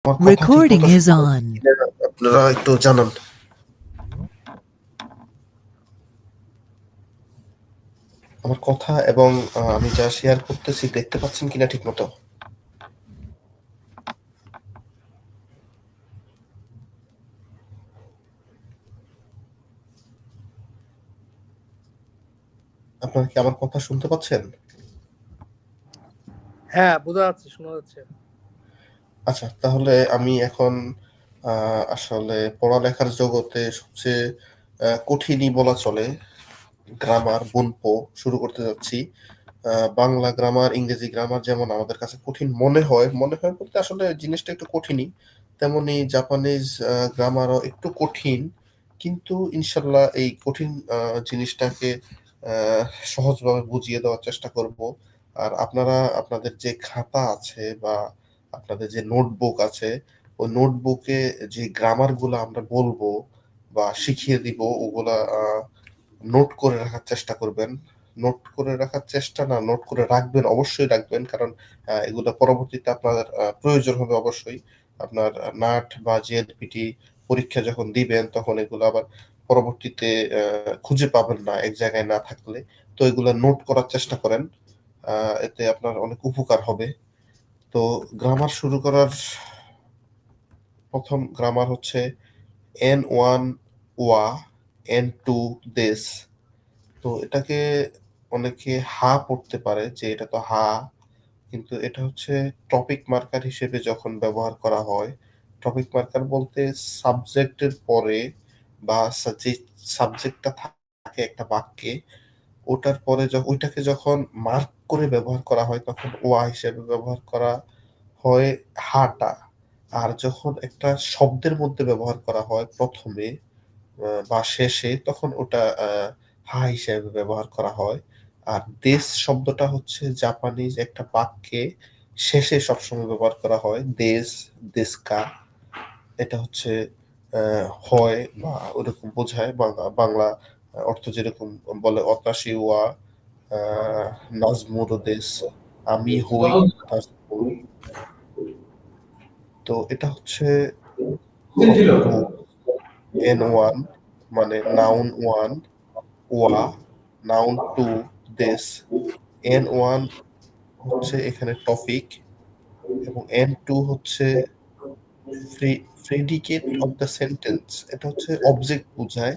আমার কথা ঠিক Recording মতো is শোনা যাচ্ছে on. কিনা আপনারা একটু জানান। আমার কথা এবং আমি যা শেয়ার করতেছি দেখতে পাচ্ছেন কিনা ঠিক মতো? আপনারা কি আমার কথা শুনতে পাচ্ছেন? হ্যাঁ, বোঝা যাচ্ছে, শোনা যাচ্ছে। আচ্ছা, তাহলে আমি এখন আসলে পড়ালেখার জগতে সবচেয়ে কঠিনই বলা চলে গ্রামার বুনপো শুরু করতে যাচ্ছি। বাংলা গ্রামার, ইংরেজি গ্রামার যেমন আমাদের কাছে কঠিন মনে হয় বলতে আসলে জিনিসটা একটু কঠিনই, তেমনি জাপানিজ গ্রামারও একটু কঠিন। কিন্তু ইনশাল্লাহ এই কঠিন জিনিসটাকে আহ, সহজভাবে বুঝিয়ে দেওয়ার চেষ্টা করব। আর আপনারা আপনাদের যে খাতা আছে বা আপনাদের যে নোটবুক আছে, ওই নোটবুকে যে গ্রামার গুলো আমরা বলবো বা শিখিয়ে দিব ওগুলা নোট করে রাখার চেষ্টা করবেন। নোট করে রাখার চেষ্টা না, নোট করে রাখবেন, অবশ্যই রাখবেন, কারণ এগুলো পরবর্তীতে আপনার প্রয়োজন হবে অবশ্যই। আপনার নাট বা জিএলপিটি পরীক্ষা যখন দিবেন তখন এগুলো আবার পরবর্তীতে খুঁজে পাবেন না এক জায়গায় না থাকলে। তো এগুলো নোট করার চেষ্টা করেন, এতে আপনার অনেক উপকার হবে। তো গ্রামার শুরু করার প্রথম গ্রামার হচ্ছে N1 ওয়া, N2 দেশ। তো এটাকে অনেকে হা পড়তে পারে যে এটা তো হা, কিন্তু এটা হচ্ছে টপিক মার্কার হিসেবে যখন ব্যবহার করা হয়। টপিক মার্কার বলতে সাবজেক্টের পরে বা যে সাবজেক্টটা থাকে একটা বাক্যে, ওটার পরে ওইটাকে যখন মার্ক করে ব্যবহার করা হয় তখন ওয়া হিসেবে ব্যবহার করা হয় হাটা। আর যখন একটা শব্দের মধ্যে ব্যবহার করা হয় প্রথমে বা শেষে, তখন ওটা হা হিসেবে ব্যবহার করা হয়। আর দেশ শব্দটা হচ্ছে জাপানিজ একটা বাক্যে শেষে সবসময় ব্যবহার করা হয়, দেশ, দেশকা। এটা হচ্ছে হয় বা ওরকম বোঝায়। বাংলা বাংলা অর্থ যেরকম বলে অতাশি ওয়া নাজমুরো দেশ, আমি হই নাজমুরু। তো এটা হচ্ছে রূপ। N1 মানে নাউন ওয়ান, ওয়া নাউন টু, দেশ। N1 হচ্ছে এখানে টপিক এবং N2 হচ্ছে প্রেডিকেট অফ দ্য সেন্টেন্স, এটা হচ্ছে অবজেক্ট বোঝায়।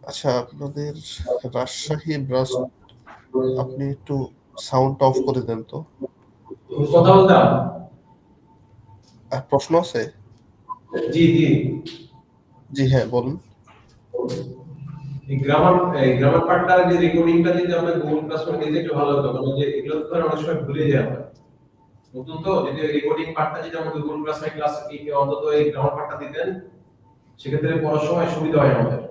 আচ্ছা, আপনাদের রাজশাহী ব্রাঞ্চ, আপনি একটু সাউন্ড অফ করে দেন তো। কথা বলতাম। প্রশ্ন আছে? জি জি। জি হ্যাঁ, বলুন। গ্রামার পার্টটা যে রেকর্ডিংটা যদি আমরা গুগল ক্লাসরুমে দিতে একটু ভালো হতো, কারণ যে এগুলো তো অনেক সময় ভুলে যাই আমরা। নতুন তো যদি রেকর্ডিং পার্টটা যদি আমাদের গুগল ক্লাস অন্তত এই গ্রামার পার্টটা দিতেন, সেক্ষেত্রে পড়ার সময় সুবিধা হয় আমাদের।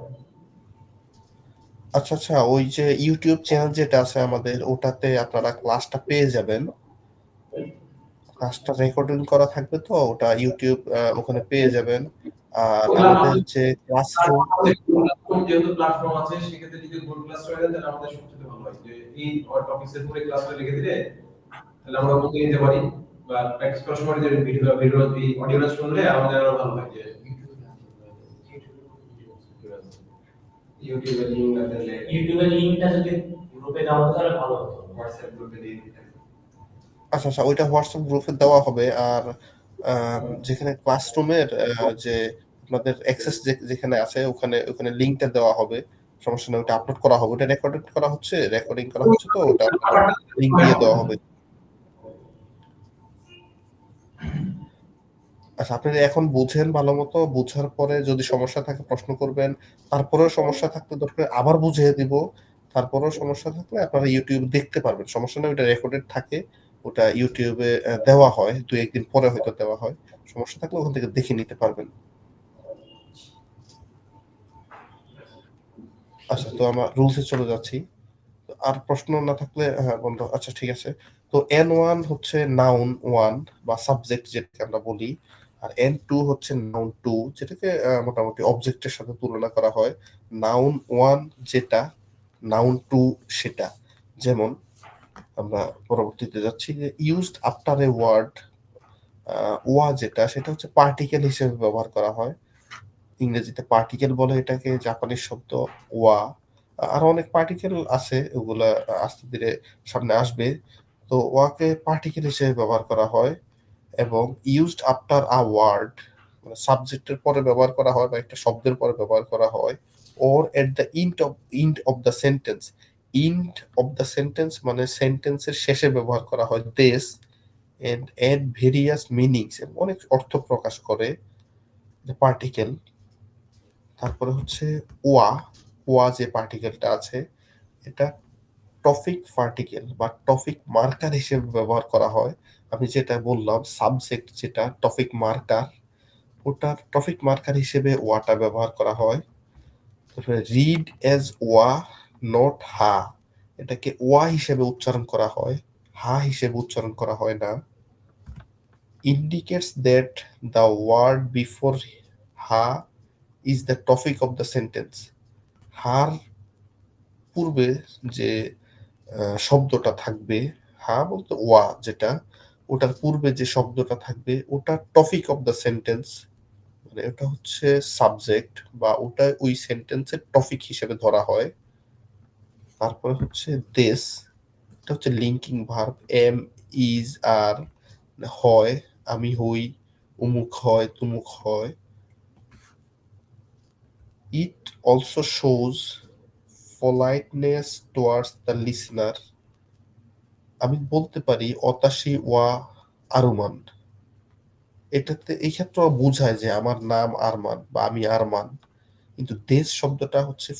আচ্ছা আচ্ছা, ওই যে ইউটিউব চ্যানেল যেটা আছে আমাদের, ওটাতে আপনারা ক্লাসটা পেয়ে যাবেন। ক্লাসটা রেকর্ডিং করা থাকবে, তো ওটা ইউটিউব ওখানে পেয়ে যাবেন। আর আমাদের যে ক্লাসরুম, যেহেতু প্ল্যাটফর্ম আছে, সেক্ষেত্রে যদি গুগল ক্লাস করে দেন তাহলে আমাদের সবচেয়ে ভালো হয় যে এই টপিকসের পুরো ক্লাসটা লিখে দিলে তাহলে আমরা ওখানে নিতে পারি, বা প্র্যাকটিস করার সময় যে ভিডিও এই অডিওটা শুনলে আমাদের আরো ভালো হয় যে ইউটিউবের লিংকটা যদি গ্রুপে দেওয়া হতো তাহলে ভালো হতো, হোয়াটসঅ্যাপ গ্রুপে দিয়ে দিতে। আচ্ছা আচ্ছা, ওইটা হোয়াটসঅ্যাপ গ্রুপে দেওয়া হবে। আর যেখানে ক্লাসরুমের যে আপনাদের অ্যাক্সেস যেখানে আছে ওখানে ওখানে লিংকটা দেওয়া হবে, সমস্যা নেই, ওটা আপলোড করা হবে। ওটা রেকর্ডিং করা হচ্ছে, তো ওটা আপনাদের লিংক দিয়ে দেওয়া হবে। আচ্ছা, আপনারা এখন বুঝেন ভালো মতো, বুঝার পরে যদি সমস্যা থাকে প্রশ্ন করবেন। তারপরেও সমস্যা থাকলে দরকার আবার বুঝিয়ে দিব। তারপরেও সমস্যা থাকলে আপনারা ইউটিউবে দেখতে পারবেন, সমস্যা নেই, ওটা রেকর্ডেড থাকে। ওটা ইউটিউবে দেওয়া হয়, 2-1 দিন পরে হয়তো দেওয়া হয়। সমস্যা থাকলে ওখান থেকে দেখে নিতে পারবেন। আচ্ছা, তো আমরা রুলসে চলে যাচ্ছি। আর প্রশ্ন না থাকলে হ্যাঁ বন্ধ, আচ্ছা ঠিক আছে। তো N1 হচ্ছে নাউন ওয়ান বা সাবজেক্ট যেটাকে আমরা বলি। আর N2 হচ্ছে নাউন টু, যেটাকে মোটামুটি অবজেক্টের সাথে তুলনা করা হয়। নাউন ওয়ান যেটা, নাউন টু সেটা। যেমন আমরা পরবর্তীতে যাচ্ছি যে ইউজড আফটার এ ওয়ার্ড। ওয়া যেটা সেটা হচ্ছে পার্টিকেল হিসেবে ব্যবহার করা হয়। ইংরেজিতে পার্টিকেল বলে এটাকে, জাপানিজ শব্দ ওয়া। আরো অনেক পার্টিকেল আছে, ওগুলা আস্তে ধীরে সামনে আসবে। তো ওয়াকে পার্টিকেল হিসেবে ব্যবহার করা হয় এবং ইউজড আফটার আ ওয়ার্ড মানে সাবজেক্টের পরে ব্যবহার করা হয় বা একটা শব্দের পরে ব্যবহার করা হয়, or at the end of the sentence. End of the sentence মানে সেন্টেন্সের শেষে ব্যবহার করা হয় this, and add various meanings, অনেক অর্থ প্রকাশ করে পার্টিকেল। তারপরে হচ্ছে ওয়া। ওয়া যে পার্টিকেলটা আছে এটা টপিক পার্টিকেল বা টপিক মার্কার হিসেবে ব্যবহার করা হয়। আমি যেটা বললাম সাবজেক্ট যেটা টপিক মার্কার, ওটার টপিক মার্কার হিসেবে ওয়াটা ব্যবহার করা হয়। তারপরে রিড এজ ওয়া নট হা, এটাকে ওয়া হিসেবে উচ্চারণ করা হয়, হা হিসেবে উচ্চারণ করা হয় না। Indicates that the word before হা is the topic of the sentence. হার পূর্বে যে শব্দটা থাকবে, হা বলতে ওয়া যেটা, ওটার পূর্বে যে শব্দটা থাকবে ওটা টপিক অফ দ্য সেন্টেন্স, মানে ওটা হচ্ছে সাবজেক্ট বা ওটা ওই সেন্টেন্সের টপিক হিসেবে ধরা হয়। তারপরে হচ্ছে দেশ, এটা হচ্ছে লিঙ্কিং ভার্ব, এম ইজ আর, হয়, আমি হই, উমুক হয়, তুমুক হয়। It also shows politeness towards the listener, আমি বলতে পারি অতাশি ওয়া আরমান। এটাতে এই ক্ষেত্রে বোঝায় যে আমার নাম আরমান বা আমি আরমান, কিন্তু দেশ শব্দটা হচ্ছে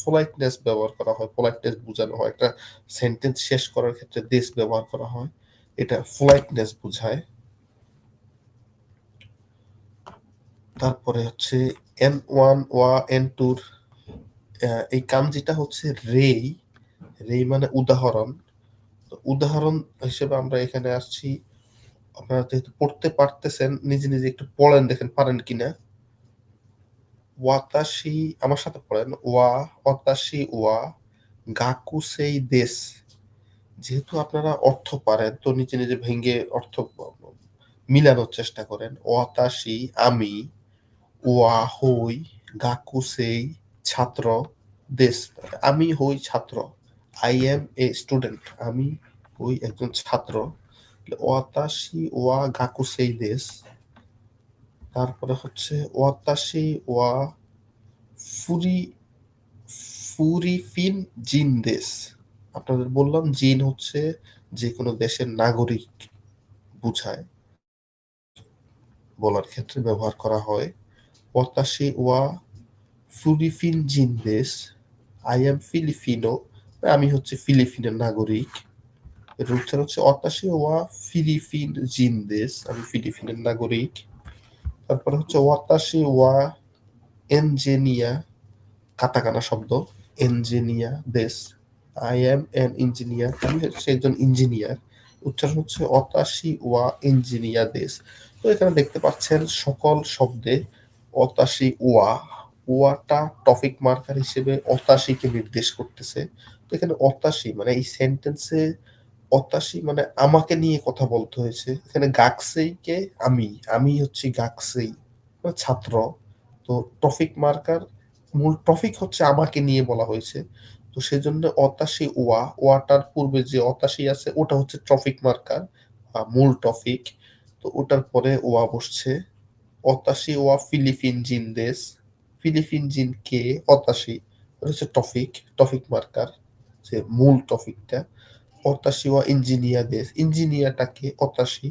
পোলাইটনেস ব্যবহার করা হয়, পোলাইটনেস বোঝানো হয়, একটা সেন্টেন্স শেষ করার ক্ষেত্রে দেশ ব্যবহার করা হয়, এটা পোলাইটনেস বোঝায়। তারপরে হচ্ছে এন ওয়ান ওয়া এন টুর এই কাঞ্জিটা হচ্ছে রেই। রেই মানে উদাহরণ। তো উদাহরণ হিসেবে আমরা এখানে আসছি, আপনারা যেহেতু পড়তে পারতেছেন নিজে নিজে একটু পড়েন, দেখেন পারেন কিনা। ওয়াতাশি, আমার সাথে পড়েন, ওয়া অতাশি ওয়া গাকুসেই দেশ। যেহেতু আপনারা অর্থ পারেন তো নিজে নিজে ভেঙে অর্থ মিলানোর চেষ্টা করেন। ওয়াতাশি আমি, ওয়া হই, গাকুসেই ছাত্র, দেশ আমি হই ছাত্র, আই এম এ স্টুডেন্ট, আমি হই একজন ছাত্র। ওয়াতাশি ওয়া গাকুসেই দেশ। তারপরে হচ্ছে ওয়াতাশি ওয়া ফুরি ফুরিফিন জিন দেশ। আপনাদের বললাম জিন হচ্ছে যে কোনো দেশের নাগরিক বুঝায়, বলার ক্ষেত্রে ব্যবহার করা হয়। ওয়াতাশি ওয়া ফুরিফিন জিন দেশ, আই এম ফিলিপিনো, আমি হচ্ছে ফিলিপিনের নাগরিক। এর উচ্চারণ হচ্ছে ওয়াতাশি ওয়া ফিলিপিন জিন দেশ, আমি ফিলিপিনের নাগরিক। তারপরে হচ্ছে ওয়াতাশি ওয়া এনজেনিয়া, কাতাকানা শব্দ, এনজিনিয়া দেশ, আই এম এন ইঞ্জিনিয়ার, আমি হচ্ছে একজন ইঞ্জিনিয়ার। উচ্চারণ হচ্ছে অতাশি ওয়া ইঞ্জিনিয়া দেশ। তো এখানে দেখতে পাচ্ছেন সকল শব্দে অতাশি ওয়া, ওয়াটা টপিক মার্কার হিসেবে অতাশিকে নির্দেশ করতেছে। তো এখানে অতাশি মানে এই সেন্টেন্সে অতাশি মানে আমাকে নিয়ে কথা বলতে হয়েছে। এখানে গাকসেইকে আমি, আমি হচ্ছে গাকসেই ছাত্র। তো টপিক মার্কার, মূল টপিক হচ্ছে আমাকে নিয়ে বলা হয়েছে। তো সেজন্য অতাশি ওয়া, ওয়াটার পূর্বে যে অতাশি আছে ওটা হচ্ছে টপিক মার্কার, মূল টপিক। তো ওটার পরে ওয়া বসছে। অতাশি ওয়া ফিলিপিন জিন দেশ, ফিলিপিন জিন কে, অতাশি, ওটা হচ্ছে টপিক, টপিক মার্কার, যে মূল টপিকটা। অতাশি ওয়া ইঞ্জিনিয়ার দেশ, ইঞ্জিনিয়ারটাকে অতাশি।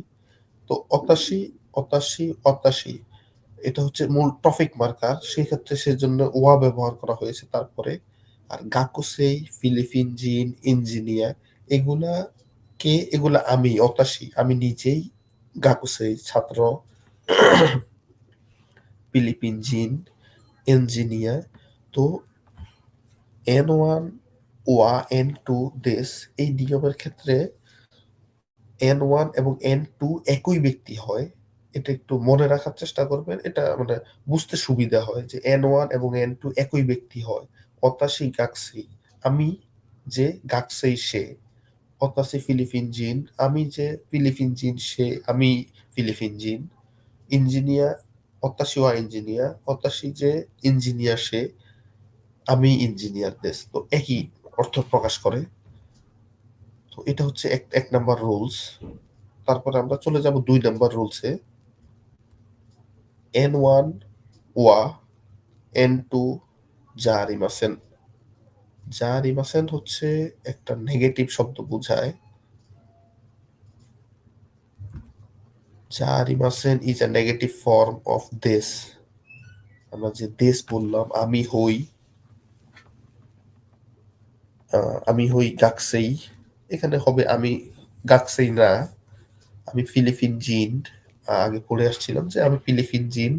তো অতাশি অতাশি অতাশি এটা হচ্ছে মূল টপিক মার্কার, সেক্ষেত্রে সেজন্য ওয়া ব্যবহার করা হয়েছে তারপরে। আর গাকুসেই, ফিলিপিন জিন, ইঞ্জিনিয়ার, এগুলা কে, এগুলা আমি অতাশি, আমি নিজেই গাকুসেই ছাত্র, ফিলিপিন জিন, ইঞ্জিনিয়ার। তো এন ওয়ান ওয়া এন টু দেশ, এই নিয়মের ক্ষেত্রে এন ওয়ান এবং এন টু একই ব্যক্তি হয়। এটা একটু মনে রাখার চেষ্টা করবেন, এটা মানে বুঝতে সুবিধা হয় যে এন ওয়ান এবং এন টু একই ব্যক্তি হয়। অতাশি গাকসেই, আমি যে গাকসেই সে, অতাসি ফিলিপিন জিন, আমি যে ফিলিপিন জিন সে আমি ফিলিপিন জিন, ইঞ্জিনিয়ার অতাসি ওয়া ইঞ্জিনিয়ার, অতাসি যে ইঞ্জিনিয়ার সে আমি ইঞ্জিনিয়ার দেশ, তো একই অর্থ প্রকাশ করে। তো এটা হচ্ছে এক নাম্বার রুলস। তারপরে আমরা চলে যাব 2 নাম্বার রুলসে। N1 ওয়া N2 জারিমাসেন। জারিমাসেন হচ্ছে একটা নেগেটিভ শব্দ বোঝায়। জারিমাসেন is a negative form of দেশ। আমরা যে দেশ বললাম, আমি হই গাকসেই, এখানে হবে আমি গাকসেই না, আমি ফিলিপিন জিন। আগে পড়ে আসছিলাম যে আমি ফিলিপিন জিন,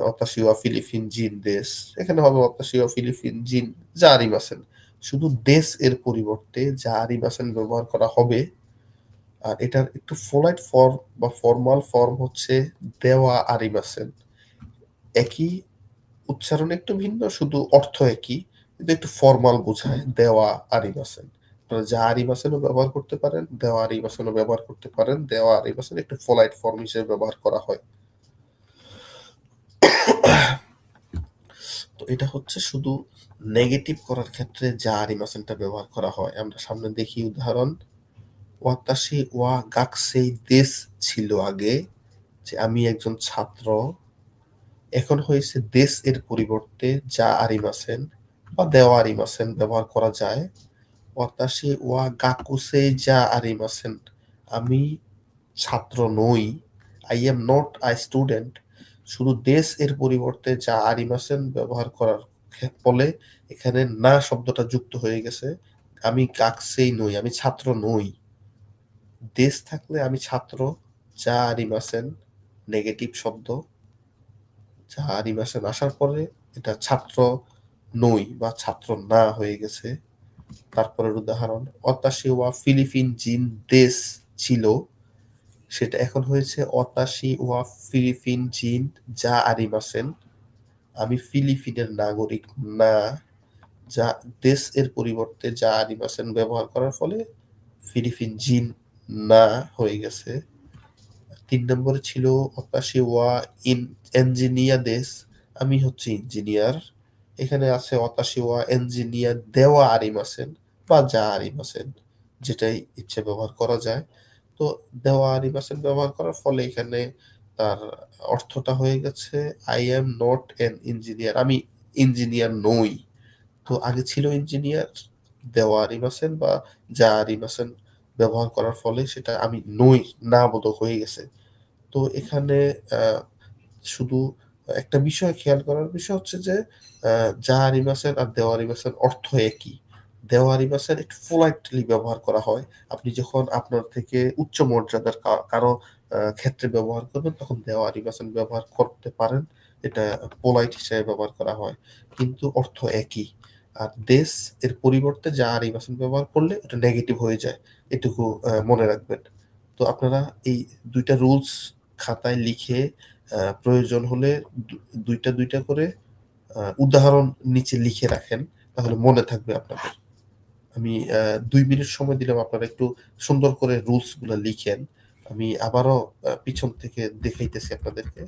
অতাশিওয়া ফিলিপিন জিন দেশ, এখানে হবে অতাশিওয়া ফিলিপিন জিন জারিমাসেন। শুধু দেশ এর পরিবর্তে জারিমাসেন ব্যবহার করা হবে। আর এটার একটু ফোলাইট ফর্ম বা ফর্মাল ফর্ম হচ্ছে দেওয়া আরিমাসেন। একই উচ্চারণ একটু ভিন্ন, শুধু অর্থ একই, কিন্তু একটু ফর্মাল বোঝায় দেওয়া আরিমাসেন। আপনারা যা আরিমাসেনও ব্যবহার করতে পারেন, দেওয়া আরিমাসেনও ব্যবহার করতে পারেন। দেওয়া আরিমাসেন একটু ফোলাইট ফর্ম হিসেবে ব্যবহার করা হয়। তো এটা হচ্ছে শুধু নেগেটিভ করার ক্ষেত্রে যা আরিমাসেনটা ব্যবহার করা হয়। আমরা সামনে দেখি উদাহরণ। ওয়াতাশি ওয়া গাকসেই দেশ ছিল আগে, যে আমি একজন ছাত্র। এখন হয়েছে দেশ এর পরিবর্তে যা আরিমাসেন বা দেওয়া আরিমাসেন ব্যবহার করা যায়। ওয়াতাশি ওয়া গাকুসেই যা আরিমাসেন, আমি ছাত্র নই। I am not I student. শুধু দেশ এর পরিবর্তে যা আরিমাসেন ব্যবহার করার ফলে এখানে না শব্দটা যুক্ত হয়ে গেছে। আমি গাকসেই নই, আমি ছাত্র নই। দেশ থাকলে আমি ছাত্র, যা আরিমাসেন নেগেটিভ শব্দ, যা আরিমাসেন আসার পরে এটা ছাত্র নই বা ছাত্র না হয়ে গেছে। তারপরের উদাহরণ, অতাশি ওয়া ফিলিপিন জিন দেশ ছিল, সেটা এখন হয়েছে অতাশি ওয়া ফিলিপিন জিন যা আরিমাসেন, আমি ফিলিপিনের নাগরিক না। যা দেশ এর পরিবর্তে যা আরিমাসেন ব্যবহার করার ফলে ফিলিপিন জিন না হয়ে গেছে। 3 নম্বরে ছিল অতাশি ওয়া এঞ্জিনিয়ার দেশ, আমি হচ্ছে ইঞ্জিনিয়ার। এখানে আছে অতাশি ওয়া এঞ্জিনিয়ার দেওয়া আরিমাসেন বা যা আরিমাসেন, যেটাই ইচ্ছে ব্যবহার করা যায়। তো দেওয়া আরিমাসেন ব্যবহার করার ফলে এখানে তার অর্থটা হয়ে গেছে I am not an engineer, আমি ইঞ্জিনিয়ার নই। তো আগে ছিল ইঞ্জিনিয়ার, দেওয়া আরিমাসেন বা যা আরিমাসেন ব্যবহার করার ফলে সেটা আমি নই না বোধক হয়ে গেছে। তো এখানে শুধু একটা বিষয় খেয়াল করার বিষয় হচ্ছে যে যা আরিমাসেন আর দেওয়া আরিমাসেন অর্থ একই। দেওয়া আরিমাসেন একটু পোলাইটলি ব্যবহার করা হয়। আপনি যখন আপনার থেকে উচ্চ মর্যাদার কারো ক্ষেত্রে ব্যবহার করবেন, তখন দেওয়া আরিমাসেন ব্যবহার করতে পারেন। এটা পোলাইট হিসেবে ব্যবহার করা হয়, কিন্তু অর্থ একই। আর দেশ এর পরিবর্তে যা আরিমাসেন ব্যবহার করলে এটা নেগেটিভ হয়ে যায়, এটুকু মনে রাখবেন। তো আপনারা এই 2টা রুলস খাতায় লিখে প্রয়োজন হলে দুইটা দুইটা করে উদাহরণ নিচে লিখে রাখেন, তাহলে মনে থাকবে আপনাদের। আমি 2 মিনিট সময় দিলাম, আপনারা একটু সুন্দর করে রুলস গুলা লিখেন। আমি আবারও পিছন থেকে দেখাইতেছি আপনাদেরকে।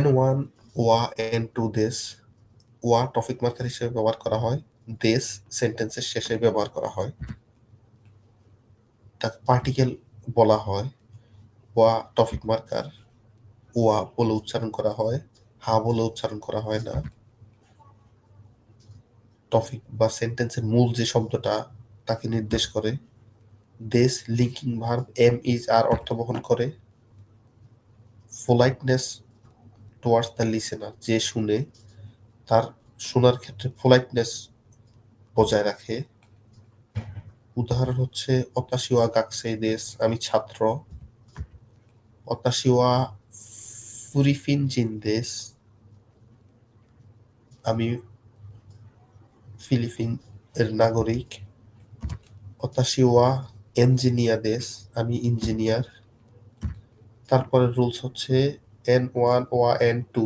N1 ওয়া N2 দেশ। ওয়া টপিক মার্কার হিসেবে ব্যবহার করা হয়, দেশ সেন্টেন্সের শেষে ব্যবহার করা হয়। তাকে পার্টিকেল বলা হয়। ওয়া টপিক মার্কার, ওয়া বলে উচ্চারণ করা হয়, হা বলে উচ্চারণ করা হয় না। টপিক বা সেন্টেন্সের মূল যে শব্দটা তাকে নির্দেশ করে। দেশ লিঙ্কিং ভার্ব এম ইজ আর অর্থ বহন করে। পোলাইটনেস টুয়ার্ডস দ্য লিসেনার, যে শুনে তার শোনার ক্ষেত্রে পোলাইটনেস বজায় রাখে। উদাহরণ হচ্ছে অতাশিওয়া গাকসেই দেশ, আমি ছাত্র। অতাশিওয়া ফুরিফিন জিন দেশ, আমি ফিলিপিন এর নাগরিক। অতাশিওয়া এঞ্জিনিয়ার দেশ, আমি ইঞ্জিনিয়ার। তারপরে রুলস হচ্ছে N1 ওয়া N2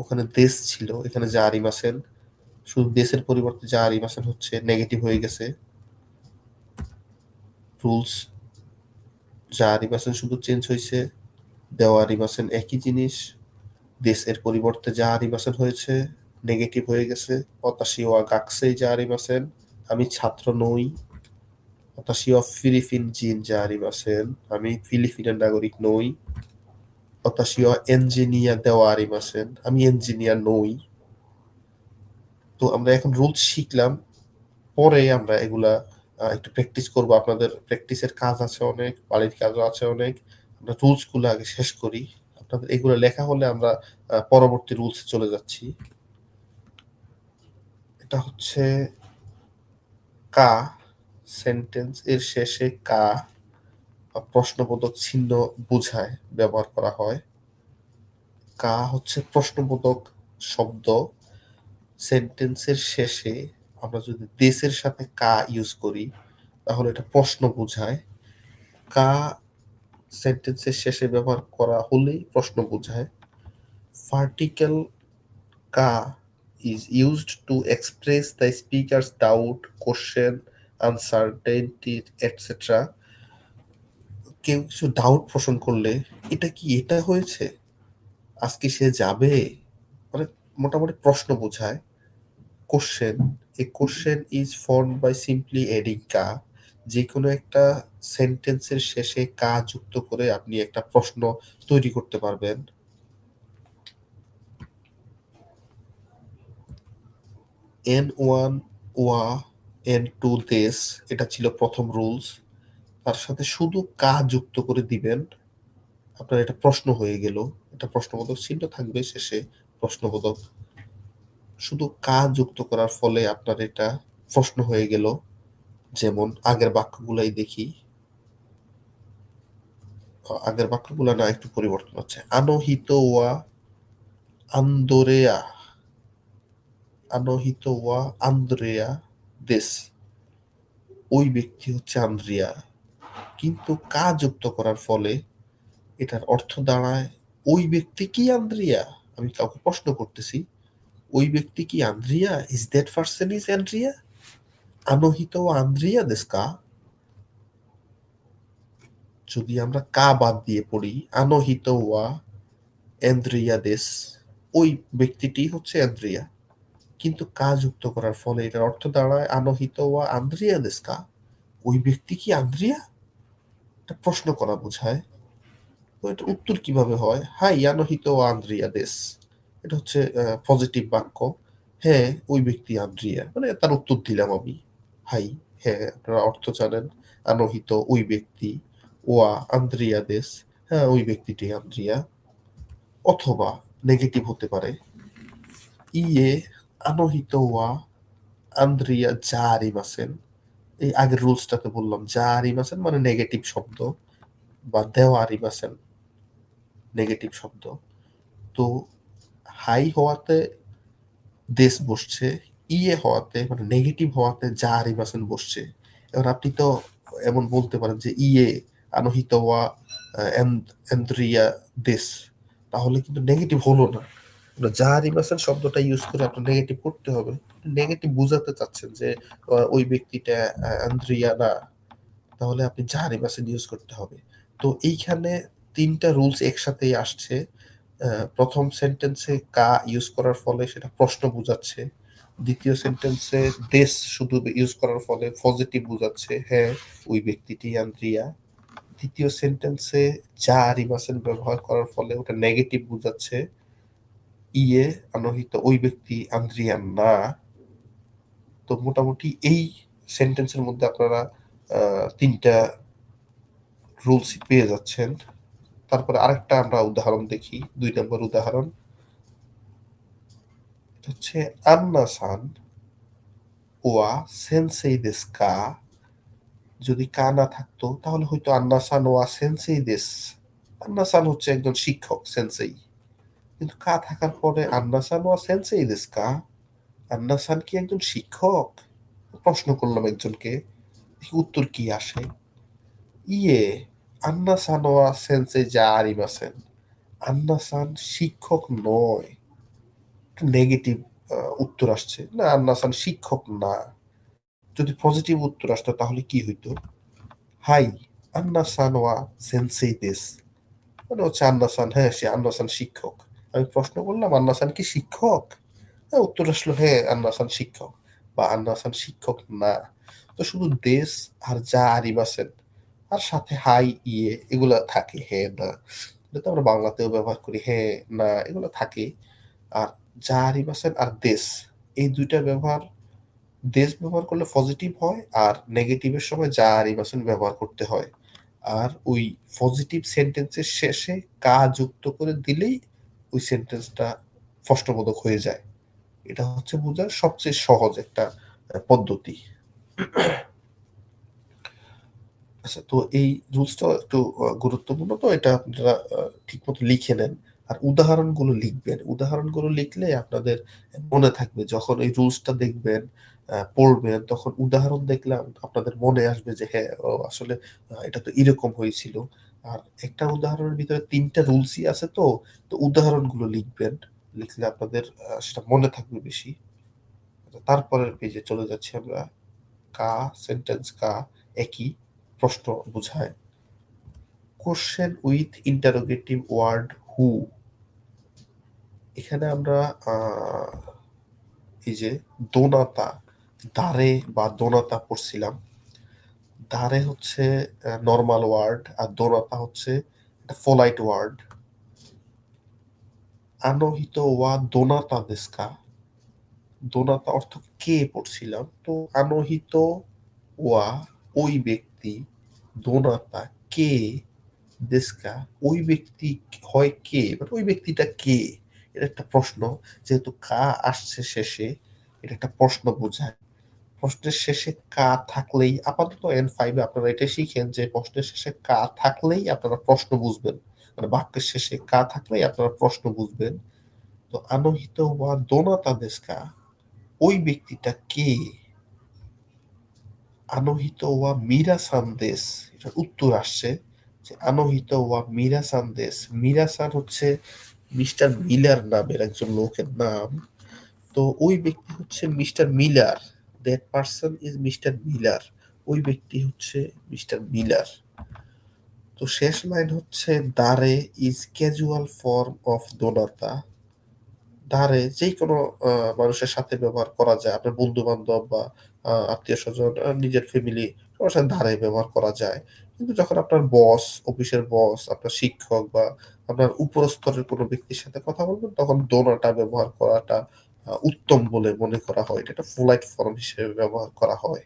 ওখানে দেশ ছিল, এখানে যা আরিমাসেন, শুধু দেশের পরিবর্তে যা আরিমাসেন হচ্ছে নেগেটিভ হয়ে গেছে। রুলস যা আরিমাসেন শুধু চেঞ্জ হয়েছে, দেওয়া আরিমাসেন একই জিনিস, দেশের পরিবর্তে যা আরিমাসেন হয়েছে নেগেটিভ হয়ে গেছে। অতাশি ওয়া গাকসেই যা আরিমাসেন, আমি ছাত্র নই। অতাশি ওয়া ফিলিপিন জিন যা আরিমাসেন, আমি ফিলিপিনের নাগরিক নই। অতাশি ওয়া এঞ্জিনিয়ার দেওয়া আরিমাসেন, আমি এঞ্জিনিয়ার নই। তো আমরা এখন রুলস শিখলাম, পরে আমরা এগুলা একটু প্র্যাকটিস করব। আপনাদের প্র্যাকটিসের কাজ আছে অনেক, বাড়ির কাজও আছে অনেক। আমরা রুলস গুলো আগে শেষ করি, আপনাদের এগুলো লেখা হলে আমরা পরবর্তী রুলসে চলে যাচ্ছি। এটা হচ্ছে কা, সেন্টেন্স এর শেষে কা বা প্রশ্নবোধক চিহ্ন বোঝায় ব্যবহার করা হয়। কা হচ্ছে প্রশ্নবোধক শব্দ। সেন্টেন্সের শেষে আমরা যদি দেশের সাথে কা ইউজ করি তাহলে এটা প্রশ্ন বোঝায়। কা সেন্টেন্সের শেষে ব্যবহার করা হলেই প্রশ্ন বোঝায়। পার্টিকেল কা is used to express the speaker's doubt, question, uncertainty, etc. কেউ কিছু ডাউট পোষণ করলে এটা কি এটা হয়েছে, আজকে সে যাবে, মানে মোটামুটি প্রশ্ন বোঝায়। Question, a question is formed by simply adding ka. যে কোনো একটা সেন্টেন্সের শেষে কা যুক্ত করে আপনি একটা প্রশ্ন তৈরি করতে পারবেন। N1 ওয়া N2 দেশ, এটা ছিল প্রথম রুলস। তার সাথে শুধু কা যুক্ত করে দিবেন, আপনার এটা প্রশ্ন হয়ে গেল। এটা প্রশ্নবোধক চিহ্ন থাকবে শেষে, প্রশ্নবোধক। শুধু কা যুক্ত করার ফলে আপনার এটা প্রশ্ন হয়ে গেল। যেমন আগের বাক্যগুলাই দেখি, আগের বাক্যগুলো না একটু পরিবর্তন হচ্ছে। আনহিত ওয়া আন্দোরেয়া, আনহিত ওয়া আন্দ্রেয়া দেশ, ওই ব্যক্তি হচ্ছে আন্দ্রিয়া। কিন্তু কা যুক্ত করার ফলে এটার অর্থ দাঁড়ায় ওই ব্যক্তি কি আন্দ্রিয়া। আমি কাউকে প্রশ্ন করতেছি, ওই ব্যক্তি কি Andrea, is that person is Andrea, আনহিত ওয়া আন্দ্রিয়া দেশ কা। যদি আমরা কা বাদ দিয়ে পড়ি, আনহিত ওয়া এন্দ্রিয়া দেশ, ওই ব্যক্তিটি হচ্ছে আন্দ্রিয়া। কিন্তু কা যুক্ত করার ফলে এটার অর্থ দাঁড়ায় আনহিত ওয়া আন্দ্রিয়া দেশ কা, ওই ব্যক্তি কি আন্দ্রিয়া, এটা প্রশ্ন করা বোঝায়। তো এটা উত্তর কিভাবে হয়, হাই আনহিত ওয়া আন্দ্রিয়া দেশ, এটা হচ্ছে পজিটিভ বাক্য। হ্যাঁ ওই ব্যক্তি আন্দ্রিয়া, মানে তার উত্তর দিলাম আমি, হাই, হ্যাঁ আপনারা অর্থ জানেন। আনহিত ওই ব্যক্তি, ওয়া আন্দ্রিয়া দেশ, হ্যাঁ ওই ব্যক্তিটি আন্দ্রিয়া। অথবা নেগেটিভ হতে পারে, ইয়ে আনহিত ওয়া আন্দ্রিয়া যা আরিমাসেন। এই আগের রুলসটাতে বললাম যা আরিমাসেন মানে নেগেটিভ শব্দ, বা দেওয়া আরিমাসেন নেগেটিভ শব্দ। তো হাই হওয়াতে দেশ বসছে, ইয়ে হওয়াতে মানে নেগেটিভ হওয়াতে যা আরিমাসেন বসছে। এবার আপনি তো এমন বলতে পারেন যে ইয়ে আনহিত ওয়া এন্দ্রিয়া দেশ, তাহলে কিন্তু নেগেটিভ হলো না। যা আরিমাসেন শব্দটা ইউজ করে আপনার নেগেটিভ করতে হবে। নেগেটিভ বোঝাতে চাচ্ছেন যে ওই ব্যক্তিটা আন্দ্রিয়া না, তাহলে আপনি যা আরিমাসেন ইউজ করতে হবে। তো এইখানে তিনটা রুলস একসাথেই আসছে। প্রথম সেন্টেন্সে কা ইউজ করার ফলে সেটা প্রশ্ন বোঝাচ্ছে। দ্বিতীয় সেন্টেন্সে দেশ শুধু ইউজ করার ফলে পজিটিভ বোঝাচ্ছে, হ্যাঁ ওই ব্যক্তিটি আন্দ্রিয়া। তৃতীয় সেন্টেন্সে যা আরিমাসেন ব্যবহার করার ফলে ওটা নেগেটিভ বোঝাচ্ছে, ইয়ে আনহিত ওই ব্যক্তি আন্দ্রিয়ান না। তো মোটামুটি এই সেন্টেন্সের মধ্যে আপনারা তিনটা রুলস পেয়ে যাচ্ছেন। তারপরে আরেকটা আমরা উদাহরণ দেখি, 2 নম্বর উদাহরণ হচ্ছে আন্না সান ওয়া সেন্সেই দেস কা। যদি কা না থাকতো তাহলে হয়তো আন্না সান ওয়া সেন্সেই দেস, আন্না সান হচ্ছে একজন শিক্ষক সেন্সেই। কিন্তু কা থাকার পরে আন্না সান ওয়া সেন্সেই দেস কা, আন্না সান কি একজন শিক্ষক, প্রশ্ন করলাম একজনকে, দেখি উত্তর কি আসে। ইয়ে আন্না সান ওয়া সেন্সেই যা আরিমাসেন, আন্না সান শিক্ষক নয়। নেগেটিভ উত্তর আসছে, না আন্না সান শিক্ষক না। যদি পজিটিভ উত্তর আসতো তাহলে কি হইতো? হাই, আন্না সান ওয়া সেনসেই দেস। মানে হচ্ছে আন্না সান, হ্যাঁ সে আন্না সান শিক্ষক। আমি প্রশ্ন করলাম আন্না সান কি শিক্ষক? হ্যাঁ, উত্তর আসলো হ্যাঁ আন্না সান শিক্ষক বা আন্না সান শিক্ষক না। তো শুধু দেশ আর যা আরিবাসেন আর সাথে হাই ইয়ে এগুলা থাকে, হ্যাঁ না। এটা তো আমরা বাংলাতেও ব্যবহার করি, হ্যাঁ না এগুলো থাকে। আর যা আরিবাসেন আর দেশ, এই দুইটা ব্যবহার, দেশ ব্যবহার করলে পজিটিভ হয় আর নেগেটিভের সময় যা আরিবাসেন ব্যবহার করতে হয়। আর ওই পজিটিভ সেন্টেন্সের শেষে কা যুক্ত করে দিলেই ওই সেন্টেন্সটা প্রশ্নবোধক হয়ে যায়। এটা হচ্ছে বোঝার সবচেয়ে সহজ একটা পদ্ধতি। আচ্ছা, তো এই রুলসটা একটু গুরুত্বপূর্ণ, তো এটা আপনারা ঠিক মতো লিখে নেন। আর উদাহরণগুলো লিখবেন, উদাহরণগুলো লিখলে আপনাদের মনে থাকবে। যখন এই রুলসটা দেখবেন, পড়বেন, তখন উদাহরণ দেখলে আপনাদের মনে আসবে যে হ্যাঁ ও আসলে এটা তো এরকম হয়েছিল। আর একটা উদাহরণের ভিতরে তিনটা রুলসই আছে, তো তো উদাহরণগুলো লিখবেন। লিখলে আপনাদের সেটা মনে থাকবে বেশি। তারপরের পেজে চলে যাচ্ছি আমরা। কা, সেন্টেন্স কা একই, প্রশ্ন বোঝায়। কোশ্চেন উইথ ইন্টারোগেটিভ ওয়ার্ড হু। এখানে আমরা এই যে দোনাতা, দারে বা দোনাতা পড়ছিলাম। দারে হচ্ছে নর্মাল ওয়ার্ড আর দোনাতা হচ্ছে একটা পোলাইট ওয়ার্ড। আনোহিত ওয়া দোনাতা দেস্কা, দোনাতা অর্থ কে পড়ছিলাম, তো আনোহিত ওয়া ওই ব্যক্তি, দোনাতা কে, দেস্কা ওই ব্যক্তি হয় কে, মানে ওই ব্যক্তিটা কে। এটা একটা প্রশ্ন, যেহেতু কা আসছে শেষে, এটা একটা প্রশ্ন বোঝায়। প্রশ্নের শেষে কা থাকলেই, আপাতত N5 আপনারা এটা শিখেন যে প্রশ্নের শেষে কা থাকলেই আপনারা প্রশ্ন বুঝবেন। মানে বাক্যের শেষে কা থাকলেই আপনারা প্রশ্ন বুঝবেন। তো আনোহিত ওয়া দোনাতা দেস্কা, ওই ব্যক্তিটা কে। আনোহিত ওয়া মীরা সান্দেশ, এটার উত্তর আসছে যে আনোহিত ওয়া মীরা সান্দেশ। মীরা সান হচ্ছে মিস্টার মিলার নামের একজন লোকের নাম। তো ওই ব্যক্তি হচ্ছে mister Miller. That person is mister Miller. ওই ব্যক্তি হচ্ছে মিস্টার মিলার। তো শেষ লাইন হচ্ছে দারে ইজ ক্যাজুয়াল ফর্ম অফ দোনাতা। ধারে যে কোনো মানুষের সাথে ব্যবহার করা যায়, আপনার বন্ধু বান্ধব বা আত্মীয় স্বজন, নিজের ফ্যামিলি, সবার সাথে ধারে ব্যবহার করা যায়। কিন্তু যখন আপনার বস, অফিসের বস, আপনার শিক্ষক বা আপনার উপর স্তরের কোনো ব্যক্তির সাথে কথা বলবেন, তখন দোনাটা ব্যবহার করাটা উত্তম বলে মনে করা হয়। এটা একটা পোলাইট ফর্ম হিসেবে ব্যবহার করা হয়।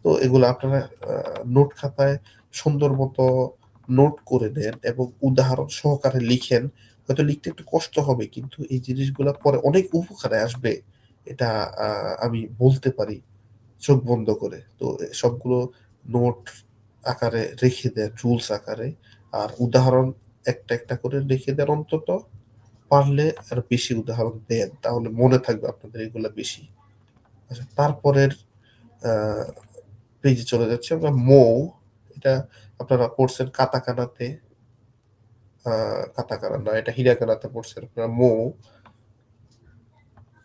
তো এগুলো আপনারা নোট খাতায় সুন্দর মতো নোট করে নেন এবং উদাহরণ সহকারে লিখেন। হয়তো লিখতে একটু কষ্ট হবে, কিন্তু এই জিনিসগুলো পরে অনেক উপকারে আসবে। এটা আমি বলতে পারি চোখ বন্ধ করে। তো সবগুলো নোট আকারে রেখে দেন, রুলস আকারে। আর উদাহরণ একটা একটা করে রেখে দেন অন্তত। পারলে আর বেশি উদাহরণ দেন, তাহলে মনে থাকবে আপনাদের এগুলা বেশি। আচ্ছা, তারপরের আহ পেজে চলে যাচ্ছে আমরা। মৌ, এটা আপনারা পড়ছেন কাতাকানাতে, কাতাকানা না, এটা হিরাকানাতে পড়ছেন আপনারা। মৌ,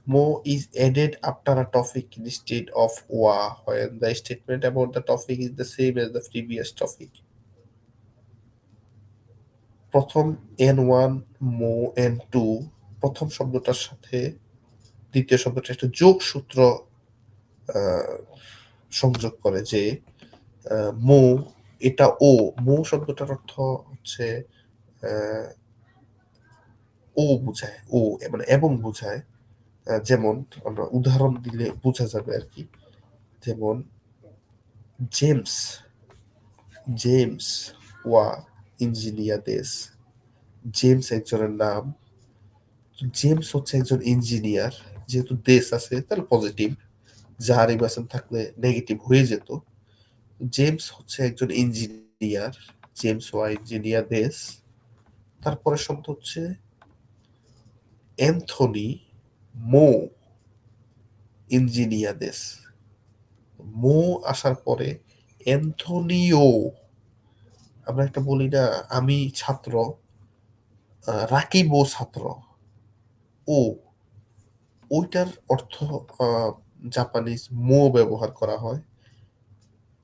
Mo is added after a topic instead of wa when the statement about the topic is the same as the previous topic. প্রথম N1, মো, N2 প্রথম শব্দটার সাথে দ্বিতীয় শব্দটা একটা যোগ সূত্র আহ, সংযোগ করে যে মো, এটা ও, মো শব্দটার অর্থ হচ্ছে আহ, ও বোঝায়, ও মানে এবং বোঝায়। যেমন আমরা উদাহরণ দিলে বোঝা যাবে আর কি। যেমন জেমস, জেমস ওয়া ইঞ্জিনিয়ার। জেমস একজনের নাম। জেমস হচ্ছে একজন ইঞ্জিনিয়ার। যেহেতু দেশ আছে তাহলে পজিটিভ, যার ইমাসন থাকলে নেগেটিভ হয়ে যেত। জেমস হচ্ছে একজন ইঞ্জিনিয়ার, জেমস ওয়া ইঞ্জিনিয়ার দেশ। তারপরে শব্দ হচ্ছে অ্যান্থনি মো ইঞ্জিনিয়ার দেশ। মো আসার পরে অ্যান্থনিও, আমরা একটা বলি না আমি ছাত্র, রাকিবও ছাত্র, ও ওইটার অর্থ জাপানিজ মো ব্যবহার করা হয়।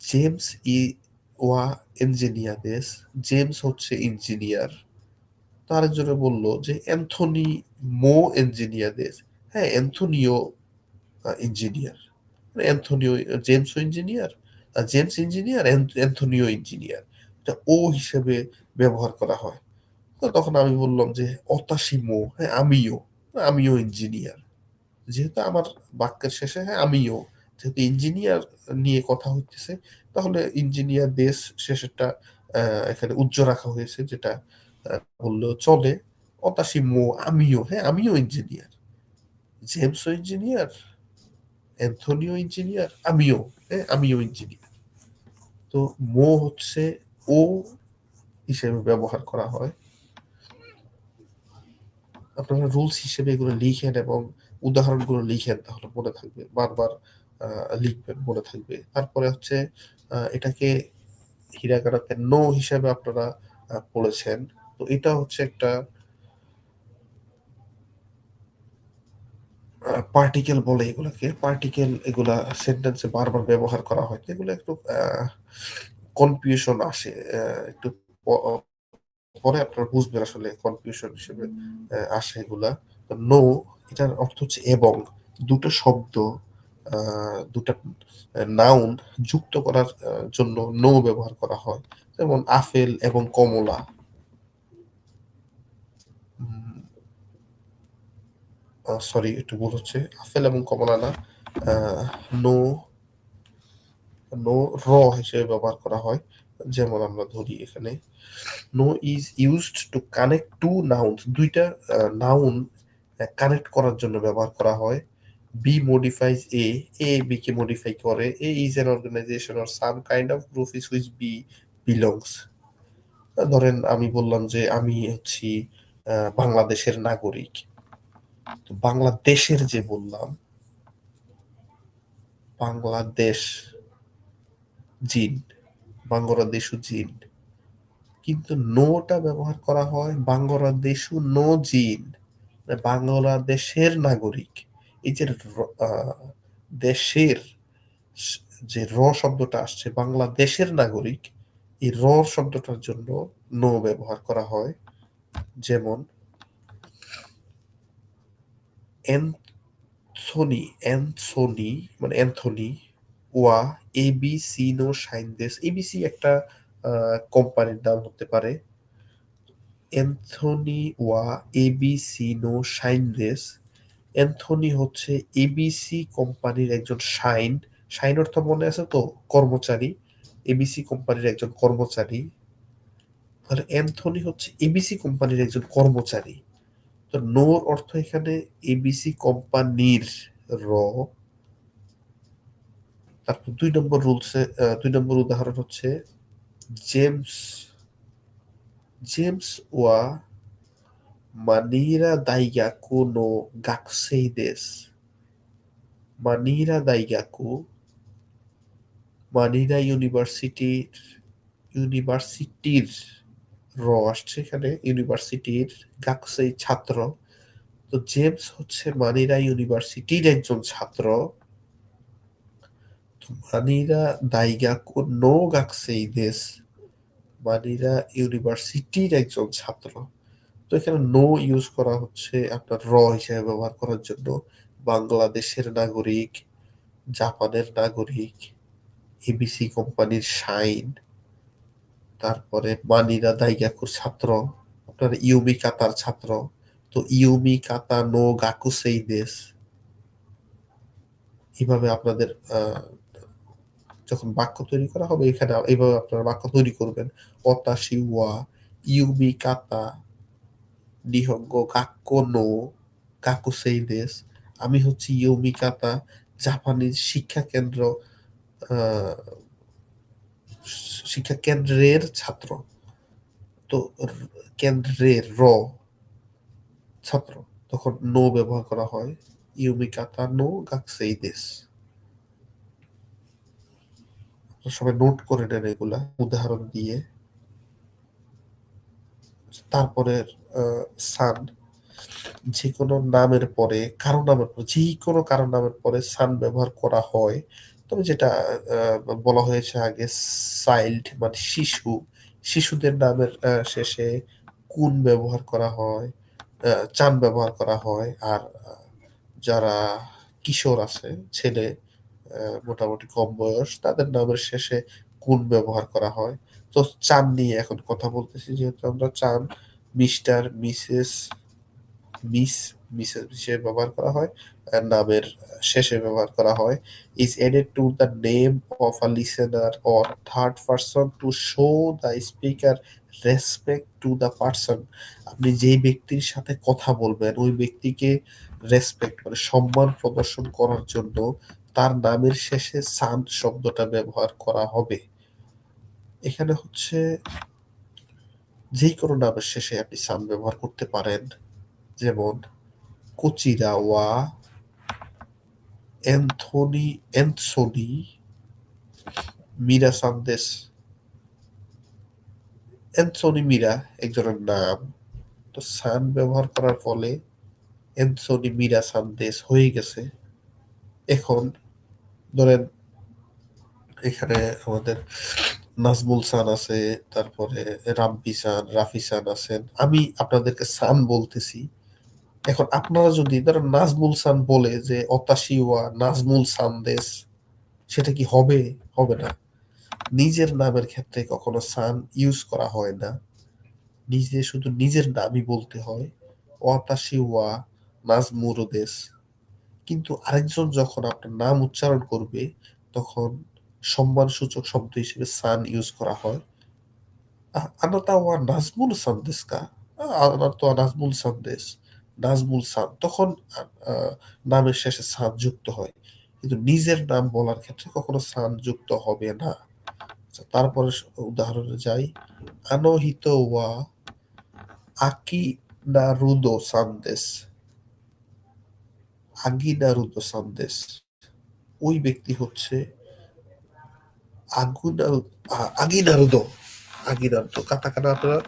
জেমস ই ওয়া ইঞ্জিনিয়ারেস, জেমস হচ্ছে ইঞ্জিনিয়ার। তো আরেকজনে বলল যে অ্যান্থনি মো ইঞ্জিনিয়ারেস, হ্যাঁ অ্যান্থনিও ইঞ্জিনিয়ার, অ্যান্থনিও, জেমসও ইঞ্জিনিয়ার, জেমস ইঞ্জিনিয়ার, অ্যান্থনিও ইঞ্জিনিয়ার, এটা ও হিসেবে ব্যবহার করা হয়। তো তখন আমি বললাম যে অতাশিমো, হ্যাঁ আমিও, আমিও ইঞ্জিনিয়ার। যেহেতু আমার বাক্যের শেষে হ্যাঁ আমিও, যেহেতু ইঞ্জিনিয়ার নিয়ে কথা হচ্ছে, তাহলে ইঞ্জিনিয়ার দেশ শেষেরটা এখানে উজ্জ্ব রাখা হয়েছে, যেটা বললেও চলে। অতাশিমো আমিও, হ্যাঁ আমিও ইঞ্জিনিয়ার, জেমসও ইঞ্জিনিয়ার, অ্যান্থনিও ইঞ্জিনিয়ার, আমিও, হ্যাঁ আমিও ইঞ্জিনিয়ার। তো মো হচ্ছে ও হিসেবে ব্যবহার করা হয়। আপনারা রুলস হিসেবে এগুলো লিখেন এবং উদাহরণগুলো লিখেন, তাহলে মনে থাকবে, বারবার লিখবেন, মনে থাকবে। তারপরে হচ্ছে এটাকে হিরাগানাতে নো হিসেবে আপনারা পড়েছেন। তো এটা হচ্ছে একটা পার্টিকেল বলে এগুলাকে, পার্টিকেল, এগুলা সেন্টেন্সে বারবার ব্যবহার করা হয়, তো এগুলো একটু কনফিউশন আসে, একটু পরে আপনারা বুঝবেন আসলে কনফিউশন হিসেবে আসে এগুলা। নো এটার অর্থ হচ্ছে এবং, দুটো শব্দ, দুটা নাউন যুক্ত করার জন্য নো ব্যবহার করা হয়। যেমন আপেল এবং কমলা, সরি একটু ভুল হচ্ছে, আপেল এবং কমলা না, নো, নো র হিসেবে ব্যবহার করা হয়। যেমন আমরা ধরি এখানে নো is used to connect two nouns, দুইটা নাউন কানেক্ট করার জন্য ব্যবহার করা হয়। B modifies A, A B কে মডিফাই করে। A is an organization or some kind of group is which B belongs. ধরেন আমি বললাম যে আমি হচ্ছি বাংলাদেশের নাগরিক, তো বাংলাদেশের যে বললাম, বাংলাদেশ জিন, বাংলাদেশু জিন, কিন্তু নোটা ব্যবহার করা হয় বাংলাদেশু নো জিন, মানে বাংলাদেশের নাগরিক। এই যে দেশের যে র শব্দটা আসছে, বাংলাদেশের নাগরিক, এই র শব্দটার জন্য নো ব্যবহার করা হয়। যেমন অ্যান্থনি, অ্যান্থনি মানে অ্যান্থনি ওয়া এবিসি নো সাইনদেস, এবিসি একটা কোম্পানির নাম হতে পারে। অ্যান্থনি ওয়া এবিসি নো সাইনদেস, অ্যান্থনি হচ্ছে এবিসি কোম্পানির একজন শাইন, শাইন অর্থ মনে আছে তো, কর্মচারী, এবিসি কোম্পানির একজন কর্মচারী। তাহলে অ্যান্থনি হচ্ছে এবিসি কোম্পানির একজন কর্মচারী। তো নোর অর্থ এখানে এবিসি কোম্পানির র। তারপর 2 নম্বর রুলসে 2 নম্বর উদাহরণ হচ্ছে জেমস, জেমস ওয়া মানিরা দাইগাকু নো গাকুসেই দেস, মানিরা দাইগাকু, মানিরা ইউনিভার্সিটির, ইউনিভার্সিটির র আসছে এখানে, ইউনিভার্সিটির, গাকুসেই ছাত্র। তো জেমস হচ্ছে মানিরা ইউনিভার্সিটির একজন ছাত্র। মানিরা দাইগাকু নো গাকুসেই দেস, মানিরা ইউনিভার্সিটির একজন ছাত্র। তো এখানে নো ইউজ করা হচ্ছে আপনার র হিসেবে ব্যবহার করার জন্য। বাংলাদেশের নাগরিক, জাপানের নাগরিক, এবিসি কোম্পানির শাইন, তারপরে মানিরা দাইগাকুর ছাত্র, আপনার ইউমি কাতার ছাত্র। তো ইউমি কাতা নো গাকুসেই দেশ। এইভাবে আপনাদের যখন বাক্য তৈরি করা হবে, এখানে এইভাবে আপনারা বাক্য তৈরি করবেন। অতাশি ওয়া ইউমি কাতা নিহঙ্গ গাক্কো নো গাকুসেই দেশ, আমি হচ্ছি ইউমি কাতা, জাপানিজ শিক্ষা কেন্দ্র, আহ, শিক্ষা কেন্দ্রের ছাত্র। তো কেন্দ্রের ছাত্র, তখন নো ব্যবহার করা হয়, ইউমি কাতা নো গাকুসেই দেশ। সবাই নোট করে নেন এগুলা উদাহরণ দিয়ে। তারপরে সান, যে কোনো নামের পরে কারো নামের পরে যে কোনো কারো নামের পরে সান ব্যবহার করা হয়, তবে যেটা বলা হয়েছে আগে, চাইল্ড মানে শিশু, শিশুদের নামের শেষে কুন ব্যবহার করা হয়, চান ব্যবহার করা হয়। আর যারা কিশোর আছে, ছেলে, মোটামুটি কম বয়স, তাদের নামের শেষে কুন ব্যবহার করা হয়। তো চান নিয়ে এখন কথা বলতেছি, যেহেতু আমরা চান মিস্টার, মিসেস, মিস, মিসেস হিসেবে ব্যবহার করা হয়, আর নামের শেষে ব্যবহার করা হয়। Is added to the name of a listener or third person to show the speaker respect to the person. আপনি যেই ব্যক্তির সাথে কথা বলবেন ওই ব্যক্তিকে রেসপেক্ট মানে সম্মান প্রদর্শন করার জন্য তার নামের শেষে সান শব্দটা ব্যবহার করা হবে। এখানে হচ্ছে যে কোনো নামের শেষে আপনি সান ব্যবহার করতে পারেন, যেমন কোচিরাওয়া, অ্যানথনি মিরাসান্দেস। অ্যানথনি মিরা একজনের নাম, তো সান ব্যবহার করার ফলে অ্যানথনি মিরাসান্দেস হয়ে গেছে। এখন ধরেন এখানে আমাদের নাজমুল সান আছে, তারপরে রাব্বি সান, রাফি সান আছেন, আমি আপনাদেরকে সান বলতেছি। এখন আপনারা যদি ধরেন নাজমুল সান বলে যে অতাশিওয়া নাজমুল সানদেস, সেটা কি হবে? হবে না। নিজের নামের ক্ষেত্রে কখনো সান ইউজ করা হয় না, নিজে শুধু নিজের নামই বলতে হয়, ওয়াতাশি ওয়া নাজমুরুদেস। কিন্তু আরেকজন যখন আপনার নাম উচ্চারণ করবে তখন সম্মানসূচক শব্দ হিসেবে সান ইউজ করা হয়। আনাতা ওয়া নাজমুল সানদেসকা, আনাতা ওয়া নাজমুল সানদেস, নাজমুল সান, তখন নামের শেষে সান যুক্ত হয়। কিন্তু নিজের নাম বলার ক্ষেত্রে কখনো সান যুক্ত হবে না। তারপরে উদাহরণে যাই, আনোহিত ওয়া আকিনারুদো সানদেস, আগিনারুদো সানদেস। ওই ব্যক্তি হচ্ছে আগিনারুদো, আগিনারুদো। কাতাকানা আপনারা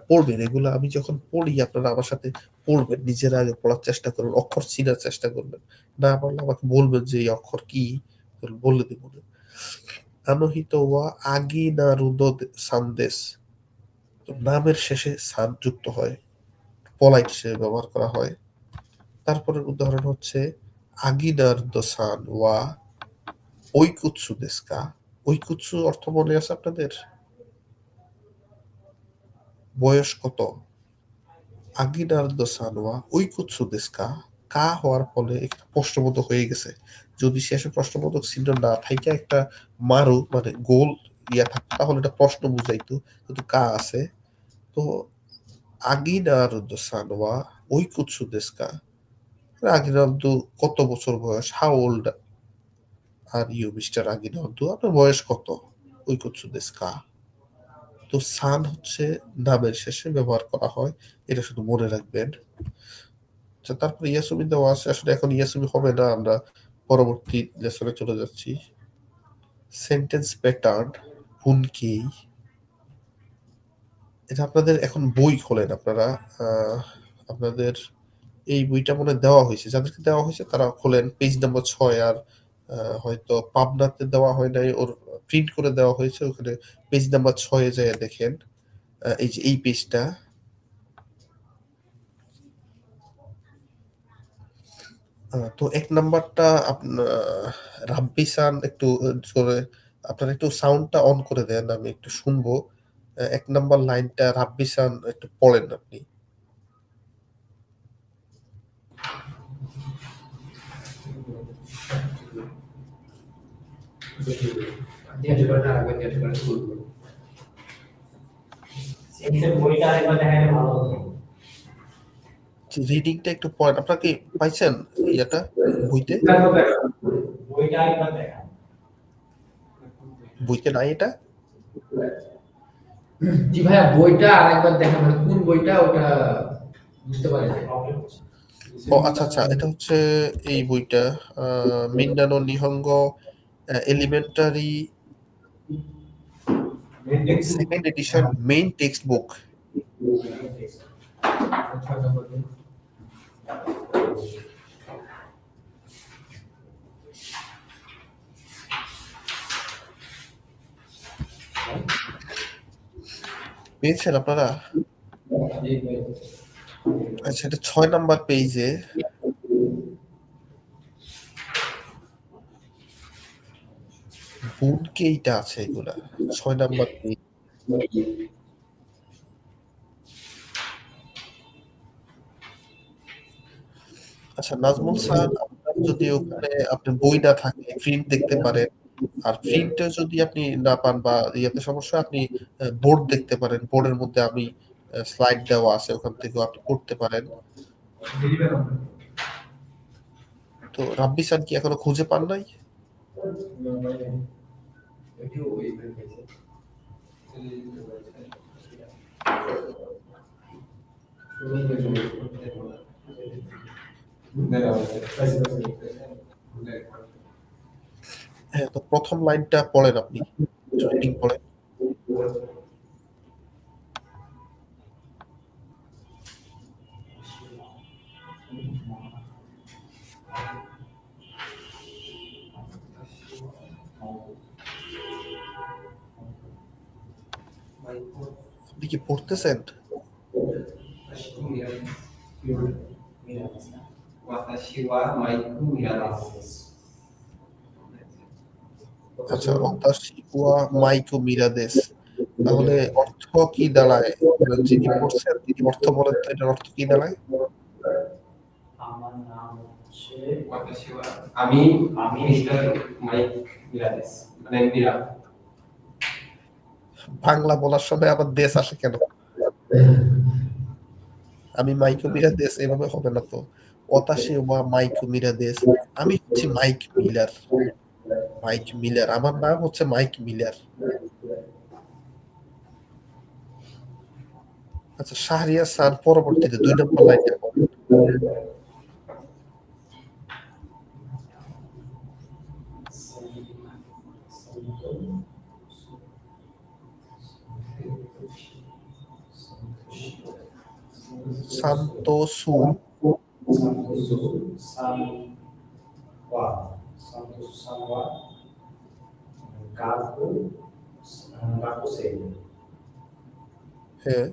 পড়বেন, এগুলো আমি যখন পড়ি আপনারা আমার সাথে পড়বেন, নিজেরা আগে পড়ার চেষ্টা করবেন, অক্ষর চিনার চেষ্টা করবেন। না পারলে আমাকে বলবেন যে এই অক্ষর কি, বলে দিব। আনোহিত ওয়া আগিনারুদো সানদেস, নামের শেষে সান যুক্ত হয়, পলাইট হিসেবে ব্যবহার করা হয়। তারপরের উদাহরণ হচ্ছে আগিনার দোসান ওয়া ঐকুৎসু দেস্কা। ঐকুৎসু অর্থ মনে আছে আপনাদের? বয়স কত? আগিনার দোসান ওয়া ঐকুৎসু দেস্কা, কা হওয়ার ফলে একটা প্রশ্নবোধক হয়ে গেছে। যদি শেষে প্রশ্নবোধক চিহ্ন না থাকে একটা মারু মানে গোল ইয়া থাকতো তাহলে এটা প্রশ্ন বুঝাইতো, কিন্তু কা আছে। তো আগিনার দোসান ওয়া ঐকুৎসু দেস্কা, আগিনার্দু কত বছর বয়স, how old are you mister আগিনার্দু, আপনার বয়স কত, ওই কুৎসু দেস্কা। তো সান হচ্ছে নামের শেষে ব্যবহার করা হয়, এটা শুধু মনে রাখবেন। আচ্ছা, তারপরে ইয়াসুমি দেওয়া আছে, আসলে এখন ইয়াসুমি হবে না, আমরা পরবর্তী লেসনে চলে যাচ্ছি। সেন্টেন্স প্যাটার্ন হুনকেই, এটা আপনাদের এখন বই খোলেন আপনারা, আপনাদের এই বইটা মনে দেওয়া হয়েছে, যাদেরকে দেওয়া হয়েছে তারা খোলেন পেজ নাম্বার 6। আর হয়তো পাবনাতে দেওয়া হয় নাই, ওর প্রিন্ট করে দেওয়া হয়েছে, ওখানে পেজ নাম্বার 6 যায় দেখেন। এই যে এই পেজটা, তো 1 নাম্বারটা আপনার রাব্বিসান, একটু জোরে আপনারা একটু সাউন্ডটা অন করে দেন, আমি একটু শুনবো। 1 নাম্বার লাইনটা রাব্বিসান একটু পড়েন আপনি। বইটা একবার দেখাইলে ভালো হতো। রিডিংটা একটু পড়েন। আপনারা কি পাইছেন ইয়াটা বইতে? বইটা একবার দেখা। বইতে নাই এটা? জি ভাইয়া, বইটা আরেকবার দেখা, মানে কোন বইটা ওটা বুঝতে পারি না। ও আচ্ছা আচ্ছা, এটা হচ্ছে এই বইটা, মিন্ডানো নিহঙ্গ elementary second edition main textbook. পেয়েছেন আপনারা? আচ্ছা, এটা 6 নাম্বার পেজে বুনকে এইটা আছে, এগুলা 6 নাম্বার পেজ। আচ্ছা নাজমুল স্যার, আপনার যদি ওখানে আপনার বই না থাকে প্রিন্ট দেখতে পারেন, আর প্রিন্টে যদি আপনি না পান বা ইয়াতে সমস্যা, আপনি বোর্ড দেখতে পারেন। বোর্ডের মধ্যে আমি স্লাইড দেওয়া আছে, ওখান থেকেও আপনি পড়তে পারেন। তো রাব্বি স্যার কি এখনো খুঁজে পান নাই? হ্যাঁ, তো প্রথম লাইনটা পড়েন, আপনি রিডিং পড়েন। আপনি কি পড়তেছেন? আচ্ছা, ওতাশি ওয়া মাইকো মিরাদেস, তাহলে অর্থ কি দাঁড়ায়? যিনি পড়ছেন তিনি অর্থ বলেন তো, এটার অর্থ কি দাঁড়ায়? আমার নাম হচ্ছে আমি আমি মিস্টার মাইক মিরাদেস, মানে মিরা। বাংলা বলার সময় আবার দেশ আসে কেন? আমি মাইকো মিরাদেস এভাবে হবে না তো। ওতাশি ওয়া মাইকো মিরাদেস, আমি হচ্ছি মাইক মিলার। মাইক মিলার, আমার নাম হচ্ছে মাইক মিলার। আচ্ছা, শাহরিয়ার স্যার পরবর্তীতে 2 নম্বর লাইনটা পড়েন। সান্তোসু হ্যাঁ,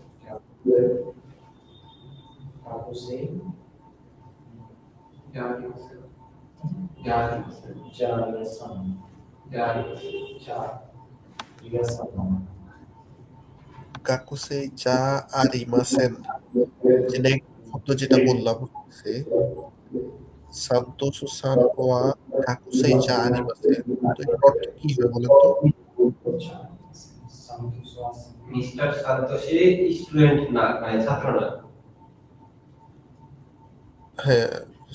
গাকুসেই যা আরিমাসেন, যে নেগেটিভ শব্দ যেটা বললাম হচ্ছে সান্তোসু সান ওয়া গাকুসেই যা আরিমাসেন। তো এটার অর্থ কি হয় বলেন তো? মিস্টার সান্তোষি স্টুডেন্ট না, মানে ছাত্র না। হ্যাঁ,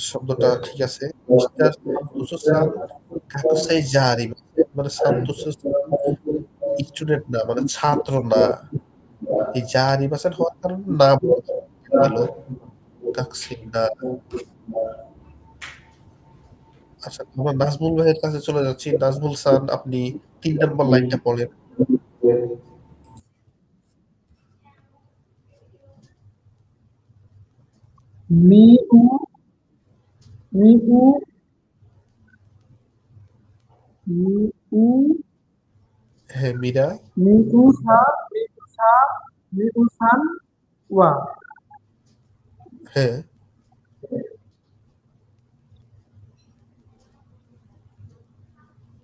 শব্দটা ঠিক আছে। মিস্টার সান্তোসু সান গাকুসেই যা আরিমাসেন, মানে সান্তোসু স্টুডেন্ট না, মানে ছাত্র না। এই যা আরিমাসেন হওয়ার কারণে না দিল গাকুসেই না। আচ্ছা, আমরা নাজমুল ভাইয়ের কাছে চলে যাচ্ছি। নাজমুল স্যার, আপনি 3 নম্বর লাইনটা পড়েন। মিউ মিউ মিউ হ্যাঁ, মীরা। মিউ সান ওয়া। হ্যাঁ,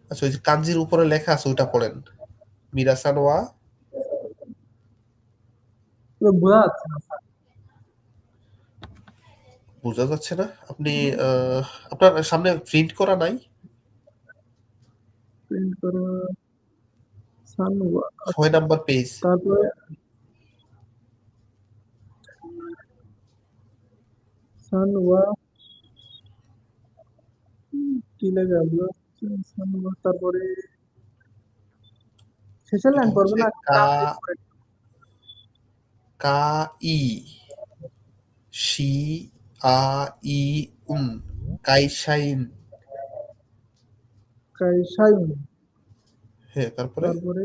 আচ্ছা, ওই যে কাঞ্জির উপরে লেখা আছে ওটা পড়েন। মিরাসান ওয়া। বোঝা যাচ্ছে না স্যার। বোঝা যাচ্ছে না? আপনি আপনার সামনে প্রিন্ট করা নাই? প্রিন্ট করা সান ওয়া। 6 নাম্বার পেজ। তারপরে সান ওয়া কি লেখা আছে? সান ওয়া, তারপরে শেষের এটা লাইন পড়বে হচ্ছে না? কা কা ই শি আ ই উম, কাইসাইন। কাইসাইন। হ্যাঁ, তারপরে তারপরে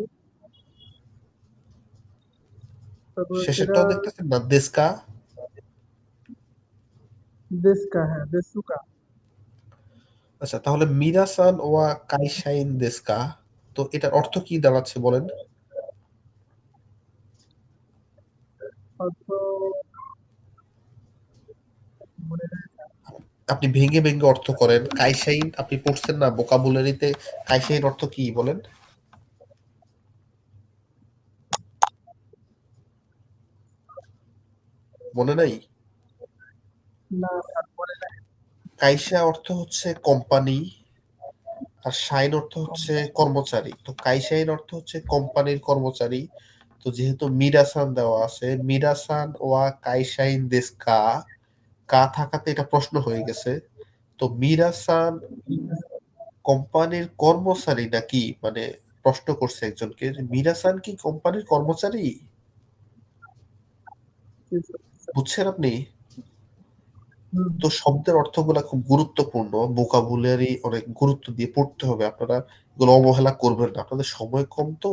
তারপরে সেটা শেষেরটাও দেখতেছেন না? দেশকা। দেশকা, হ্যাঁ দেসুকা। আচ্ছা, তাহলে মিরাসান ওয়া কাইশাইন দেস্কা, তো এটার অর্থ কি দাঁড়াচ্ছে বলেন? অর্থ মনে নেই। আপনি ভেঙে ভেঙে অর্থ করেন। কাইশাইন আপনি পড়ছেন না ভোকাবুলারিতে? কাইশাইন অর্থ কি বলেন? মনে নাই? না স্যার মনে নাই। কাইশা অর্থ হচ্ছে কোম্পানি, আর শাইন অর্থ হচ্ছে কর্মচারী। তো কাইশাইন অর্থ হচ্ছে কোম্পানির কর্মচারী। তো যেহেতু মিরাসান দেওয়া আছে, মিরাসান ওয়া কাইশাইন দেস্কা, কা থাকাতে এটা প্রশ্ন হয়ে গেছে। তো মিরাসান কোম্পানির কর্মচারী নাকি, মানে প্রশ্ন করছে একজনকে যে মিরাসান কি কোম্পানির কর্মচারী? জি, স্যার। বুঝছেন আপনি? হুম, তো শব্দের অর্থগুলা খুব গুরুত্বপূর্ণ, ভোকাবুলারি অনেক গুরুত্ব দিয়ে পড়তে হবে। আপনারা এগুলো অবহেলা করবেন না। আপনাদের সময় কম তো,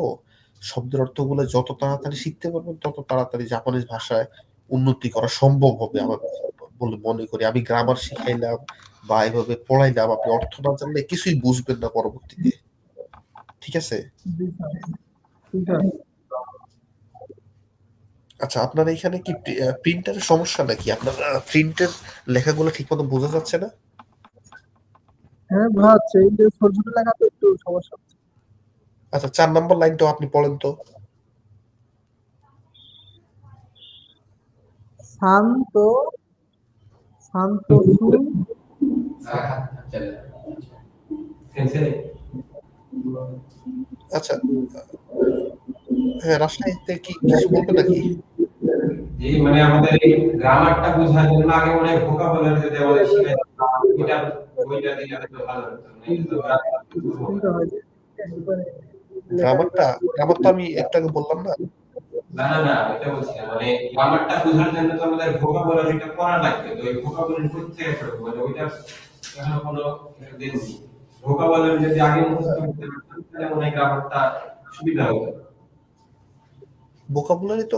শব্দের অর্থগুলো যত তাড়াতাড়ি শিখতে পারবেন তত তাড়াতাড়ি জাপানিজ ভাষায় উন্নতি করা সম্ভব হবে আমার বলে মনে করি। আমি গ্রামার শিখাইলাম বা এভাবে পড়াইলাম, আপনি অর্থ না জানলে কিছুই বুঝবেন না পরবর্তীতে। ঠিক আছে? জি স্যার। ঠিক আছে। আচ্ছা, আপনার এখানে কি প্রিন্টারের সমস্যা নাকি? আপনার প্রিন্টের লেখাগুলো ঠিক মতো বোঝা যাচ্ছে না? হ্যাঁ ভাবছে এই যে ছোট ছোট লেখা তো একটু সমস্যা হচ্ছে। আচ্ছা, 4 নম্বর লাইনটাও আপনি পড়েন তো। শান্ত, শান্তসু, সেন্সে আচ্ছা, হ্যাঁ, রাজশাহীতে কি কিছু বলবেন নাকি? যে মানে আমাদের এই গ্রামারটা বোঝার জন্য আগে মনে হয় ভোকাবুলারি যদি আমাদের শিখাই এটা বইটা দিলে হয়তো ভালো হতো, মানে এটা তো গ্রামার বুঝবো না। চিন্তা হয় যে একবারে লেখাগুলো গ্রামারটা গ্রামার তো আমি একটু আগে বললাম না? না না না, এটা বলছি না, মানে গ্রামারটা বোঝার জন্য তো আমাদের ভোকাবুলারিটা পড়া লাগবে, তো এই ভোকাবুলারি কোথা থেকে পড়বো, মানে ওইটা এখনো কোনো দেননি। ভোকাবুলারি যদি আগে মুখস্থ করতে পারতাম তাহলে মনে হয় গ্রামারটা সুবিধা হতো। ভোকাবুলারি তো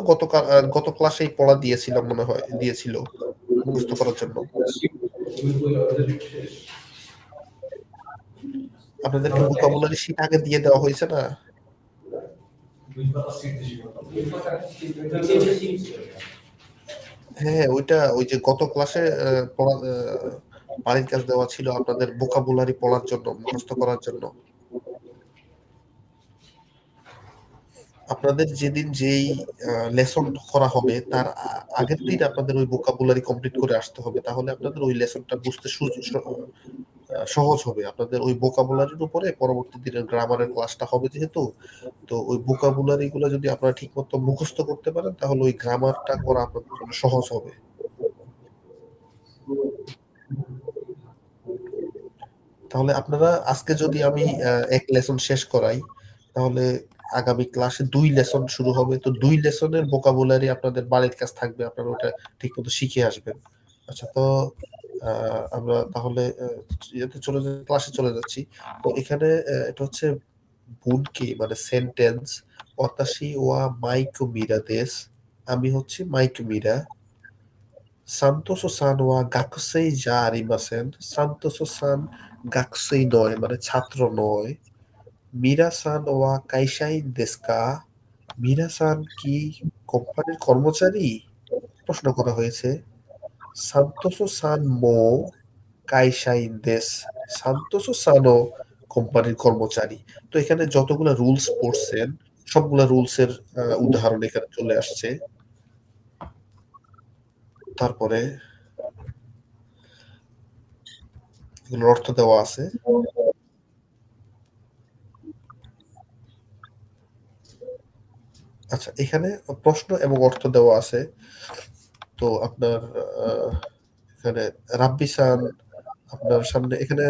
গত ক্লাসেই পড়া দিয়েছিলাম মনে হয়, দিয়েছিল মুখস্থ করার জন্য। আপনাদেরকে ভোকাবুলারি শীট আগে দিয়ে দেওয়া হয়েছে না? হ্যাঁ, ওইটা ওই যে গত ক্লাসে পড়া বাড়ির কাজ দেওয়া ছিল আপনাদের ভোকাবুলারি পড়ার জন্য, মুখস্থ করার জন্য। আপনাদের যেদিন যেই লেসন করা হবে তার আগের দিন আপনাদের ওই ভোকাবুলারি কমপ্লিট করে আসতে হবে, তাহলে আপনাদের ওই লেসনটা বুঝতে সহজ হবে। আপনাদের ওই ভোকাবুলারির উপরে পরবর্তী দিনের গ্রামারের ক্লাসটা হবে যেহেতু, তো ওই ভোকাবুলারি গুলো যদি আপনারা ঠিক মতো মুখস্থ করতে পারেন তাহলে ওই গ্রামারটা করা আপনাদের জন্য সহজ হবে। তাহলে আপনারা আজকে যদি আমি এক লেসন শেষ করাই, তাহলে আগামী ক্লাসে 2 লেসন শুরু হবে। তো 2 লেসনের ভোকাবুলারি আপনাদের বাড়ির কাছে থাকবে, আপনারা ওটা ঠিক মতো শিখে আসবেন। আচ্ছা, তো আমরা তাহলে ক্লাসে চলে যাচ্ছি। তো এখানে এটা হচ্ছে বুনকে মানে সেন্টেন্স, ওয়াতাশি ওয়া মাইকো মিরা দেস, আমি হচ্ছে মাইকো মিরা। সান্তোসো সান ওয়া গাকুসেই যা আরিমাসেন, সান্তোসো সান গাকুসেই নয় মানে ছাত্র নয়। মিরা সান ওয়া কাইসাই দেস্কা, মিরা সান কি কোম্পানির কর্মচারী, প্রশ্ন করা হয়েছে। সান্তোসো সান মো কাইসাইন দেস, সান্তোসো সানো কোম্পানির কর্মচারী। তো এখানে যতগুলা রুলস পড়ছেন সবগুলা রুলস এর উদাহরণ এখানে চলে আসছে। তারপরে এগুলোর অর্থ দেওয়া আছে। আচ্ছা, এখানে প্রশ্ন এবং অর্থ দেওয়া আছে। তো আপনার এখানে রাব্বিসান, আপনার সামনে এখানে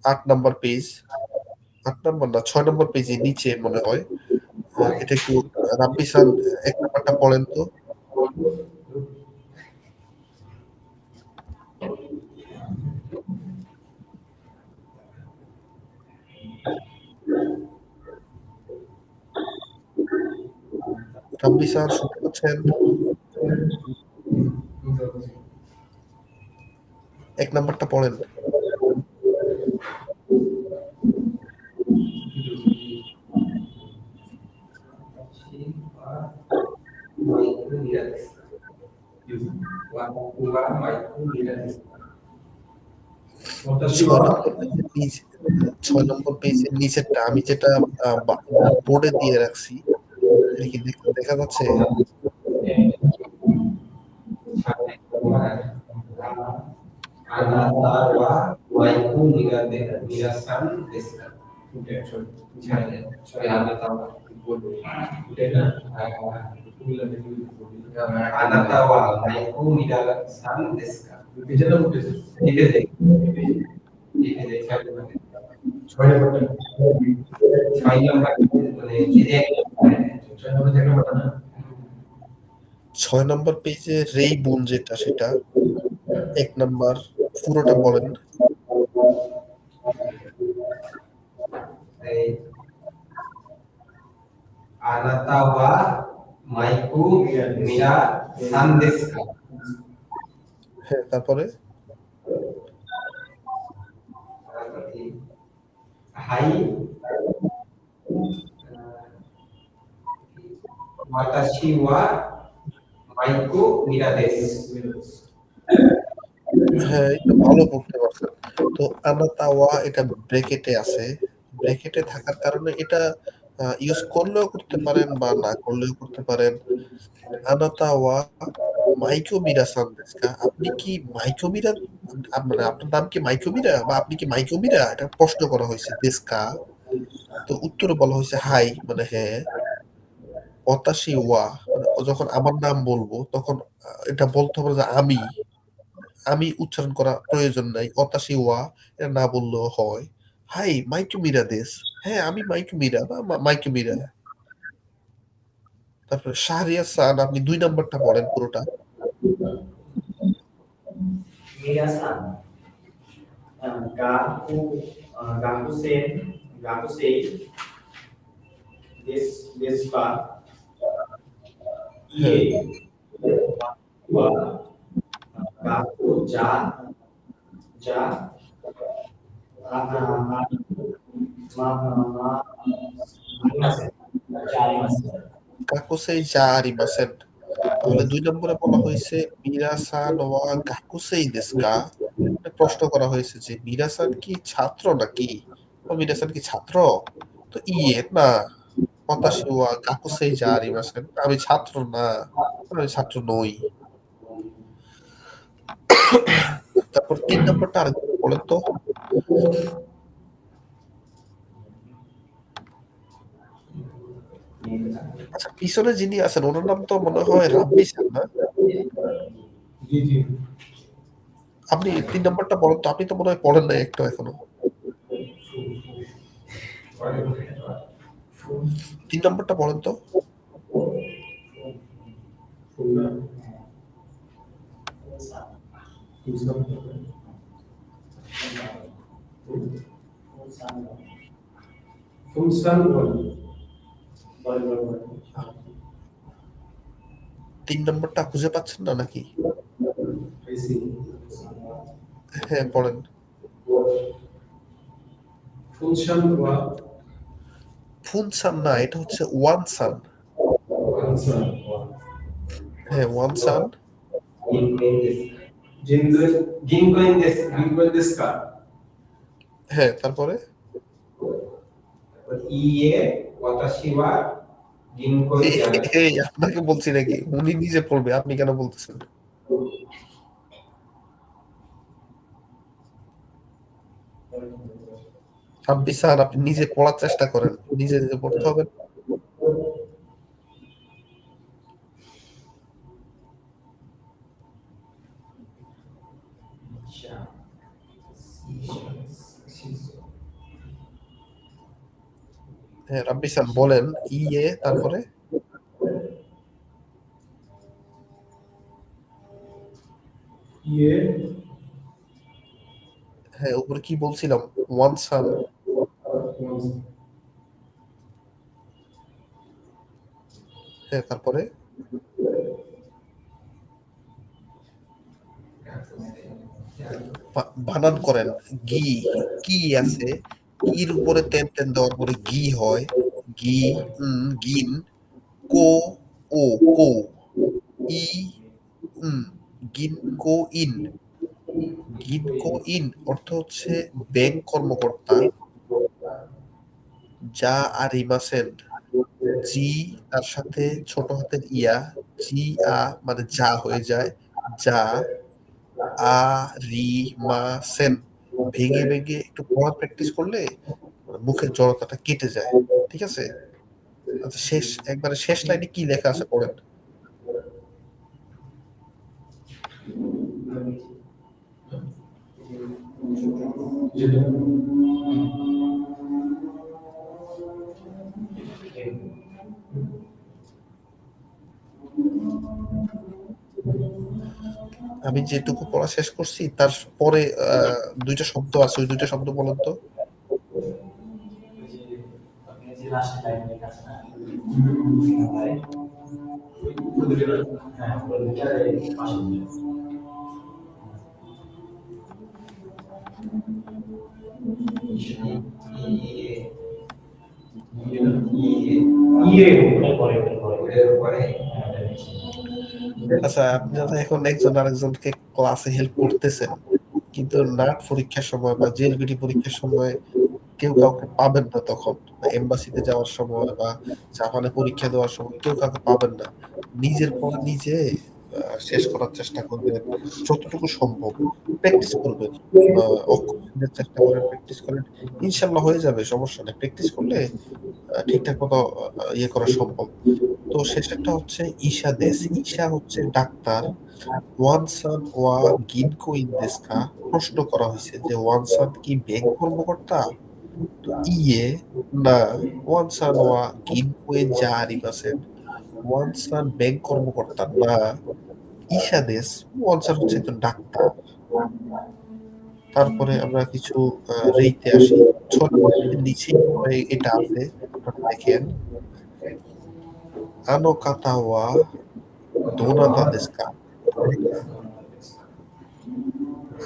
8 নম্বর পেজ, 8 নম্বর না 6 নম্বর পেজে নিচে মনে হয়। এটা একটু রাব্বিসান 1 নম্বরটা পড়েন তো। রাব্বিসান শুনতে পাচ্ছেন? এক নাম্বারটা পড়েন। ছয় নম্বর পেজের নিচে ৬ নম্বর পেজের নিচেরটা আমি যেটা বোর্ডে দিয়ে রাখছি, এটা কি দেখা যাচ্ছে? Anata wa waiku minasan desu ka? Udah, sorry, anata wa. Udah na? Anata wa waiku minasan desu ka? Itu deh. ছয় নম্বর মানে যে ৬ নম্বর পেজে রেই বুন যেটা সেটা ১ নাম্বার পুরোটা পড়েন। আনাতা ওয়া মাইকু মিরা সান দেসু কা? হ্যাঁ, তারপরে হাই ওয়াতাশি ওয়া মাইকু মিরা দেসু। হ্যাঁ, এটা ভালো পড়তে পারছেন। তো আনাতাওয়া এটা ব্র্যাকেটে আছে। ব্র্যাকেটে থাকার কারণে এটা ইউজ করলেও করতে পারেন বা না করলেও করতে পারেন। আনাতাওয়া মাইকো মিরা সান দেসু কা? আপনি কি মাইকো মিরা, মানে আপনার নাম কি মাইকো মিরা বা আপনি কি মাইকো মিরা? এটা প্রশ্ন করা হয়েছে দেসু কা? তো উত্তরে বলা হয়েছে হাই, মানে হ্যাঁ। ওতাশি ওয়া মানে যখন আমার নাম বলবো তখন এটা বলতে হবে যে আমি। আমি উচ্চারণ করা প্রয়োজন নাই। ওতাশি ওয়া এটা না বললেও হয়। হাই মাইকো মিরা দেস। হ্যাঁ, আমি মাইকো মিরা বা মাইকো মিরা। তারপরে শাহরিয়ার সান আপনি ২ নাম্বারটা পড়েন পুরোটা। Minasan, gaku, gakusen, gakusei, desu ka? হ্যাঁ, Iye, wa, gaku, ja, arimasen, ja arimasen. গাকুসেই যা আরিমাসেন। তাহলে ২ নম্বরে বলা হয়েছে মিরা-সান ওয়া গাকুসেই দেসু কা? মানে প্রশ্ন করা হয়েছে যে মিরা-সান কি ছাত্র নাকি? বা মিরা-সান কি ছাত্র? তো ইয়ে না। ওতাশি ওয়া গাকুসেই যা আরিমাসেন। আমি ছাত্র না। আমি ছাত্র নই। তারপর ৩ নম্বরটা আরেকবার বলেন তো। আচ্ছা, পিছনে যিনি আছেন ওনার নাম তো মনে হয় রাব্বি স্যার না? আপনি ৩ নম্বরটা বলেন তো। আপনি তো মনে হয় পড়েন নাই একটাও এখনো। ৩ নম্বরটা পড়েন তো। Bol. ৩ নম্বরটা খুঁজে পাচ্ছেন না নাকি? হ্যাঁ, পড়েন। ফুনসান না, এটা হচ্ছে ওয়ানসান। হ্যাঁ, ওয়ানসান। Ginkoin desu ka? হ্যাঁ, তারপরে ইয়ে ওয়াতাশি ওয়া গিনকোই জানাই। এই আপনাকে বলছি নাকি? উনি নিজে পড়বে, আপনি কেন বলতেছেন? রাব্বি স্যার আপনি নিজে পড়ার চেষ্টা করেন। নিজে পড়তে হবে না? হ্যাঁ, রাব্বি স্যার বলেন। ইয়ে তারপরে হ্যাঁ, উপরে কি বলছিলাম? ওয়ানসান। হ্যাঁ, তারপরে বানান করেন গি, কি আছে, কির উপরে তেন তেন দেওয়ার পরে গি হয়, গি, গিন, কো, ও, কো, ই, উম, গিন কো ইন, গিন কো ইন অর্থ হচ্ছে ব্যাংক কর্মকর্তা, যা আরিমাসেন, জি তার সাথে ছোট হাতের ইয়া, জি মানে যা হয়ে যায়, যা আ রি মা সেন, ভেঙে ভেঙে একটু পড়া প্র্যাকটিস করলে মুখের জড়তাটা কেটে যায়। ঠিক আছে? আচ্ছা, একবারে শেষ লাইনে কি লেখা আছে পড়েন। আমি যেটুকু পড়া শেষ করছি তার পরে দুইটা শব্দ আছে, ওই দুইটা শব্দ বলেন তো। আপনি যে লাস্ট লাইন লেখা আছে না হ্যাঁ ওইটা পাশে দিলেন। ইয়ে ওটার পরে হ্যাঁ ওটা নিচে। আচ্ছা, আপনারা এখন একজন আরেকজনকে ক্লাসে হেল্প করতেছেন, কিন্তু নাট পরীক্ষার সময় বা জেএলবিটি পরীক্ষার সময় কেউ কাউকে পাবেন না। তখন এম্বাসিতে যাওয়ার সময় বা জাপানে পরীক্ষা দেওয়ার সময় কেউ কাউকে পাবেন না। নিজের পড়া নিজে শেষ করার চেষ্টা করবেন যতটুকু সম্ভব। প্র্যাকটিস করবেন, অক্ষর চিহ্নের চেষ্টা করেন, প্র্যাকটিস করেন, ইনশাল্লাহ হয়ে যাবে, সমস্যা নেই। প্র্যাকটিস করলে ঠিকঠাক মতো ইয়ে করা সম্ভব। তো শেষেরটা হচ্ছে ঈশা দেশ। ঈশা হচ্ছে ডাক্তার। ওয়ানসান ওয়া গিনকো ইন দেস্কা, প্রশ্ন করা হয়েছে যে ওয়ানসান কি ব্যাংক কর্মকর্তা? তো ইয়ে না, ওয়ানসান ওয়া গিনকো এ যা আরিমাসেন, ওয়ানসান ব্যাংক কর্মকর্তা না, ঈশা দেশ, ওয়ানসান হচ্ছে একজন ডাক্তার। তারপরে আমরা কিছু রেইতে আসি। ৬ নম্বরের নিচে এটা আছে, আপনারা দেখেন। আনো কাতা ওয়া দোনাতা দেস্কা,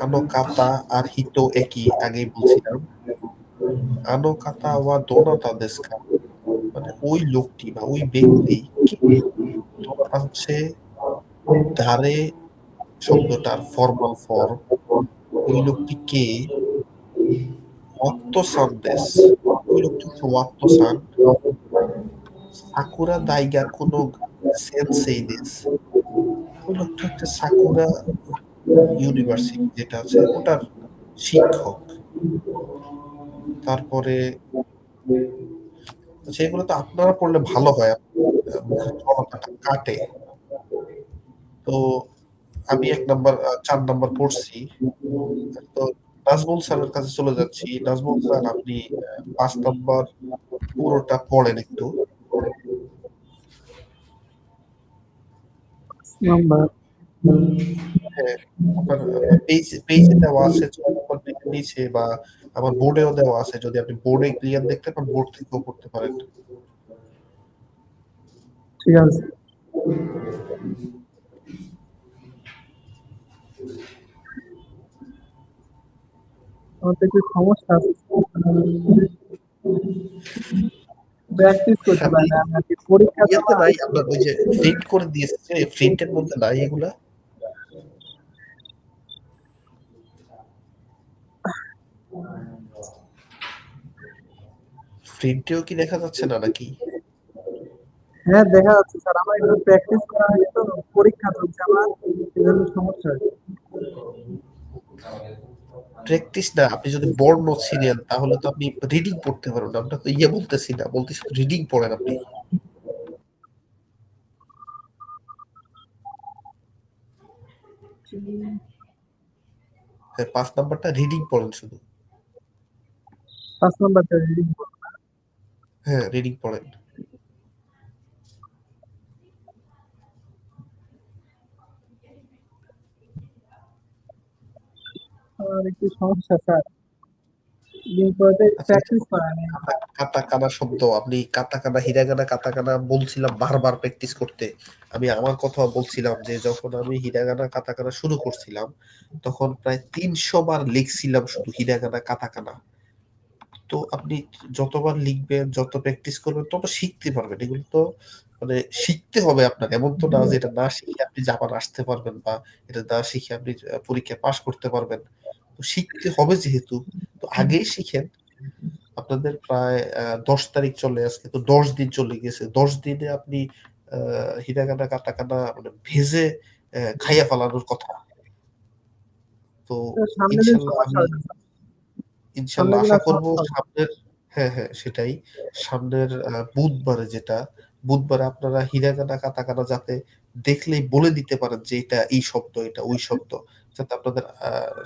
আনো কাতা আর হিতো একই, আগেই বলছিলাম। আনো কাতা ওয়া দোনাতা দেস্কা মানে ওই লোকটি বা ওই ব্যক্তি কে? দোনাতা হচ্ছে ধারে শব্দটার ফর্মাল ফর্ম। ওই লোকটি কে? ওয়াত্তো-সান দেস। ওই লোকটি হচ্ছে ওয়াত্তো-সান। সাকুরা দাইগার কোনো সেনসেই দেস। ওই লোকটা হচ্ছে সাকুরা ইউনিভার্সিটি যেটা আছে ওটার শিক্ষক। তারপরে আচ্ছা, এগুলো তো আপনারা পড়লে ভালো হয়, মুখের জড়তাটা কাটে। তো আমি ১ নাম্বার ৪ নাম্বার পড়ছি। তো নাজমুল স্যারের কাছে চলে যাচ্ছি। নাজমুল স্যার, আপনি ৫ নাম্বার পুরোটা পড়েন একটু। নাম্বার হ্যাঁ, আপনার পেজে দেওয়া আছে, ৬ নাম্বার পেজের নিচে, বা আমার বোর্ডেও দেওয়া আছে। যদি আপনি বোর্ডে ক্লিয়ার দেখতে পান, বোর্ড থেকেও করতে পারেন। ঠিক আছে। আমার তো একটু সমস্যা আছে, প্র্যাকটিস করতে আপনি পারি না আমি আর কি, পরীক্ষার ইয়াতে সময় নাই, আপনার ওই যে প্রিন্ট করে দিয়েছে, প্রিন্টের মধ্যে নাই এগুলা। প্রিন্টেও কি দেখা যাচ্ছে না নাকি? হ্যাঁ দেখা যাচ্ছে স্যার, আমার একটু প্র্যাকটিস করা হয়নি তো, পরীক্ষা চলছে আমার, এজন্য সমস্যা হয়। প্র্যাকটিস না, আপনি যদি বর্ণ ছিলেন তাহলে তো আপনি রিডিং পড়তে পারবেন। আমরা তো ইয়ে বলতেছি না, বলতেছি রিডিং পড়েন আপনি। হ্যাঁ, ৫ নাম্বারটা রিডিং পড়েন শুধু। ৫ নাম্বারটা রিডিং হ্যাঁ, রিডিং পড়েন। আর একটু সমস্যা স্যার। বিপদে আচ্ছা, এই যে প্র্যাকটিস করা নেই। কাতাকানা শব্দ, আপনি কাতাকানা, হিরাগানা, কাতাকানা বলছিলাম বারবার প্র্যাকটিস করতে। আমি আমার কথা বলছিলাম যে যখন আমি হিরাগানা কাতাকানা শুরু করছিলাম তখন প্রায় 300 বার লিখছিলাম শুধু হিরাগানা কাতাকানা। তো আপনি যতবার লিখবেন, যত প্র্যাকটিস করবেন, তত শিখতে পারবেন। এগুলো তো মানে শিখতে হবে আপনার, এমন তো না যে এটা না শিখে আপনি জাপান আসতে পারবেন বা এটা না শিখে আপনি পরীক্ষায় পাশ করতে পারবেন। তো শিখতে হবে যেহেতু, তো আগেই শিখেন। আপনাদের প্রায় 10 তারিখ চলে, আজকে তো 10 দিন চলে গেছে। 10 দিনে আপনি হিরাগানা কাটাকানা মানে ভেজে খাইয়া ফেলানোর কথা। তো তো সামনের দিন ইনশাল্লাহ সমস্যা আমি হবে না। ইনশাল্লাহ সামনের দিন আশা আর করব সমস্যা হবে না। সামনের, হ্যাঁ হ্যাঁ সেটাই, সামনের বুধবারে, যেটা বুধবারে আপনারা হিরাগানা কাতাকানা যাতে দেখলেই বলে দিতে পারেন যে এটা এই শব্দ, এটা ওই শব্দ, যাতে আপনাদের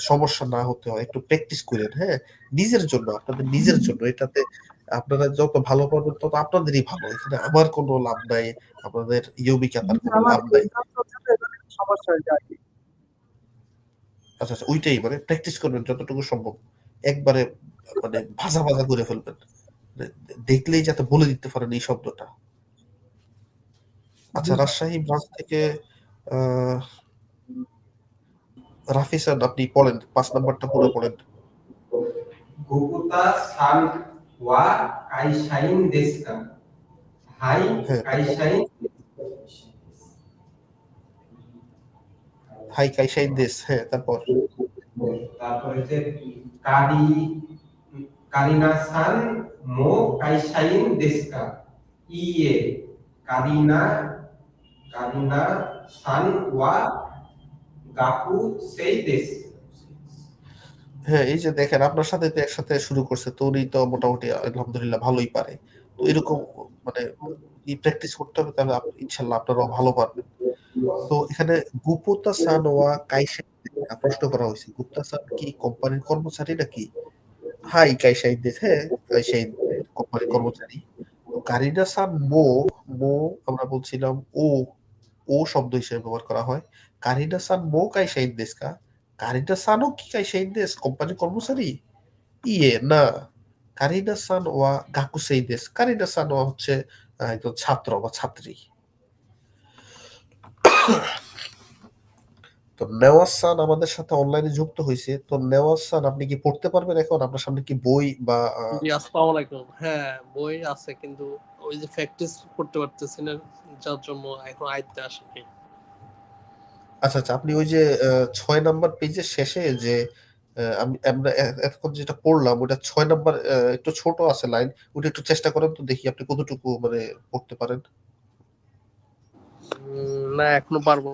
সমস্যা না হতে হয়। একটু প্র্যাকটিস করেন, হ্যাঁ, নিজের জন্য, আপনাদের নিজের জন্য। এটাতে আপনারা যত ভালো পারবেন তত আপনাদেরই ভালো, এখানে আমার কোনো লাভ নাই, আপনাদের ইয়বিকাতার কোনো আমার লাভ নাই। এক্সাম চলছে তো এজন্য একটু সমস্যা হয়েছে আর কি। আচ্ছা আচ্ছা, ওইটাই মানে প্র্যাকটিস করবেন যতটুকু সম্ভব, একবারে মানে ভাজা ভাজা করে ফেলবেন, মানে দেখলেই যাতে বলে দিতে পারেন এই শব্দটা। আচ্ছা, রাজশাহী ব্রাঞ্চ থেকে আহ রাফি স্যার, আপনি পড়েন, 5 নাম্বারটা পুরো পড়েন। গোকুতা সান ওয়া কাইশাইন দেশকা, হাই হ্যাঁ, তারপর কাইশাইন। হাই কাইসাইন দেশ, হ্যাঁ, তারপর তারপরে হচ্ছে কারি কারিনা সান মো কাইশাইন দেশকা, ইয়ে কারিনা কারিনা সান ওয়া গাকু সেই দেশ। হ্যাঁ, এই যে দেখেন আপনার সাথে তো একসাথে শুরু করছে, তো উনি তো মোটামুটি আলহামদুলিল্লাহ ভালোই পারে। তো এরকম মানে প্র্যাকটিস করতে হবে, তাহলে ইনশাল্লাহ আপনারাও ভালো পারবেন। তো এখানে গুপ্তা সান ওয়া কাইসাইন প্রশ্ন করা হয়েছে, গুপ্তা সান কি কোম্পানির কর্মচারী নাকি? হাই কাইসাইন দেশ, হ্যাঁ, কাইসাইন কোম্পানির কর্মচারী। তো কারিনা সান মো, মো আমরা বলছিলাম ও, ও শব্দ হিসেবে ব্যবহার করা হয়। কারিনা সান মো কাইসাইন দেশ কা, কারিনা সানও কি কাইসাইন দেশ কোম্পানির কর্মচারী? ইয়ে না, কারিনা সান ওয়া গাকুসেই দেশ, কারিনা সান ওয়া হচ্ছে একজন ছাত্র বা ছাত্রী। তো নেওয়াজ সান আমাদের সাথে অনলাইনে যুক্ত হয়েছে। তো নেওয়াজ সান, আপনি কি পড়তে পারবেন এখন? আপনার সামনে কি বই বা জি, আসসালামু আলাইকুম। হ্যাঁ, বই আছে কিন্তু ওই যে প্র্যাকটিস করতে পারতেছি না, যার জন্য এখন আয়ত্তে আসেনি। আচ্ছা আচ্ছা, আপনি ওই যে 6 নাম্বার পেজের শেষে যে আমরা এখন যেটা পড়লাম ওটা 6 নাম্বার, একটু ছোট আছে লাইন, ওটা একটু চেষ্টা করেন তো দেখি আপনি কতটুকু মানে পড়তে পারেন। না, এখনো পারবো।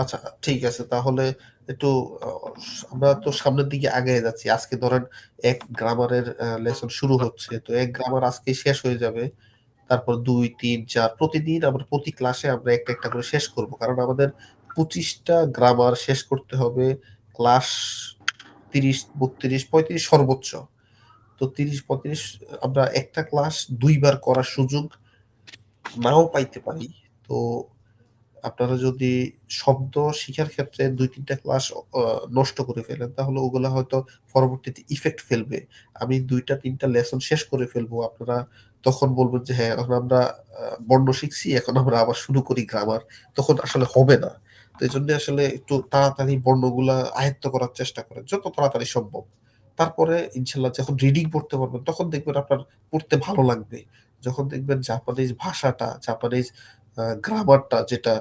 আচ্ছা ঠিক আছে, তাহলে একটু আহ, আমরা তো সামনের দিকে আগায় যাচ্ছি। আজকে ধরেন এক গ্রামারের লেসন শুরু হচ্ছে, তো এক গ্রামার আজকে শেষ হয়ে যাবে। তারপর 2 3 4 প্রতিদিন আমরা প্রতি ক্লাসে আমরা একটা একটা করে শেষ করব, কারণ আমাদের 25টা গ্রামার শেষ করতে হবে। ক্লাস 30 32 35 সর্বোচ্চ। তো 30 35 আমরা একটা ক্লাস 2বার করার সুযোগ নাও পাইতে পারি। তো আপনারা যদি শব্দ শিখার ক্ষেত্রে 2 3টা ক্লাস নষ্ট করে ফেলেন, তাহলে ওগুলা হয়তো পরবর্তীতে ইফেক্ট ফেলবে। আমি 2টা 3টা লেসন শেষ করে ফেলবো, আপনারা তখন বলবেন যে হ্যাঁ এখন আমরা বর্ণ শিখছি, এখন আমরা আবার শুরু করি গ্রামার, তখন আসলে হবে না। তো এই জন্য আসলে একটু তাড়াতাড়ি বর্ণগুলা আয়ত্ত করার চেষ্টা করেন যত তাড়াতাড়ি সম্ভব। তারপরে ইনশাল্লাহ যখন রিডিং পড়তে পারবেন তখন দেখবেন আপনার পড়তে ভালো লাগবে। যখন দেখবেন জাপানিজ ভাষাটা, জাপানিজ গ্রামারটা, যেটা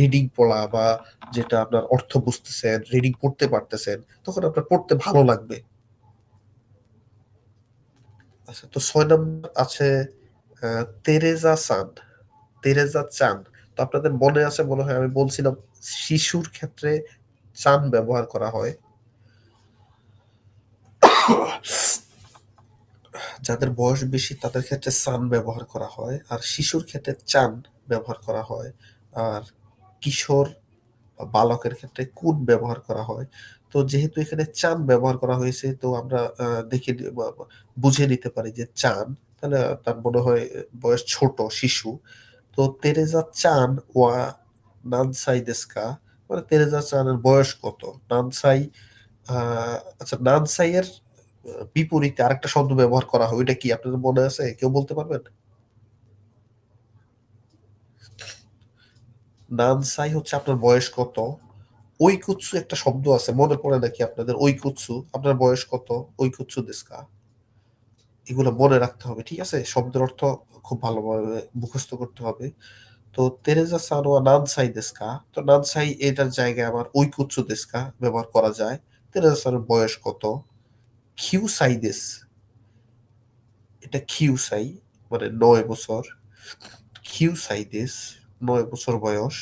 রিডিং পড়া বা যেটা আপনার অর্থ বুঝতেছেন, রিডিং পড়তে পারতেছেন, তখন আপনার পড়তে ভালো লাগবে। আচ্ছা, তো 6 নাম্বার আছে তেরেজা সান, তেরেজা চান। তো আপনাদের মনে আছে মনে হয়, আমি বলছিলাম শিশুর ক্ষেত্রে চান ব্যবহার করা হয়, যাদের বয়স বেশি তাদের ক্ষেত্রে সান ব্যবহার করা হয়, আর শিশুর ক্ষেত্রে চান ব্যবহার করা হয়। আর কিশোর বা বালকের ক্ষেত্রে কুন ব্যবহার করা হয়। তো যেহেতু এখানে চান ব্যবহার করা হয়েছে, তো আমরা দেখে বুঝে নিতে পারি যে চান, তাহলে তার মনে হয় বয়স ছোট, শিশু। তো তেরেজা চান ওয়া নানসাই দেস্কা, মানে তেরেজা চানের বয়স কত? নানসাই, আচ্ছা নানসাই এর বিপরীতে আরেকটা শব্দ ব্যবহার করা হয়, ওইটা কি আপনাদের মনে আছে? কেউ বলতে পারবেন? নানসাই হচ্ছে আপনার বয়স কত। ওইকুৎসু একটা শব্দ আছে, মনে পড়ে নাকি আপনাদের? ওইকুৎসু, আপনার বয়স কত? ওইকুৎসু দেস্কা। এগুলো মনে রাখতে হবে, ঠিক আছে? শব্দের অর্থ খুব ভালোভাবে মুখস্থ করতে হবে। তো তেরেজা সান ওয়া নানসাই দেস্কা, তো নানসাই এটার জায়গায় আবার ওইকুৎসু দেস্কা ব্যবহার করা যায়। তেরেজা সানের বয়স কত? কিউসাই দেস, এটা কিউসাই, মানে 9 বছর। কিউসাই দেস, 9 বছর বয়স।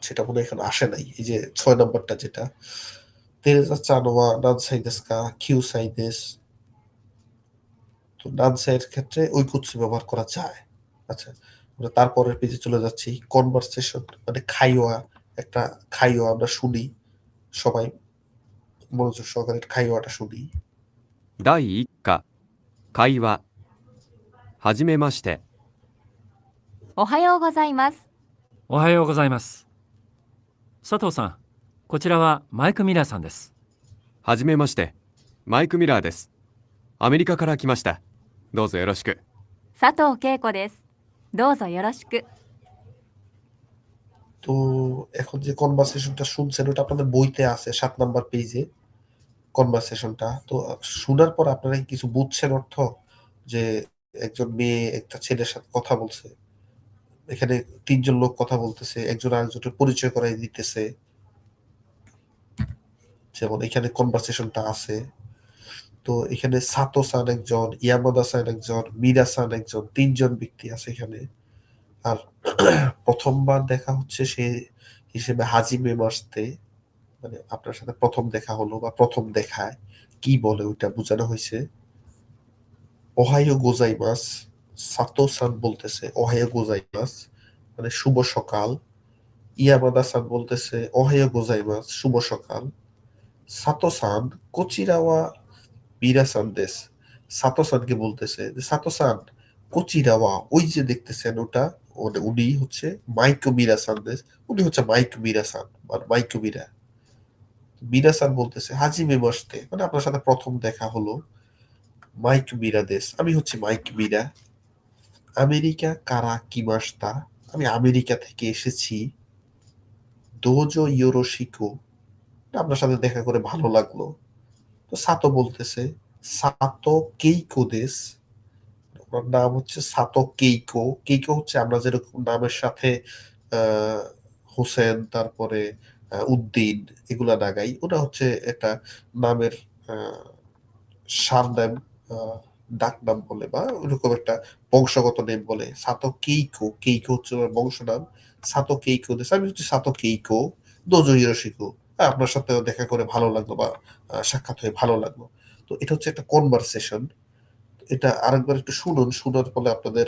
সেটা মনে হয় এখানে আসে নাই, এই যে 6 নম্বরটা যেটা, তেরেজা চান ওয়া নানসাই দেস্কা কিউসাই দেস। তো নানসাইয়ের ক্ষেত্রে ওইকুৎসু ব্যবহার করা যায়। আচ্ছা, আমরা তারপরের পেজে চলে যাচ্ছি। কনভারসেশন মানে খাইওয়া, একটা খাইওয়া আমরা শুনি সবাই, মনোযোগ সহকারে খাইওয়াটা শুনি। 第1課会話はじめまして。おはようございます。おはようございます。佐藤さん、こちらはマイク・ミラーさんです。はじめまして。マイク・ミラーです。アメリカから来ました。どうぞよろしく。佐藤恵子です。どうぞよろしく。 তো এখন যে কনভারসেশনটা শুনছেন ওটা আপনাদের বইতে আছে 7 নম্বর পেজে কনভারসেশনটা। তো শোনার পর আপনারা কি কিছু বুঝছেন অর্থ? যে একজন মেয়ে একটা ছেলের সাথে কথা বলছে, এখানে 3 জন লোক কথা বলতেছে, একজন আরেকজনের পরিচয় করাই দিতেছে, যেমন এখানে কনভারসেশনটা আছে। তো এখানে সাতো সান একজন, ইয়ামাদা সান একজন, মিরা সান একজন, 3 জন ব্যক্তি আছে এখানে। আর প্রথমবার দেখা হচ্ছে সে হিসেবে হাজিমে মাসতে, মানে আপনার সাথে প্রথম দেখা হলো বা প্রথম দেখায় কি বলে ওইটা বোঝানো হয়েছে। ওহাইও গোজাইমাস, সাতো সান বলতেছে ওহাইও গোজাইমাস, মানে শুভ সকাল। ইয়ামাদা সান বলতেছে ওহাইও গোজাইমাস, শুভ সকাল। সাতো সান কোচিরাওয়া মিরা সান দেস, সাতো সানকে বলতেছে যে সাতো সান কোচিরাওয়া, ওই যে দেখতেছেন ওটা, উনি হচ্ছে মাইকো মিরা সান দেস, উনি হচ্ছে মাইকো মিরা সান, মানে মাইকো মিরা। মিরা সান বলতেছে হাজিমে মাসতে, মানে আপনার সাথে প্রথম দেখা হলো। মাইক মিরা দেশ, আমি হচ্ছে মাইক মিরা। আমেরিকা কারা কিমাস্তা, আমি আমেরিকা থেকে এসেছি। দোজো ইয়োরোশিকো, আপনার সাথে দেখা করে ভালো লাগলো। তো সাতো বলতেছে সাতো কেইকো দেশ, ওনার নাম হচ্ছে সাতো কেইকো। কেইকো হচ্ছে আমরা যেরকম নামের সাথে আহ হোসেন, তারপরে উদ্দিন, এগুলা লাগাই, ওটা হচ্ছে একটা নামের আহ সারনেম, ডাক নাম বলে বা ওরকম একটা বংশগত নেম বলে। সাতো কেইকো, কেইকো হচ্ছে ওর বংশ নাম। সাতো কেইকো দেশ, আমি হচ্ছে সাতো কেইকো। দোজো হিরোশিকো, আপনার সাথে দেখা করে ভালো লাগলো বা সাক্ষাৎ হয়ে ভালো লাগলো। তো এটা হচ্ছে একটা কনভারসেশন। এটা আরেকবার একটু শুনুন, শোনার ফলে আপনাদের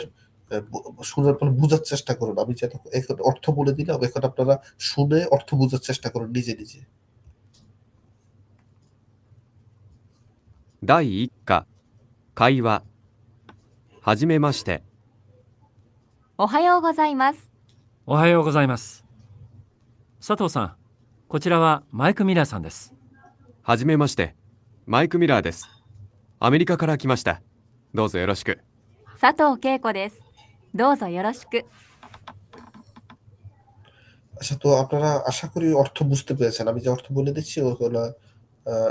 শোনার পর বোঝার চেষ্টা করুন। আমি যেটা এখন অর্থ বলে দিলাম, এখন আপনারা শুনে অর্থ বোঝার চেষ্টা করুন নিজে নিজে। 第1課会話はじめまして。おはようございます。おはようございます。佐藤さん、こちらはマイク・ミラーさんです。はじめまして。マイク・ミラーです。アメリカから来ました。どうぞよろしく。佐藤恵子です。どうぞよろしく。 আচ্ছা, তো আপনারা আশা করি অর্থ বুঝতে পেরেছেন। আমি যে অর্থ বলে দিচ্ছি ওগুলো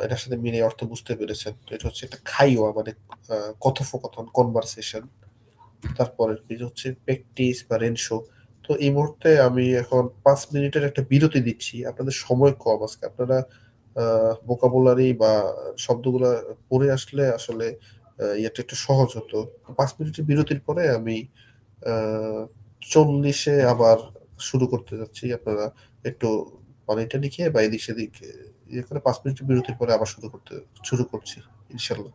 এটার সাথে মিলে অর্থ বুঝতে পেরেছেন। তো এটা হচ্ছে একটা খাইওয়া, মানে কথোপকথন, কনভারসেশন। তারপরের পেজ হচ্ছে প্র্যাকটিস বা রেনশো। তো এই মুহূর্তে আমি এখন 5 মিনিটের একটা বিরতি দিচ্ছি, আপনাদের সময় কম আজকে। আপনারা ভোকাবুলারি বা শব্দগুলো পড়ে আসলে আসলে এটা একটু সহজ হতো। 5 মিনিটের বিরতির পরে আমি 40-এ আবার শুরু করতে যাচ্ছি। আপনারা একটু পানিটা লিখে বা এদিক সেদিক ইয়ে করে 5 মিনিটের বিরতির পরে আবার শুরু করছি ইনশাল্লাহ।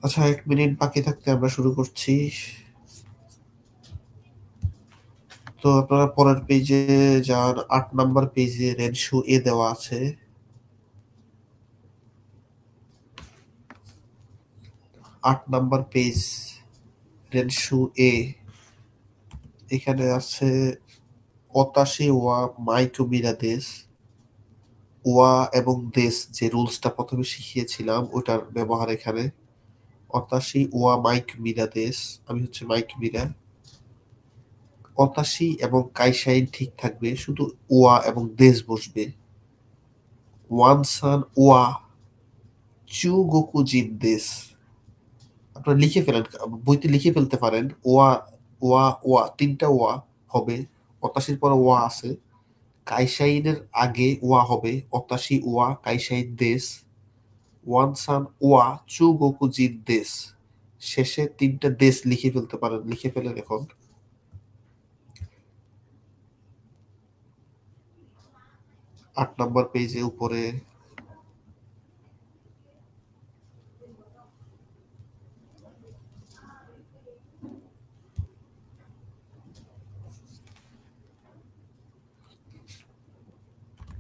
আচ্ছা, 1 মিনিট বাকি থাকতে আমরা শুরু করছি। তো আপনারা পরের পেজে যান, 8 নাম্বার পেজে রেনশু এ দেওয়া আছে। 8 নাম্বার পেজ রেনশু এ, এখানে আছে অতাশি ওয়া মাইকুমিরা দেশ। ওয়া এবং দেশ যে রুলসটা প্রথমে শিখিয়েছিলাম ওটার ব্যবহার এখানে। অতাশি ওয়া মাইকুমিরা দেশ, আমি হচ্ছে মাইকুমিরা। অতাশি এবং কাইসাইন ঠিক থাকবে, শুধু ওয়া এবং দেশ বসবে। ওয়ানসান ওয়া চুগোকুজিন দেশ, আপনারা লিখে ফেলেন, বইতে লিখে ফেলতে পারেন। ওয়া ওয়া ওয়া, 3টা ওয়া হবে। অতাশির পরে ওয়া আছে, কাইসাইনের আগে ওয়া হবে। অতাশি ওয়া কাইসাইন দেশ। ওয়ানসান ওয়া চুগোকুজিন দেশ, শেষে 3টা দেশ লিখে ফেলতে পারেন, লিখে ফেলেন এখন। আট নাম্বার পেজে উপরে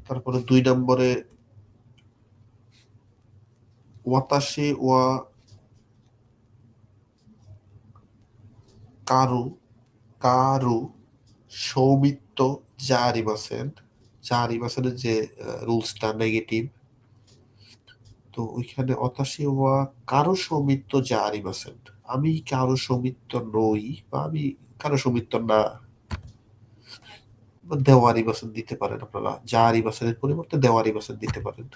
তারপরে 2 নম্বরে ওয়াতাশি ওয়া কারু কারু সৌমিত্য যা আরিমাসেন। যা আরিমাসেনের যে রুলসটা নেগেটিভ, তো ওইখানে অতাশি ওয়া কারো সৌমিত্য যা আরিমাসেন, আমি কারো সৌমিত্য নই বা আমি কারো সৌমিত্য না। দেওয়ারি বাসন দিতে পারেন আপনারা, জারি বাসনের পরিবর্তে দেওয়ারি বাসন দিতে পারেন।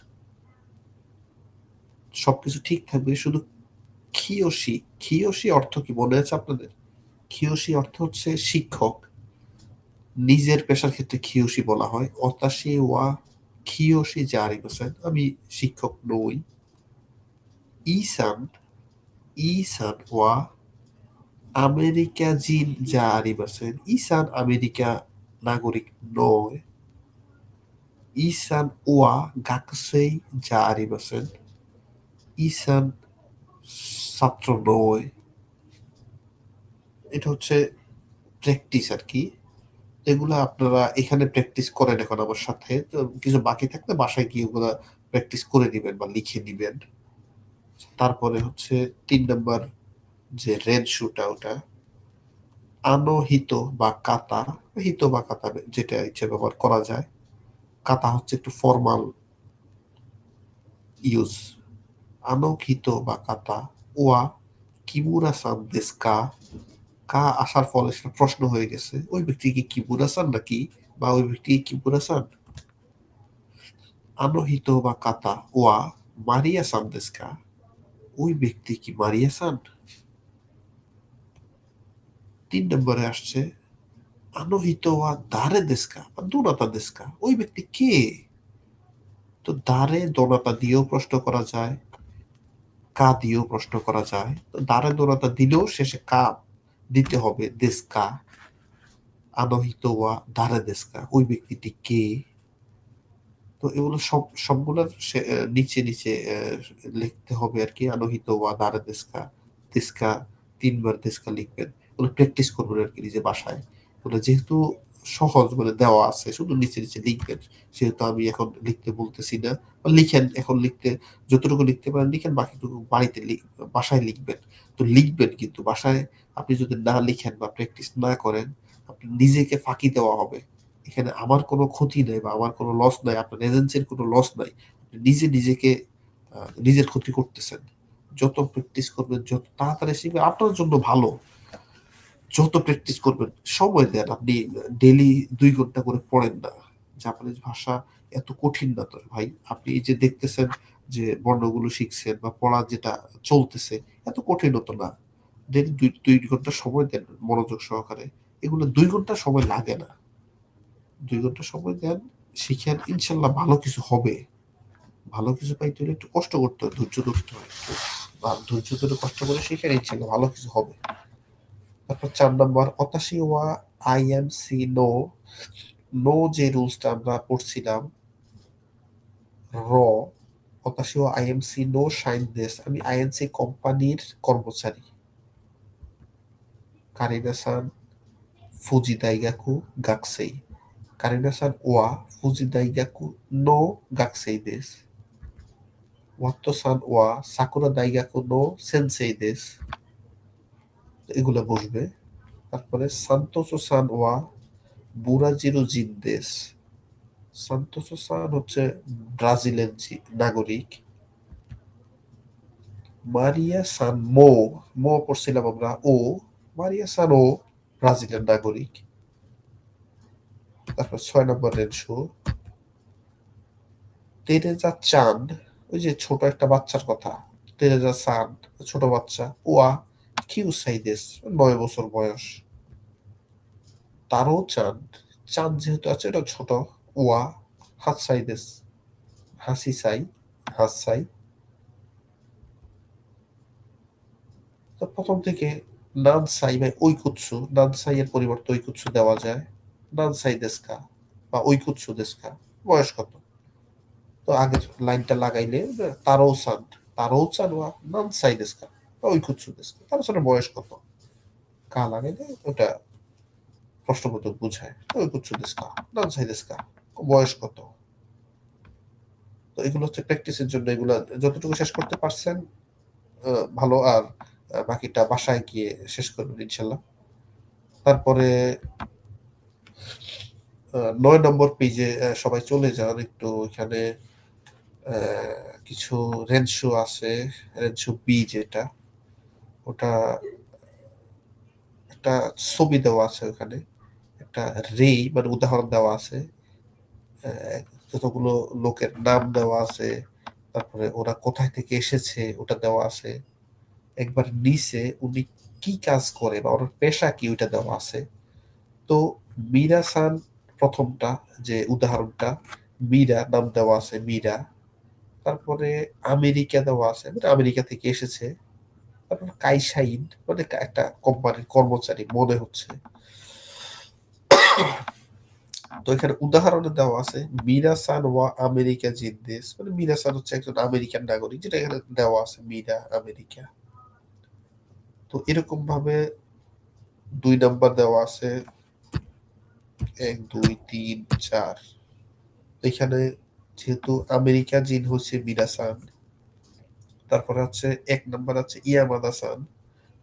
সবকিছু ঠিক থাকবে, শুধু খিয়োশি। খিয়োশি অর্থ কি মনে আছে আপনাদের? খিয়োশি অর্থ হচ্ছে শিক্ষক। নিজের পেশার ক্ষেত্রে খিয়োশি বলা হয়। অতাশি ওয়া খিয়োশি জারি বাসেন, আমি শিক্ষক নই। ইসান ইসান ওয়া আমেরিকা জিন জারি বাসেন, ইসান আমেরিকা নাগরিক নয়। ইসান ওয়া গাকুসেই যা আরিমাসেন, ইসান ছাত্র নয়। এটা হচ্ছে প্র্যাকটিস আর কি, এগুলো আপনারা এখানে প্র্যাকটিস করেন এখন আমার সাথে। তো কিছু বাকি থাকলে বাসায় গিয়ে ওগুলো প্র্যাকটিস করে নিবেন বা লিখে নিবেন। তারপরে হচ্ছে 3 নম্বর যে রেড শুটা, ওটা আনো হিত বা কাতা। হিত বা কাতা যেটা ইচ্ছে ব্যবহার করা যায়। কাতা হচ্ছে একটু ফর্মাল ইউজ। আনো হিত বা কাতা ওয়া কিমুরা সান দেস কা। কা আসার ফলে সেটা প্রশ্ন হয়ে গেছে, ওই ব্যক্তি কি কিমুরা সান নাকি, বা ওই ব্যক্তি কি কিমুরা সান। আনোহিত বা কাতা ওয়া মারিয়া সান দেস কা, ওই ব্যক্তি কি মারিয়া সান। 3 নম্বরে আসছে আনোহিত ওয়া দারে দেস কা বা দোনাতা দেস কা, ওই ব্যক্তি কে। তো দারে দোনাতা দিয়েও প্রশ্ন করা যায়, কা দিয়েও প্রশ্ন করা যায়। তো দারে দোনাতা দিলেও শেষে কা দিতে হবে, দেস কা। আনোহিত ওয়া দারে দেস কা, ওই ব্যক্তিটি কে। তো এগুলো সবগুলোর নিচে নিচে লিখতে হবে আর কি। আনোহিত ওয়া দারে দেস্কা, দেস্কা 3বার দেস্কা লিখবেন। ওগুলো প্র্যাকটিস করবেন আর কি নিজে বাসায়। ওগুলো যেহেতু সহজ মানে দেওয়া আছে, শুধু নিচে নিচে লিখবেন। সেহেতু আমি এখন লিখতে বলতেছি না, লিখেন এখন। লিখতে যতটুকু লিখতে পারেন লিখেন, বাকিটুকু বাড়িতে বাসায় লিখবেন। তো লিখবেন, কিন্তু বাসায় আপনি যদি না লিখেন বা প্র্যাকটিস না করেন, আপনি নিজেকে ফাঁকি দেওয়া হবে। এখানে আমার কোনো ক্ষতি নেই বা আমার কোনো লস নাই, আপনার এজেন্সির কোনো লস নাই। নিজে নিজেকে নিজের ক্ষতি করতেছেন। যত প্র্যাকটিস করবেন, যত তাড়াতাড়ি শিখবেন, আপনার জন্য ভালো। যত প্র্যাকটিস করবেন, সময় দেন। আপনি ডেইলি 2 ঘন্টা করে পড়েন না। জাপানিজ ভাষা এত কঠিন না তো ভাই। আপনি এই যে দেখতেছেন যে বর্ণগুলো শিখছেন বা পড়া যেটা চলতেছে, এত কঠিন হতো না। ডেইলি 2 ঘন্টা সময় দেন মনোযোগ সহকারে। এগুলো 2 ঘন্টা সময় লাগে না। 2 ঘন্টা সময় দেন, শিখেন, ইনশাল্লাহ ভালো কিছু হবে। ভালো কিছু পাইতে হলে একটু কষ্ট করতে হয়, ধৈর্য ধরতে হয় একটু। বা ধৈর্য ধরে কষ্ট করে শিখেন, ইনশাল্লাহ ভালো কিছু হবে। তারপর 4 নম্বর watashi wa I M C no. No যে রুলসটা আমরা পড়ছিলাম, র হতাশি ও আইএমসি নো শাইন দেশ, আমি আইএনসি কোম্পানির কর্মচারী। কারিনা-সান ফুজি দাইগাকু গাকসেই, কারিনা-সান ওয়া ফুজি দাইগাকু নো গাকসেই দেশ, ওয়াত্তো-সান ওয়া সাকুরা দাইগাকু নো সেনসেই দেশ, এগুলা বসবে। তারপরে সান্তোসো-সান ওয়া বুরাজিরো জিন দেশ, সান্তোসো-সান হচ্ছে ব্রাজিলের নাগরিক। মারিয়া-সান মো, মো পড়ছিলাম আমরা ও, মারিয়া-সান ও ব্রাজিলের নাগরিক। তারপর 6 নম্বর রেনশো, তেরেজা চান, ওই যে ছোট একটা বাচ্চার কথা, তেরেজা সান ছোট বাচ্চা, ওয়া কিউসাই দেশ 9 বছর বয়স। তারও চান, চান যেহেতু আছে এটা ছোট, ওয়া হাতসাই দেশ হাসিসাই, হাসসাই। তো প্রথম থেকে নানসাই বা ঐকুৎসু, নানসাই এর পরিবর্তে ঐকুৎসু দেওয়া যায়, নানসাই দেশকা বা ঐকুৎসু দেশকা, বয়স কত। তো আগের লাইনটা লাগাইলে তারও চান, তারও চান ওয়া নানসাই দেশকা বা ঐকুৎসু দেশকা, তার আসলে বয়স কত, কা লাগাইলে ওটা প্রশ্নবোধক বুঝায়। ঐকুৎসু দেশকা, নানসাই দেশকা, বয়স কত। তো এগুলো হচ্ছে প্র্যাকটিসের জন্য, এগুলো যতটুকু শেষ করতে পারছেন ভালো, আর বাকিটা বাসায় গিয়ে শেষ করবেন ইনশাল্লাহ। তারপরে 9 নম্বর পেজে সবাই চলে যান, একটু এখানে কিছু রেনশো আছে, রেনশো বি যেটা, ওটা একটা ছবি দেওয়া আছে ওখানে, একটা মানে উদাহরণ দেওয়া আছে, যতগুলো লোকের নাম দেওয়া আছে, তারপরে ওরা কোথায় থেকে এসেছে ওটা দেওয়া আছে, একবার নিচে উনি কি কাজ করে বা ওর পেশা কি ওইটা দেওয়া আছে। তো মীরা-সান প্রথমটা যে উদাহরণটা, মীরা নাম দেওয়া আছে, মীরা। তারপরে আমেরিকা দেওয়া আছে, মানে আমেরিকা থেকে এসেছে। তারপর কাইসাইন মানে একটা কোম্পানির কর্মচারী মনে হচ্ছে। তো এখানে উদাহরণে দেওয়া আছে মীরা-সান ওয়া আমেরিকা জিন্দেস, মানে মীরা-সান হচ্ছে একজন আমেরিকান নাগরিক, যেটা এখানে দেওয়া আছে মীরা আমেরিকা। তো এরকম ভাবে 2 নাম্বার দেওয়া আছে, 1 2 3 4। এখানে যেহেতু আমেরিকা জিন হচ্ছে মীরা-সান, তারপরে হচ্ছে 1 নাম্বার আছে ইয়ামাদা-সান,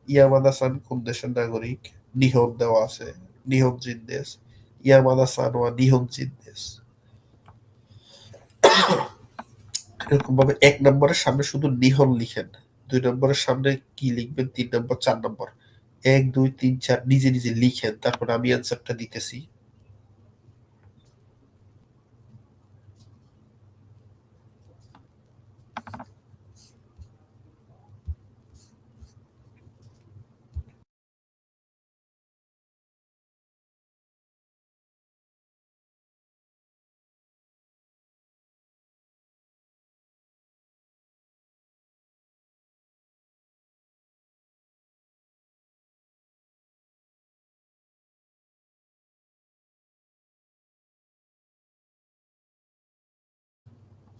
ইয়ামাদা-সান কোন দেশের নাগরিক, নিহন দেওয়া আছে, নিহন জিন্দেস, ইয়ামাদা-সান ওয়া নিহন জিন্দেস। এরকম ভাবে 1 নম্বরের সামনে শুধু নিহন লিখেন, 2 নম্বরের সামনে কি লিখবেন, 3 নম্বর 4 নম্বর, 1 2 3 4 নিজে নিজে লিখেন, তারপর আমি অ্যান্সারটা দিতেছি।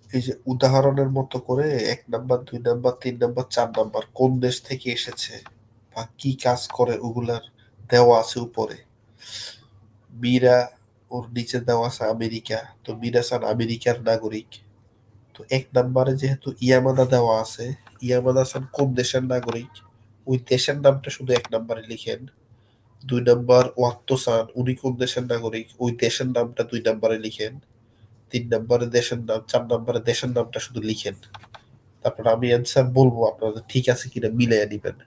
এই যে উদাহরণের মতো করে 1 নাম্বার 2 নাম্বার 3 নাম্বার 4 নাম্বার কোন দেশ থেকে এসেছে বা কি কাজ করে ওগুলার দেওয়া আছে উপরে। মীরা ওর নিচে দেওয়া আছে আমেরিকা, তো মীরা-সান আমেরিকার নাগরিক। তো 1 নাম্বারে যেহেতু ইয়ামাদা দেওয়া আছে, ইয়ামাদা-সান কোন দেশের নাগরিক, ওই দেশের নামটা শুধু 1 নাম্বারে লিখেন। 2 নাম্বার ওয়াত্তো-সান উনি কোন দেশের নাগরিক, ওই দেশের নামটা 2 নাম্বারে লিখেন। 3 নাম্বারে দেশের নাম, 4 নাম্বারে দেশের নামটা শুধু লিখেন। তারপর আমি অ্যান্সার বলবো, আপনাদের ঠিক আছে কিনা মিলাইয়া নিবেন।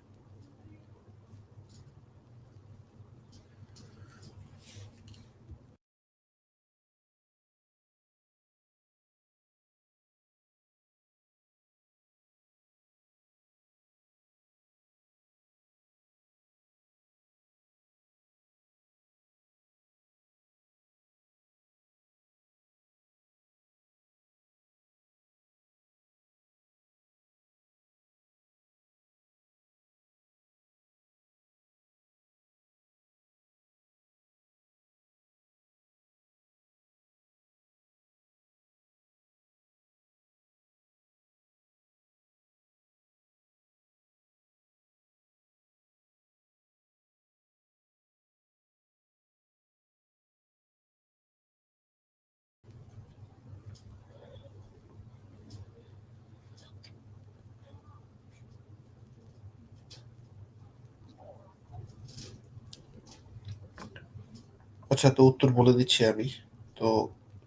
আচ্ছা, তো উত্তর বলে দিচ্ছি আমি। তো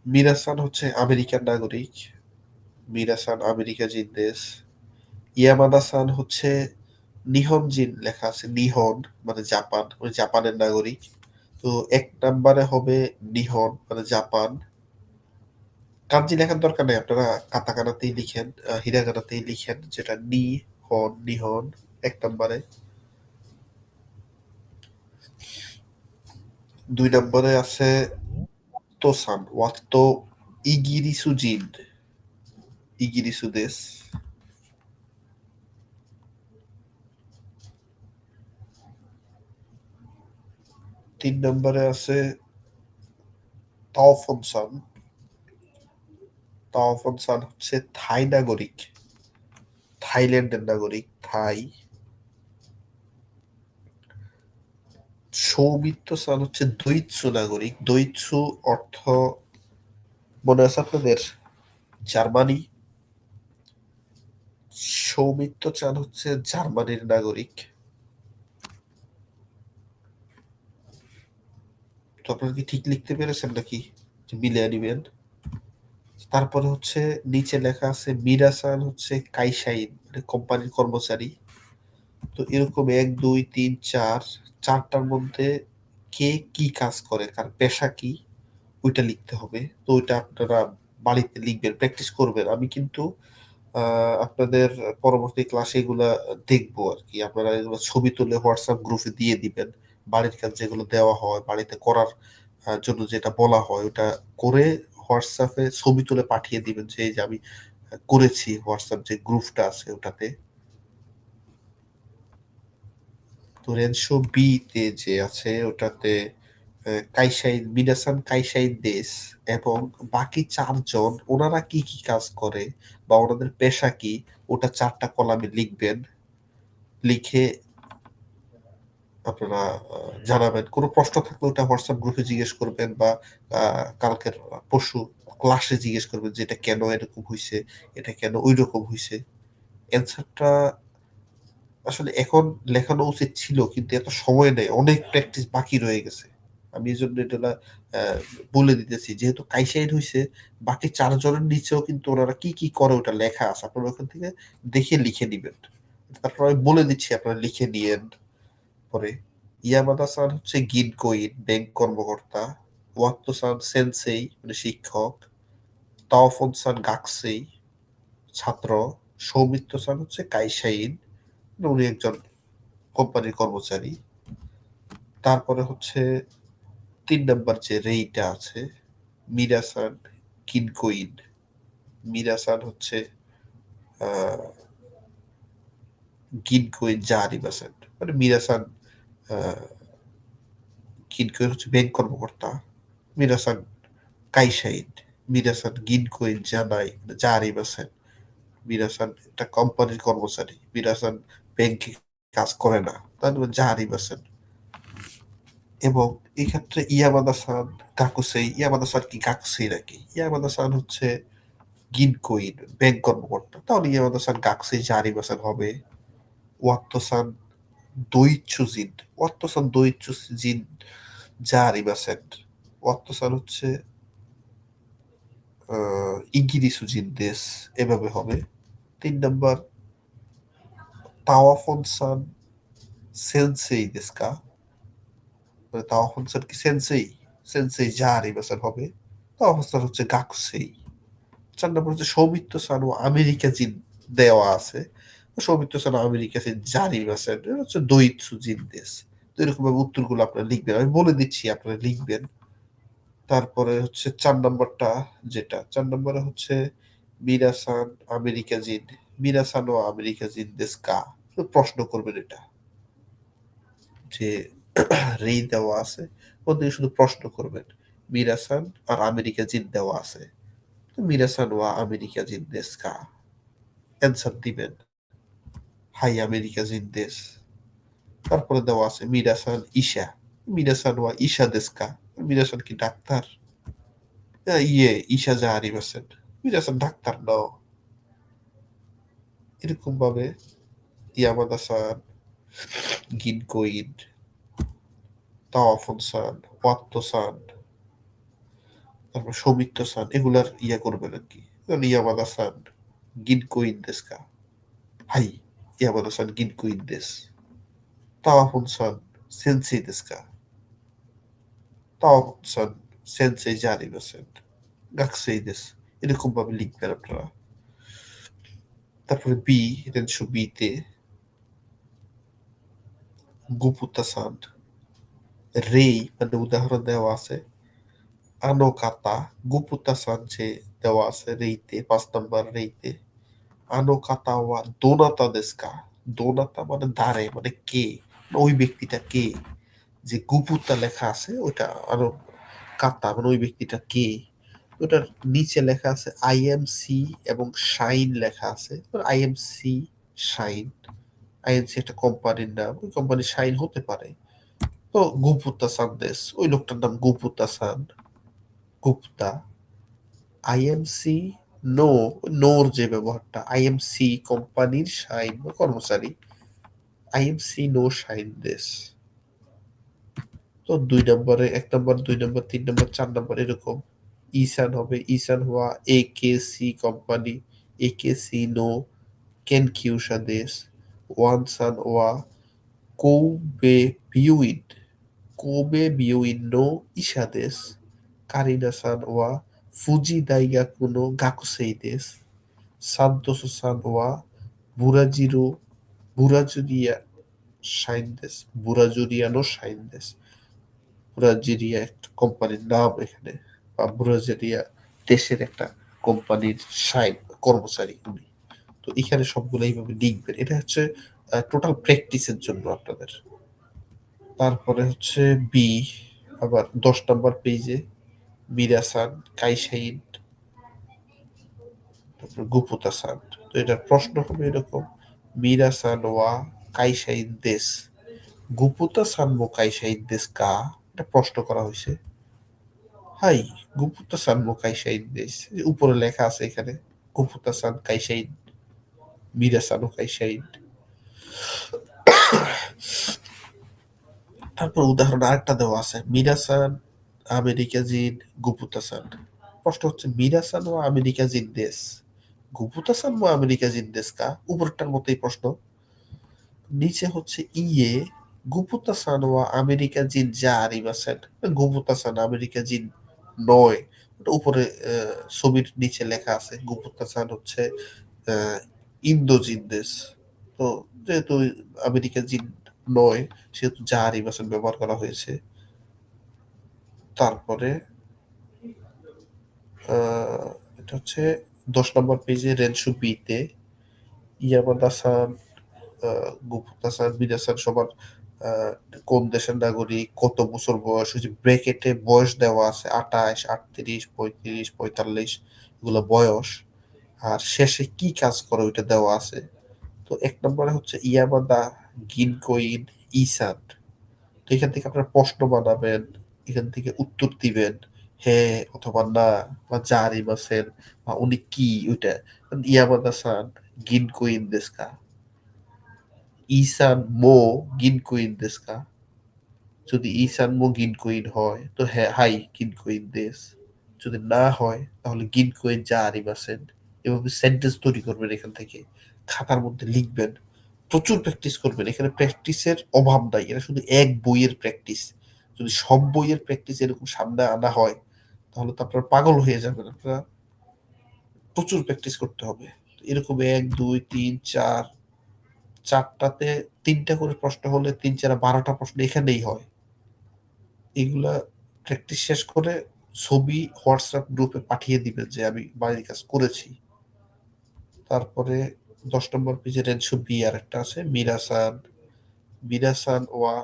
মিরাসান হচ্ছে আমেরিকান নাগরিক। মিরাসান আমেরিকা জিন্দেস। ইয়ামাদা সান হচ্ছে নিহনজিন লেখা আছে, নিহন মানে জাপান, মানে জাপানের নাগরিক। তো 1 নাম্বারে হবে নিহন মানে জাপান। কাঞ্জি লেখার দরকার নেই, আপনারা কাতাকানাতেই লিখেন, হিরাগানাতেই লিখেন, যেটা নিহন 1 নাম্বারে। 2 নম্বরে আছে তোসান, ওয়াত্তো ইগিরিসু জিন, ইগিরিসু দেশ। 3 নম্বরে আছে তাওফনসান, তাওফনসান হচ্ছে থাই নাগরিক, থাইল্যান্ডের নাগরিক, থাই। সৌমিত্র সান হচ্ছে দৈত্সু নাগরিক। দৈত্সু অর্থ মনে আছে আপনাদের? জার্মানি। সৌমিত্র চান হচ্ছে জার্মানির নাগরিক। তো আপনারা কি ঠিক লিখতে পেরেছেন নাকি, যে মিলিয়ে নিবেন? তারপরে হচ্ছে নিচে লেখা আছে মিরাসান হচ্ছে কাইসাইন মানে কোম্পানির কর্মচারী। তো এরকম 1 2 3 4 4টার মধ্যে কে কি কাজ করে, কার পেশা কি, ওইটা লিখতে হবে। তো ওইটা আপনারা বাড়িতে লিখবেন, প্র্যাকটিস করবেন। আমি কিন্তু আপনাদের পরবর্তী ক্লাসে এগুলা দেখবো আর কি। আপনারা এগুলো ছবি তুলে হোয়াটসঅ্যাপ গ্রুপে দিয়ে দিবেন। বাড়ির কাজ যেগুলো দেওয়া হয়, বাড়িতে করার জন্য যেটা বলা হয়, ওটা করে হোয়াটসঅ্যাপে ছবি তুলে পাঠিয়ে দিবেন, যে এই যে আমি করেছি। হোয়াটসঅ্যাপ যে গ্রুপটা আছে ওটাতে। তো রেনশো বি তে যে আছে ওটাতে কাইসাইন, মিনাসান কাইসাইন দেশ এবং বাকি 4জন ওনারা কি কি কাজ করে বা ওনাদের পেশা কি, ওটা 4টা কলামে লিখবেন। লিখে আপনারা জানাবেন। কোনো প্রশ্ন থাকলে ওটা হোয়াটসঅ্যাপ গ্রুপে জিজ্ঞেস করবেন, বা কালকের পরশু ক্লাসে জিজ্ঞেস করবেন যে এটা কেন এরকম হয়েছে, এটা কেন ওই রকম হয়েছে। অ্যান্সারটা আসলে এখন লেখানো উচিত ছিল, কিন্তু এত সময় নেই, অনেক প্র্যাকটিস বাকি রয়ে গেছে। আমি এই জন্য এটা বলে দিতেছি, যেহেতু কাইসাইড হয়েছে, বাকি 4জনের নিচেও কিন্তু ওনারা কি কি করে ওটা লেখা আছে, আপনারা ওখান থেকে দেখে লিখে নিবেন। তারপর আমি বলে দিচ্ছি, আপনারা লিখে নিয়েন পরে। ইয়ামাদা সান হচ্ছে গিনকোইন ব্যাংক কর্মকর্তা। ওয়াত্তো সান সেনসেই মানে শিক্ষক। তাওফন সান গাকসেই ছাত্র। সৌমিত্র সান হচ্ছে কাইসাইন, উনি একজন কোম্পানির কর্মচারী। তারপরে হচ্ছে 3 নাম্বার যে রেইটা আছে, মিরাসান কিনকোইন। মিরাসান হচ্ছে আহ গিনকোইন জাহারিবাসান, মানে মিরাসান কিনকোইন হচ্ছে ব্যাংক কর্মকর্তা। মিরাসান কাইসাইন, মিরাসান গিনকোইন জানাই জাহারিবাসান। মিরাসান একটা কোম্পানির কর্মচারী। মিরাসান ব্যাংকে কাজ করে না, তার মানে জাহারিবাসান। এবং এই ক্ষেত্রে ইয়ামাদা সান গাকুসেই, ইয়ামাদা সান কি গাকুসেই নাকি? ইয়ামাদা সান হচ্ছে গিনকোইন ব্যাংক কর্মকর্তা, তাহলে ইয়ামাদা সান গাকুসেই জাহারিবাসান হবে। ওয়াত্তো সান দইচ্ছু জিন, ওয়াত্তো সান দইচ্ছু জিন জাহারিবাসান। ওয়াত্তো সান হচ্ছে ইগিরিসু জিন দেশ, এভাবে হবে। 3 নাম্বার তাওয়াফন সান সেনসেই দেশকা, মানে তাওয়াফন সান কি সেনসেই, সেনসেই জাহারিবাসান হবে। তাওয়াফন সান হচ্ছে গাকুসেই। 4 নম্বর হচ্ছে সৌমিত্র সান ও আমেরিকা জিন দেওয়া আছে। সৌমিত্র সান আমেরিকা জিন জাহারিবাসান, এটা হচ্ছে দইৎসু জিন দেশ। তো এরকম ভাবে উত্তরগুলো আপনারা লিখবেন, আমি বলে দিচ্ছি, আপনারা লিখবেন। তারপরে হচ্ছে 4 নম্বরটা, যেটা 4 নম্বরে হচ্ছে মিরাসান আমেরিকা জিন, মিরাসান ও আমেরিকা জিন দেশ কা। তো প্রশ্ন করবেন এটা, যে রেই দেওয়া আছে ওদের শুধু প্রশ্ন করবেন। মিরাসান আর আমেরিকা জিন দেওয়া আছে, তো মিরাসান ওয়া আমেরিকা জিন দেশ কা, অ্যান্সার দিবেন হাই আমেরিকা জিন দেশ। তারপরে দেওয়া আছে মিরাসান ঈশা, মিরাসান ওয়া ঈশা দেশ কা, মিরাসান কি ডাক্তার? ঈশা জাহারিবাসান, মিরাসান ডাক্তার নাও। এরকম ভাবে ইয়ামাদা সান গিনকোইন তাওয়াফুন সান, ওয়াত্তো সান, তারপর সৌমিত্র সান, এগুলার ইয়া করবেন আর কি। ইয়ামাদা সান গিনকো ইন দেস কা? হাই, ইয়ামাদা সান গিনকো ইন দেস। তাওয়াফুন সান সেন্সেই দেস কা? তাওয়াফুন সান সেন্সেই জানিমাসেন। গাকসেই দেস। এরকম ভাবে লিখবেন আপনারা। তারপরে বি, রেনশো বি তে গুপুতা সান, রেই মানে উদাহরণ দেওয়া আছে, আনো কাতা, গুপুতা সান যে দেওয়া আছে রেইতে, 5 নম্বর রেইতে। আনো কাতা ওয়া দোনাতা দেস কা? দোনাতা মানে দাঁড়ে, মানে কে, ওই ব্যক্তিটা কে। যে গুপুতা লেখা আছে ওটা আনো কাতা মানে ওই ব্যক্তিটা কে। ওটার নিচে লেখা আছে আইএমসি এবং শাইন লেখা আছে। আইএমসি শাইন, আইএনসি একটা কোম্পানির নাম, ওই কোম্পানি শাইন হতে পারে। তো গুপ্তা সানদেশ, ওই লোকটার নাম গুপ্তা সান, গুপ্তা। আইএমসি নো, নোর যে ব্যবহারটা, আইএমসি কোম্পানির শাইন বা কর্মচারী, আইএমসি নো শাইন দেশ। তো 2 নম্বরে 1 নম্বর, 2 নম্বর, 3 নম্বর, 4 নম্বর এরকম। ইসান হবে, ইসান হওয়া এ কে সি কোম্পানি, এ কে সি নো কেনকিউসা দেশ। ওয়ানসান ওয়া কোবে বিউইন, কোবে বিউইন নো ইসা দেশ। কারিনা-সান ওয়া ফুজি দাইগাকু নো গাকুসেই দেশ। সান্তোসো-সান ওয়া বুরাজিরো, বুরাজুরিয়া শাইন দেশ, বুরাজুরিয়ানো শাইন দেশ। বুরাজিরিয়া একটা কোম্পানির নাম এখানে, বা বুরাজিরিয়া দেশের একটা কোম্পানির শাইন কর্মচারী উনি। তো এখানে সবগুলো এইভাবে লিখবেন। এটা হচ্ছে টোটাল প্র্যাকটিসের জন্য আপনাদের। তারপরে হচ্ছে বি, আবার 10 নম্বর পেজে মিরাসান কাইসাইন, তারপর গুপুতা-সান। তো এটার প্রশ্ন হবে এরকম, মিরাসান ওয়া কাইসাইন দেশ, গুপুতা-সান মো কাইসাইন দেশ কা? এটা প্রশ্ন করা হয়েছে। হাই, গুপুতা-সান মো কাইসাইন দেশ, উপরে লেখা আছে এখানে গুপুতা-সান কাইসাইন, মিরাসান ও কাইসাইন। তারপর উদাহরণ আরেকটা দেওয়া আছে, মিরাসান আমেরিকা জিন গুপুতা-সান। প্রশ্ন হচ্ছে মিরাসান ও আমেরিকা জিন দেশ, গুপুতা-সান ও আমেরিকা জিন দেশ কা? উপরটার মতোই প্রশ্ন। নিচে হচ্ছে ইয়ে গুপুতা-সান ও আমেরিকা জিন যা আরিমাসেন, গুপুতা-সান আমেরিকা জিন নয়। ওটা উপরে ছবির নিচে লেখা আছে গুপুতা-সান হচ্ছে ইন্দোজিন দেশ। তো যেহেতু আমেরিকা জিন নয় সেহেতু যা আরিমাসেন ব্যবহার করা হয়েছে। তারপরে এটা হচ্ছে 10 নম্বর পেজে রেনশু বি তে ইয়ামাদা-সান, গুপ্তা-সান, মিরা-সান সবার কোন দেশের নাগরিক, কত বছর বয়স, ওই যে ব্র্যাকেটে বয়স দেওয়া আছে 28, 38, 35, 45, এগুলো বয়স। আর শেষে কি কাজ করে ওইটা দেওয়া আছে। তো 1 নম্বরে হচ্ছে ইয়ামাদা গিনকোইন ইসান। তো এখান থেকে আপনারা প্রশ্ন বানাবেন, এখান থেকে উত্তর দিবেন হ্যাঁ অথবা না, বা জারিমাসেন, বা উনি কি ওইটা। ইয়ামাদা-সান গিনকোইন দেশ কা? ইসান মো গিনকোইন দেশ কা? যদি ইসান মো গিনকোইন হয় তো হ্যাঁ হাই গিনকোইন দেশ। যদি না হয় তাহলে গিনকোইন যা আরিমাসেন। এভাবে সেন্টেন্স তৈরি করবেন, এখান থেকে খাতার মধ্যে লিখবেন, প্রচুর প্র্যাকটিস করবেন। এখানে প্র্যাকটিসের অভাব নাই, এটা শুধু এক বইয়ের প্র্যাকটিস। যদি সব বইয়ের প্র্যাকটিস এরকম সামনে আনা হয় তাহলে তো আপনারা পাগল হয়ে যাবেন। আপনারা প্রচুর প্র্যাকটিস করতে হবে। এরকম 1, 2, 3, 4, 4টাতে 3টা করে প্রশ্ন হলে 3, 4, 12টা প্রশ্ন এখানেই হয়। এগুলা প্র্যাকটিস শেষ করে ছবি হোয়াটসঅ্যাপ গ্রুপে পাঠিয়ে দিবেন যে আমি বাড়ির কাজ করেছি। তারপরে 10 নম্বর পেজে রেনশো বি আর একটা আছে মিরাসান, মিরাসান ওয়া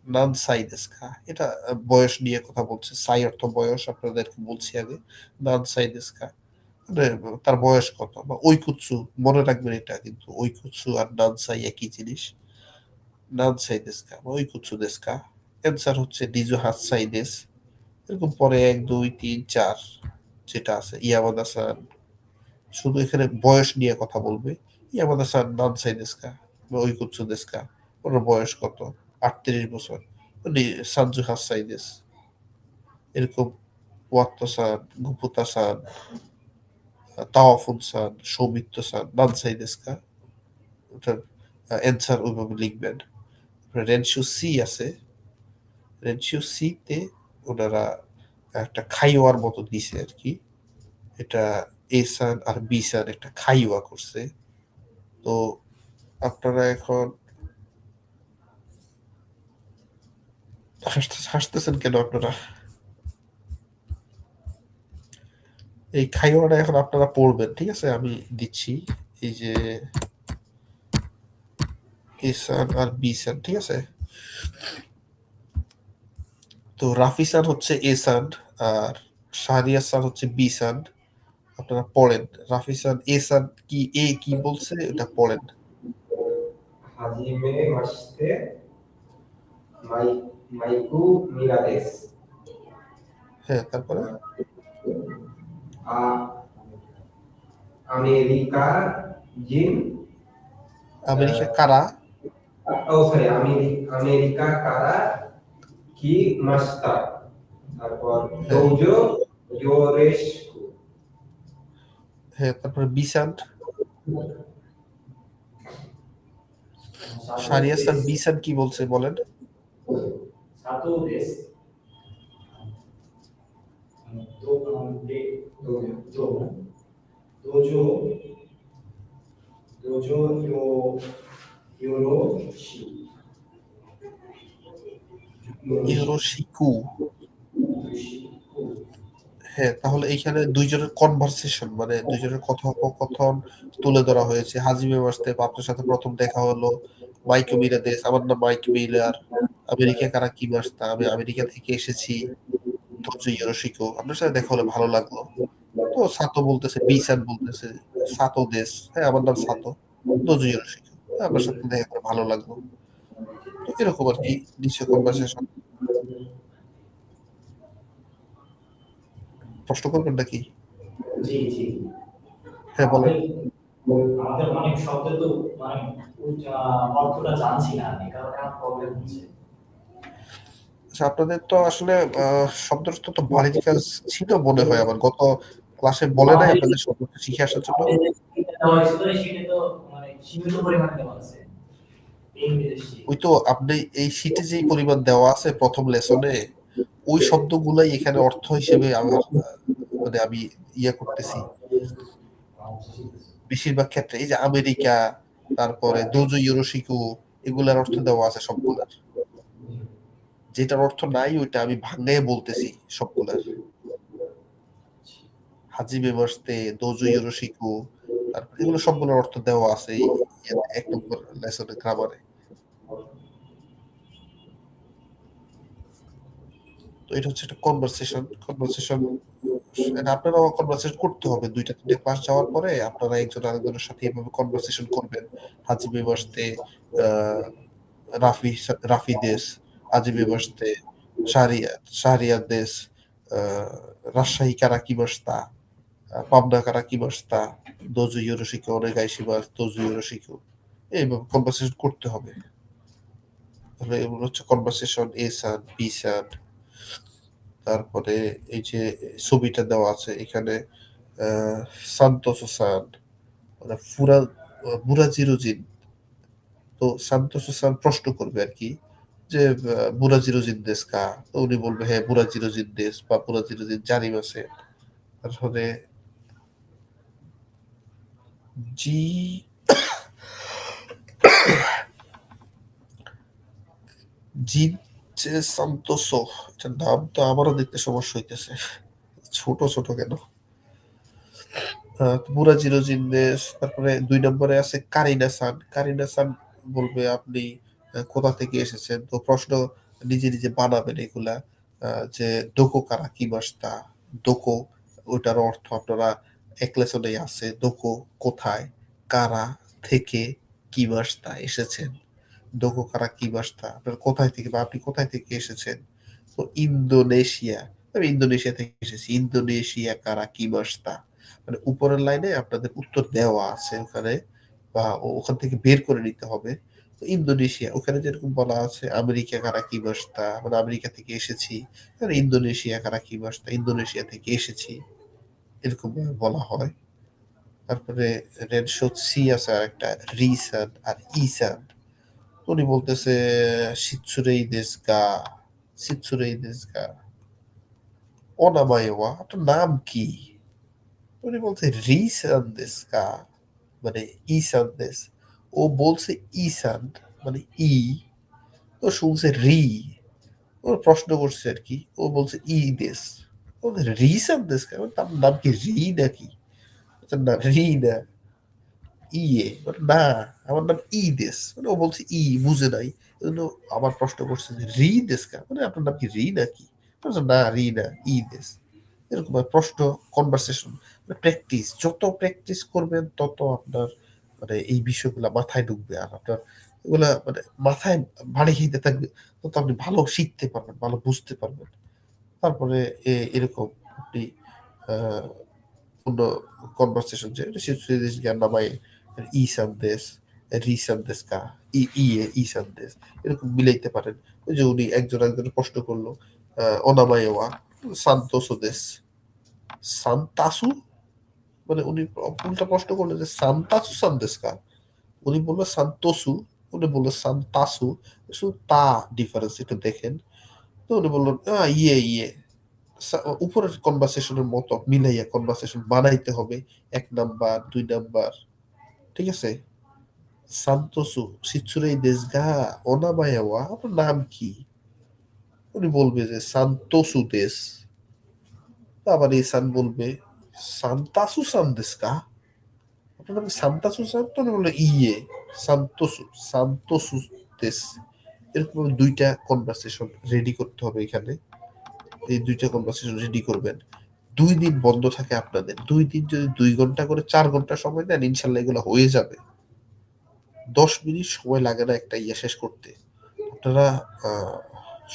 নানসাই দেশু কা? এটা বয়স নিয়ে কথা বলছে, সাই অর্থ বয়স, আপনাদেরকে বলছি আগে। নানসাই দেশু কা মানে তার বয়স কত, বা ওইকুৎসু, মনে রাখবেন এটা কিন্তু ওইকুৎসু আর নানসাই একই জিনিস। নানসাই দেশু কা বা ওইকুৎসু দেশু কা? অ্যান্সার হচ্ছে ডিজো হাতসাই দেশ। এরকম পরে 1, 2, 3, 4 যেটা আছে ইয়ামাদা-সান, শুধু এখানে বয়স নিয়ে কথা বলবে। ইয়ামাদা-সান নানসাই দেশু কা বা ওইকুৎসু দেশু কা? ওর বয়স কত? 38 বছর। সানজু হাসাইদেস, এরকম ওয়াত্তো-সান, গুপুতা-সান, তাওয়াফুন-সান, সৌমিত্র-সান, নানসাই দেস্কা, ওটার অ্যান্সার ওইভাবে লিখবেন। রেনশু সি আছে, রেনশু সিতে ওনারা একটা খাইওয়ার মতো দিছে আর কি, এটা এ সান আর বি সান একটা খাইওয়া করছে। তো আপনারা এখন হাসতেছেন কেন আপনারা? এই খাইওয়াটা এখন আপনারা পড়বেন, ঠিক আছে? আমি দিচ্ছি, এই যে এ সান আর বি সান, ঠিক আছে? তো রাফি সান হচ্ছে এ সান আর শাহরিয়ার সান হচ্ছে বি সান। আপনারা পড়েন, রাফি সান এ সান কি, এ কি বলছে এটা পড়েন। হাজিমে মাসতে মাইকু মিরাদেস। হ্যাঁ, তারপরে আমেরিকা জিন, আমেরিকা কারা, সরি, আমেরিকা কারা কি মাস্তা, তারপর দৌজো ইয়োরেশকু। হ্যাঁ, তারপরে বি সান, শাহরিয়ার সান বি সান কি বলছে বলেন। সাতো দেশ তো দোজো দোজো ইয়োরোশি ইয়োরোশিকু। হ্যাঁ, তাহলে এইখানে দুইজনের কনভারসেশন মানে দুইজনের কথোপকথন তুলে ধরা হয়েছে। হাজিমে মাসতে আপনার সাথে প্রথম দেখা হলো, মাইকো মিরাদেস, আমার নাম মাইক মিলার, আমেরিকা কারা কি মাসতা, আমি আমেরিকা থেকে এসেছি, দোজো ইয়োরোশিকো, আপনার সাথে দেখা হলে ভালো লাগলো। তো সাতো বলতেছে, বিসান বলতেছে, সাতো দেশ, হ্যাঁ আমার নাম সাতো, দোজো ইয়োরোশিকো, আপনার সাথে দেখা করে ভালো লাগলো। তো এরকম আর কি নিশ্চয় কনভারসেশন। প্রশ্ন করবেন নাকি? জি জি। হ্যাঁ বলেন। আমাদের অনেক শব্দ তো মানে অর্থটা জানছি না, এই কারণে আমার প্রবলেম হচ্ছে। আচ্ছা, আপনাদের তো আসলে শব্দের তো বাড়ির কাজ ছিল মনে হয়, আমার গত ক্লাসে বলে নাই আপনাদের শব্দ শিখে আসার জন্য। সেটা তো মানে সীমিত পরিমাণে দেওয়া আছে ইংরেজি। ওই তো আপনি এই শীটে যেই পরিমাণ দেওয়া আছে প্রথম লেসনে, ওই শব্দগুলাই এখানে অর্থ হিসেবে আমার মানে আমি ইয়ে করতেছি বেশিরভাগ ক্ষেত্রে। এই যে আমেরিকা, তারপরে দোজো ইয়োরোশিকু, এগুলার অর্থ দেওয়া আছে সবগুলার। যেটার অর্থ নাই ওইটা আমি ভাঙায় বলতেছি সবগুলার। হাজিমে মাসতে, দোজো ইয়োরোশিকু, তারপরে এগুলো সবগুলোর অর্থ দেওয়া আছে এই এক নম্বর লেসনে গ্রামারে। তো এটা হচ্ছে একটা কনভারসেশন আপনারাও কনভারসেশন করতে হবে। 2টা 3টা ক্লাস যাওয়ার পরে আপনারা একজন আরেকজনের সাথে এভাবে কনভারসেশন করবেন। হাজিমে মাসতে, রাফি দেশ, আজিমে মাসতে, শাহরিয়ার দেশ, রাজশাহী কারা কি মাসতা, পাবনা কারা কি মাসতা, দোজো ইয়োরোশিকো, ওনেগাইশিমাস, দোজো ইয়োরোশিকো, এইভাবে কনভারসেশন করতে হবে। তাহলে এগুলো হচ্ছে কনভারসেশন এ সান, বি সান। তারপরে এই যে ছবিটা দেওয়া আছে এখানে, সান্তোসো সান মানে বুরাজিরোজিন। তো সান্তোসো সান প্রশ্ন করবে আর কি যে বুরাজিরোজিন দেশ কা, তো উনি বলবে হ্যাঁ বুরাজিরোজিন দেশ বা বুরাজিরোজিন জানিমাসে। তারপরে জি জিনচে সান্তোসো, এটার নাম তো আমারও দেখতে সমস্যা হইতেছে, ছোট ছোট কেন। বুরাজিরোজিন দেশ। তারপরে 2 নম্বরে আছে কারিনা সান বলবে আপনি কোথা থেকে এসেছেন। তো প্রশ্ন নিজে নিজে বানাবেন এগুলা, যে দোকো কারা কি মাসতা, দোকো ওটার অর্থ আপনারা এক লেসনেই আছে। দোকো কোথায়, কারা থেকে, কি মাসতা এসেছেন, দোকো কারা কি মাসতা আপনার কোথায় থেকে বা আপনি কোথায় থেকে এসেছেন। তো ইন্দোনেশিয়া, আমি ইন্দোনেশিয়া থেকে এসেছি, ইন্দোনেশিয়া কারা কি মাসতা, মানে উপরের লাইনে আপনাদের উত্তর দেওয়া আছে ওখানে, বা ওখান থেকে বের করে নিতে হবে। ইন্দোনেশিয়া, ওখানে যেরকম বলা আছে আমেরিকা কারা কি বাস্তা, মানে আমেরিকা থেকে এসেছি, আর ইন্দোনেশিয়া কারা কি বাস্তা, ইন্দোনেশিয়া থেকে এসেছি, এরকম ভাবে বলা হয়। তারপরে রেনশো সি আছে আর একটা রিসান আর ইসান। উনি বলতেছে শিতসুরেই দেশগা, শিতসুরেই দেশগা, অনামায়োয়া, আপনার নাম কি? উনি বলছে রিসান দেশগা, মানে ইসান দেশ। ও বলছে ইসান মানে ই, ও শুনছে রি, ও প্রশ্ন করছে আর কি, ও বলছে ই দেশ। ও বলছে, রিসান দেশ কেন, তার নাম কি রি নাকি? বলছে, না রি না, ইয়ে, মানে না, আমার নাম ই দেশ, মানে ও বলছে ই, বুঝে নাই, এজন্য আবার প্রশ্ন করছে যে রি দেশ কেন, মানে আপনার নাম কি রি নাকি? বলছে, না রি না, ই দেশ। এরকম ভাবে প্রশ্ন, কনভারসেশন, প্র্যাকটিস, যত প্র্যাকটিস করবেন তত আপনার মানে এই বিষয়গুলা মাথায় ঢুকবে, আর আপনার এগুলা মানে মাথায় বাড়ি খেতে থাকবে, তত আপনি ভালো শিখতে পারবেন, ভালো বুঝতে পারবেন। তারপরে এরকম আপনি আহ অন্য কনভারসেশন যে শিশুদের জ্ঞান নামায় ইসানদেশ, রিসানদেশ কা, ইয়ে ইসানদেশ, এরকম মিলাইতে পারেন। ওই যে উনি একজন একজন প্রশ্ন করলো অনামায়োয়া সান্তোসো দেশ, সান্তাসু, মানে উনি উল্টা প্রশ্ন করলো যে সান্তাসু সান্দেশ কা, উনি বললো সান্তোসু, উনি বললো সান্তাসু, শুধু তা ডিফারেন্স একটু দেখেন। তো উনি বললো ইয়ে ইয়ে, উপরের কনভারসেশনের মতো মিলাইয়া কনভারসেশন বানাইতে হবে, 1 নাম্বার 2 নাম্বার, ঠিক আছে? সান্তোসু শিতসুরেই দেশগা, অনামায়াওয়া, আপনার নাম কি? উনি বলবে যে সান্তোসু দেশ। আবার ইসান বলবে সান্তাসু সান দেশকা, আপনার নাম কি সান্তাসু সান? তো উনি বললো ইয়ে সান্তোসু, সান্তোসু দেশ। এরকম 2টা কনভারসেশন রেডি করতে হবে এখানে। এই 2টা কনভারসেশন রেডি করবেন। 2 দিন বন্ধ থাকে আপনাদের, 2 দিন যদি 2 ঘন্টা করে 4 ঘন্টা সময় দেন, ইনশাল্লাহ এগুলো হয়ে যাবে। 10 মিনিট সময় লাগে না একটা ইয়ে শেষ করতে। আপনারা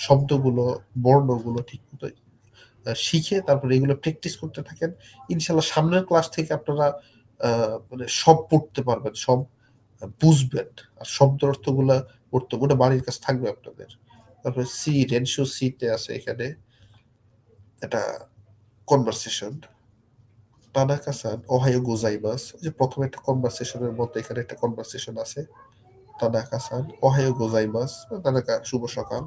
শব্দগুলো, বর্ণগুলো ঠিক মতো শিখে তারপরে এগুলো প্র্যাকটিস করতে থাকেন, ইনশাল্লাহ সামনের ক্লাস থেকে আপনারা মানে সব পড়তে পারবেন, সব বুঝবেন, আর শব্দের অর্থগুলা পড়তে ওটা বাড়ির কাছে থাকবে আপনাদের। তারপরে সি রেনশো সিতে আছে এখানে একটা কনভারসেশন, তানাকা-সান ওহাইও গোজাইমাস, যে প্রথমে একটা কনভারসেশনের মতো এখানে একটা কনভারসেশন আছে। তানাকা-সান ওহাইও গোজাইমাস, তানাকা শুভ সকাল,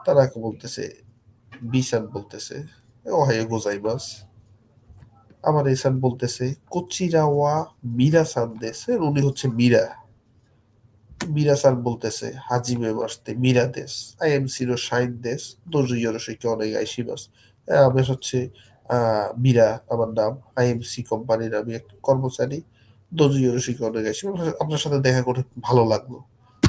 তানাকা বলতেছে, বিসান বলতেছে ওহাইও গোজাইমাস, আমার এসান বলতেছে কোচিরাওয়া মিরা-সান দেশ, উনি হচ্ছে মিরা, মিরা-সান বলতেছে হাজিমে মাসতে মিরা দেশ, আইএমসিরো শাইন দেশ, দোজো ইয়োরোশিকে ওনেগাইশিমাস, আমি হচ্ছে মিরা আমার নাম, আইএমসি কোম্পানির আমি একটা কর্মচারী, দোজো ইয়োরোশিকে ওনেগাইশিমাস, আপনার সাথে দেখা করে ভালো লাগলো।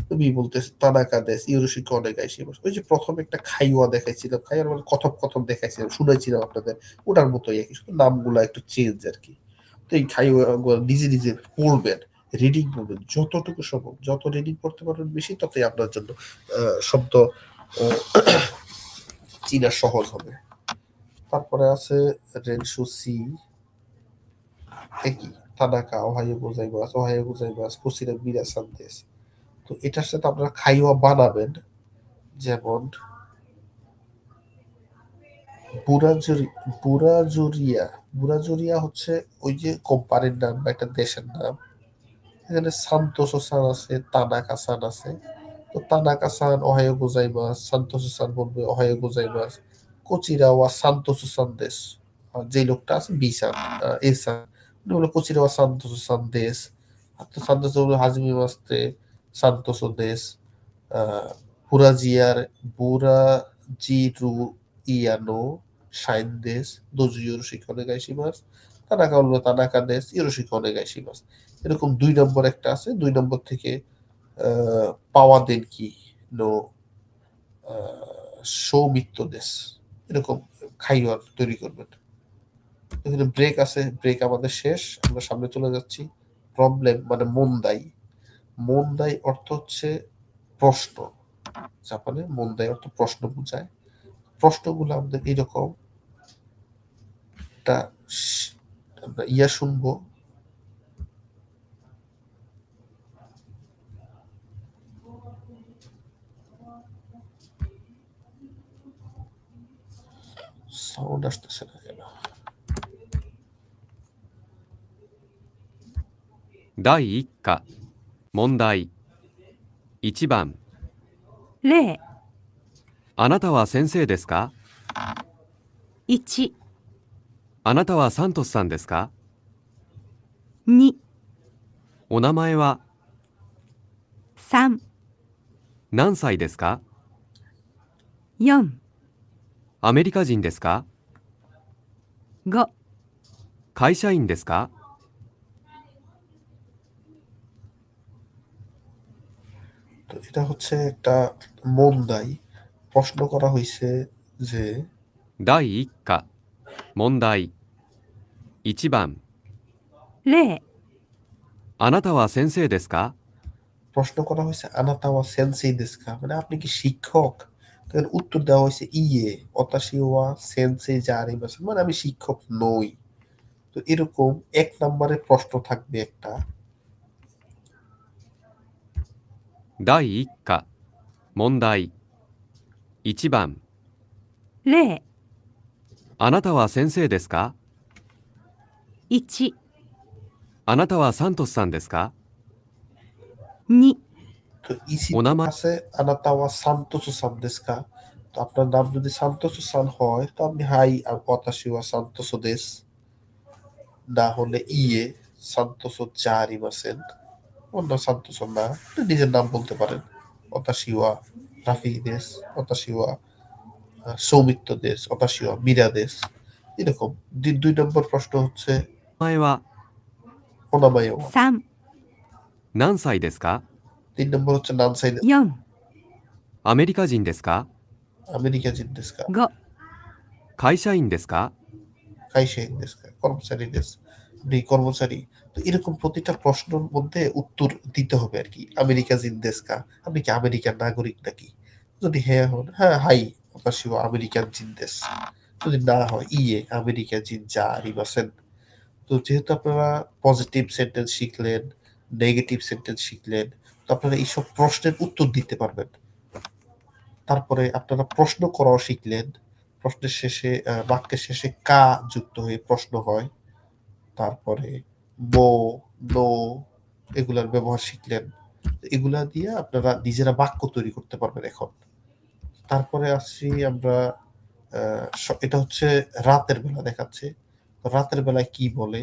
তুমি বলতেছে তানাকা দেশ ইয়োরোশিকে ওনেগাইশিমাস। ওই যে প্রথমে একটা খাইওয়া দেখাইছিলাম, খাইওয়ার মানে কথপ কথপ দেখাইছিলাম, শুনাইছিলাম আপনাদের, ওটার মতোই একই, শুধু নামগুলা একটু চেঞ্জ আর কি। তো এই খাইওয়া নিজে নিজে পড়বেন, রিডিং করবেন যতটুকু সম্ভব, যত রিডিং করতে পারবেন বেশি, ততই আপনার জন্য শব্দ চিনা সহজ হবে। তারপরে আছে রেনশো সি, একই তানাকা ওহাইও গোজাইমাস, ওহাইও গোজাইমাস কুচিরা মিরা সানদেশ। তো এটার সাথে আপনারা খাইওয়া বানাবেন, যেমন বুরাজুরিয়া, বুরাজুরিয়া হচ্ছে ওই যে কোম্পানির নাম বা একটা দেশের নাম। এখানে সান্তোসো সান আছে, তানাকা সান আছে। তো তানাকা সান ওহাইও গোজাইমাস, সান্তোসো সান বলবে ওহাইও গোজাইমাস, কোচিরাওয়া সান্তোসো সান দেশ। আর যে লোকটা আছে বিসান, এসান, উনি বলে কোচিরাওয়া সান্তোসো সান দেশ, আর তো সান্তোসো বলে হাজিমি মাস্তে সান্তোসো দেশ। বুরাজিয়ার বুরাজিরু ইয়ানো শাইন দেশ, দোজু ইয়োরোশিকে ওনেগাইশিমাস, তানাকা বললো তানাকা দেশ, ইয়োরোশিকে ওনেগাইশিমাস। এরকম 2 নম্বর একটা আছে, 2 নম্বর থেকে পাওয়া দেন কি নো সৌমিত্র দেশ, এরকম খাইওয়ার তৈরি করবেন। এখানে ব্রেক আছে, ব্রেক আমাদের শেষ, আমরা সামনে চলে যাচ্ছি। প্রবলেম মানে মন্দাই, মন্দাই অর্থ হচ্ছে প্রশ্ন, জাপানে মন্দাই অর্থ প্রশ্ন বোঝায়। প্রশ্নগুলো আমাদের এইরকম একটা আমরা ইয়া শুনবো, সাউন্ড আসতেছে না কেন? 第1課問題1番例あなたは先生ですか？ 1、あなたはサントスさんですか？ 2、お名前は3、何歳ですか？ 4、アメリカ人ですか？ 5、会社員ですか？ তো এটা হচ্ছে একটা মন্দাই প্রশ্ন করা হয়েছে যে第1課問題1番例あなたは先生ですか？ প্রশ্ন করা হয়েছে আনাতা ওয়া সেনসেই দেসু কা, মানে আপনি কি শিক্ষক? তখন উত্তর দেওয়া হয়েছে ইয়ে ওতাশি ওয়া সেনসেই জা আরিমাসেন, মানে আমি শিক্ষক নই। তো এরকম এক নম্বরে প্রশ্ন থাকবে একটা। 第1課問題1番例あなたは先生ですか？ 1、あなたはサントスさんですか？ 2、 তো ইসি ও নামা- আছে আনাতা ওয়া সান্তোসু সান দেসু কা। তো আপনার নাম যদি সান্তোসু সান হয় তো আপনি হাই ওতাশি ওয়া সান্তোসু দেসু, না হলে ইয়ে সান্তোসু জা আরিমাসেন, অন্য সান্তোসু না, আপনি নিজের নাম বলতে পারেন। ওতাশি ওয়া রাফি দেসু, ওতাশি ওয়া সৌমিত্র দেশ, ওতাশি ওয়া মিরা দেশ, এরকম। 2 নম্বর প্রশ্ন হচ্ছে お名前は ওনামায় ওয়া। 3、何歳ですか？ 3 নম্বর হচ্ছে নানসাই দেশ, 4、アメリカ人ですか？ আমেরিকা জিন দেশ কা, 5、会社員ですか？ কাইশাইন দেশ কা, কর্মচারী দেশ, আপনি কর্মচারী। তো এরকম প্রতিটা প্রশ্নের মধ্যে উত্তর দিতে হবে আর কি। আমেরিকা জিন দেশ কা, আপনি কি আমেরিকার নাগরিক নাকি? যদি হ্যাঁ হন, হ্যাঁ হাই ওতাশি ওয়া আমেরিকান জিন দেশ। যদি না হয় ইয়ে আমেরিকা জিন জা আরিমাসেন। তো যেহেতু আপনারা পজিটিভ সেন্টেন্স শিখলেন, নেগেটিভ সেন্টেন্স শিখলেন, তো আপনারা এইসব প্রশ্নের উত্তর দিতে পারবেন। তারপরে আপনারা প্রশ্ন করাও শিখলেন। প্রশ্নের শেষে বাক্যের শেষে কা যুক্ত হয়ে প্রশ্ন হয়। তারপরে বো, নো এগুলার ব্যবহার শিখলেন। এগুলা দিয়ে আপনারা নিজেরা বাক্য তৈরি করতে পারবেন এখন। তারপরে আসছি আমরা এটা হচ্ছে রাতের বেলা দেখাচ্ছে। তো রাতের বেলায় কি বলে?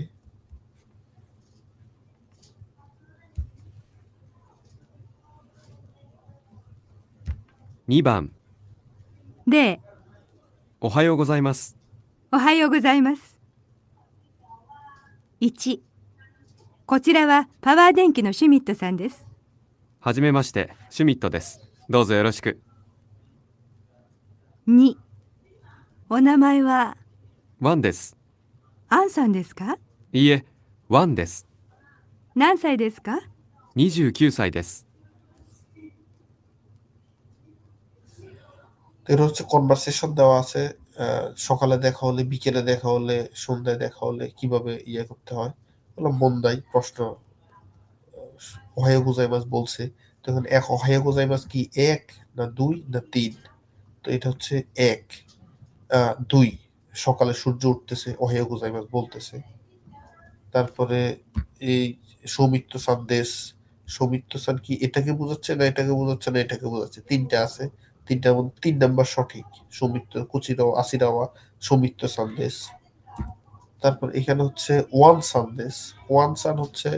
2番例おはようございます。おはようございます。1、こちらはパワー電機のシュミットさんです。はじめまして、シュミットです。どうぞよろしく。 2、お名前はワンです。アンさんですか？いいえ、ワンです。何歳ですか29歳です。 এটা হচ্ছে কনভারসেশন দেওয়া আছে। সকালে দেখা হলে, বিকেলে দেখা হলে, সন্ধ্যায় দেখা হলে কিভাবে ইয়ে করতে হয়। হলো মন্দাই প্রশ্ন ওহাইও গোজাইমাস বলছে। তখন এক ওহাইও গোজাইমাস কি 1 না 2 না 3? তো এটা হচ্ছে 1, 2 সকালে সূর্য উঠতেছে ওহাইও গোজাইমাস বলতেছে। তারপরে এই সৌমিত্র সান দেশ, সৌমিত্র সান কি এটাকে বোঝাচ্ছে না এটাকে বোঝাচ্ছে না এটাকে বোঝাচ্ছে? 3টা আছে, 3টার মধ্যে 3 নাম্বার সঠিক। সৌমিত্র কুচিরাও আসিরাওয়া সৌমিত্র সান্দেশ। তারপর এখানে হচ্ছে ওয়ান সান্দেশ। ওয়ান সান হচ্ছে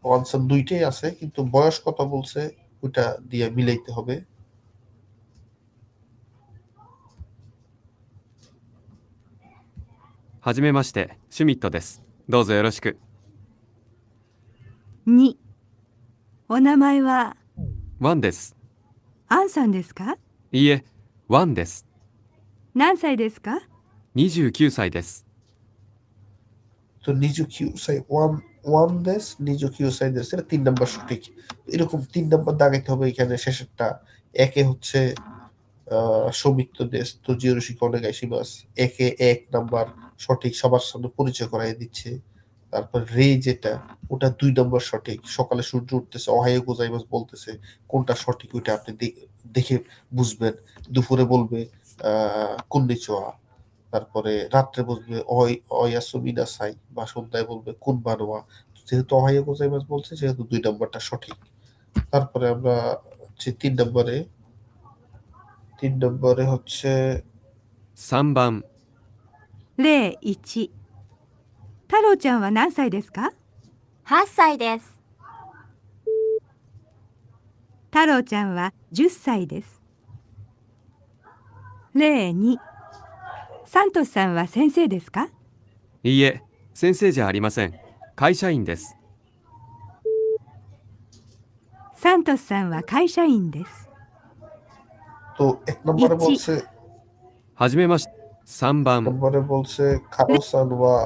ওয়ান সান দুইটাই আছে, কিন্তু বয়স কত বলছে ওইটা দিয়ে মিলাইতে হবে। はじめまして、シュミットです。どうぞよろしく。 2、お名前はワンです。アンさんですか？いいえ、ワンです。何歳ですか29歳です。 তো29 সাই ওয়ান দেশ, 29 সাই দেশ, এটা 3 নাম্বার সঠিক। এরকম 3 নাম্বার দাগাইতে হবে এখানে শেষেরটা। একে হচ্ছে সৌমিত্র দেশ, তো জিওরশিক অনেক আইসিমাস একে 1 নাম্বার সঠিক সবার সামনে পরিচয় করাই দিচ্ছে। তারপর রে যেটা ওটা 2 নম্বর সঠিক। সকালে সূর্য উঠতেছে অহাইও গোজাইমাস বলতেছে, কোনটা সঠিক ওইটা আপনি দেখে বুঝবেন। দুপুরে বলবে কুন্নিচোয়া, তারপরে রাত্রে বলবে অয়াসু মিনাসাই, বা সন্ধ্যায় বলবে কুন বানোয়া। যেহেতু অহাইও গোজাইমাস বলছে সেহেতু 2 নম্বরটা সঠিক। তারপরে আমরা হচ্ছে 3 নম্বরে হচ্ছে 3番例1。太郎ちゃんは何歳ですか？8歳です。太郎ちゃんは10歳です。例2。サントスさんは先生ですか？いいえ、先生じゃありません。会社員です。サントスさんは会社員です。と1নম্বরে বলছেはじめまして。3番 নম্বরে বলছে কারো-সান ওয়া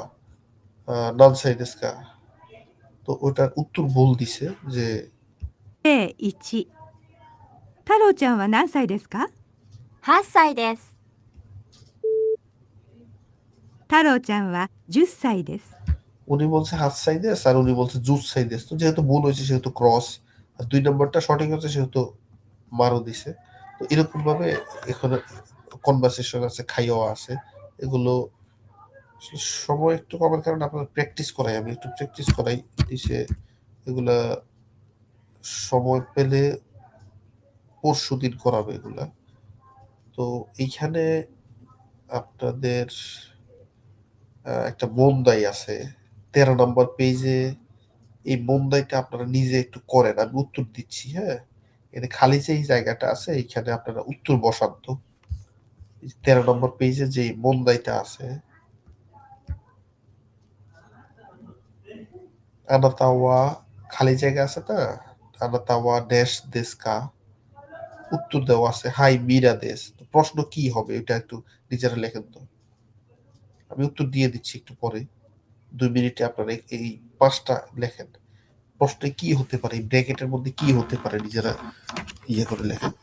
নানসাই দেsu ka? তো ওটার উত্তর ভুল দিছে যে例1。太郎ちゃんは何歳ですか？8歳です。太郎ちゃんは10歳です。উনি বলছে হাতসাই দেস আর উনি বলছে জুসাই দেস। তো যেহেতু ভুল হয়েছে সেহেতু ক্রস, আর 2 নম্বরটা সঠিক হচ্ছে সেহেতু মারো দিছে। তো এরকম ভাবে এখানে কনভারসেশন আছে, খাইওয়া আছে। এগুলো আসলে সময় একটু কমের কারণে আপনাদের প্র্যাকটিস করাই, আমি একটু প্র্যাকটিস করাই দিছে। এগুলা সময় পেলে পরশুদিন করাবে এগুলা। তো এইখানে আপনাদের একটা বন্দাই আছে 13 নম্বর পেজে। এই বন্দাইটা আপনারা নিজে একটু করেন, আমি উত্তর দিচ্ছি। হ্যাঁ, এখানে খালি যে এই জায়গাটা আছে এইখানে আপনারা উত্তর বসান। তো 13 নম্বর পেজে যে বন্দাইটা আছে, আনাতাওয়া খালি জায়গা আছে না, আনাতাওয়া ড্যাশ দেশকা, উত্তর দেওয়া আছে হাই মিরা দেশ। তো প্রশ্ন কি হবে এটা একটু নিজেরা লেখেন। তো আমি উত্তর দিয়ে দিচ্ছি একটু পরে, 2 মিনিটে আপনারা এই 5টা লেখেন। প্রশ্নে কি হতে পারে, ব্র্যাকেটের মধ্যে কি হতে পারে নিজেরা ইয়ে করে লেখেন।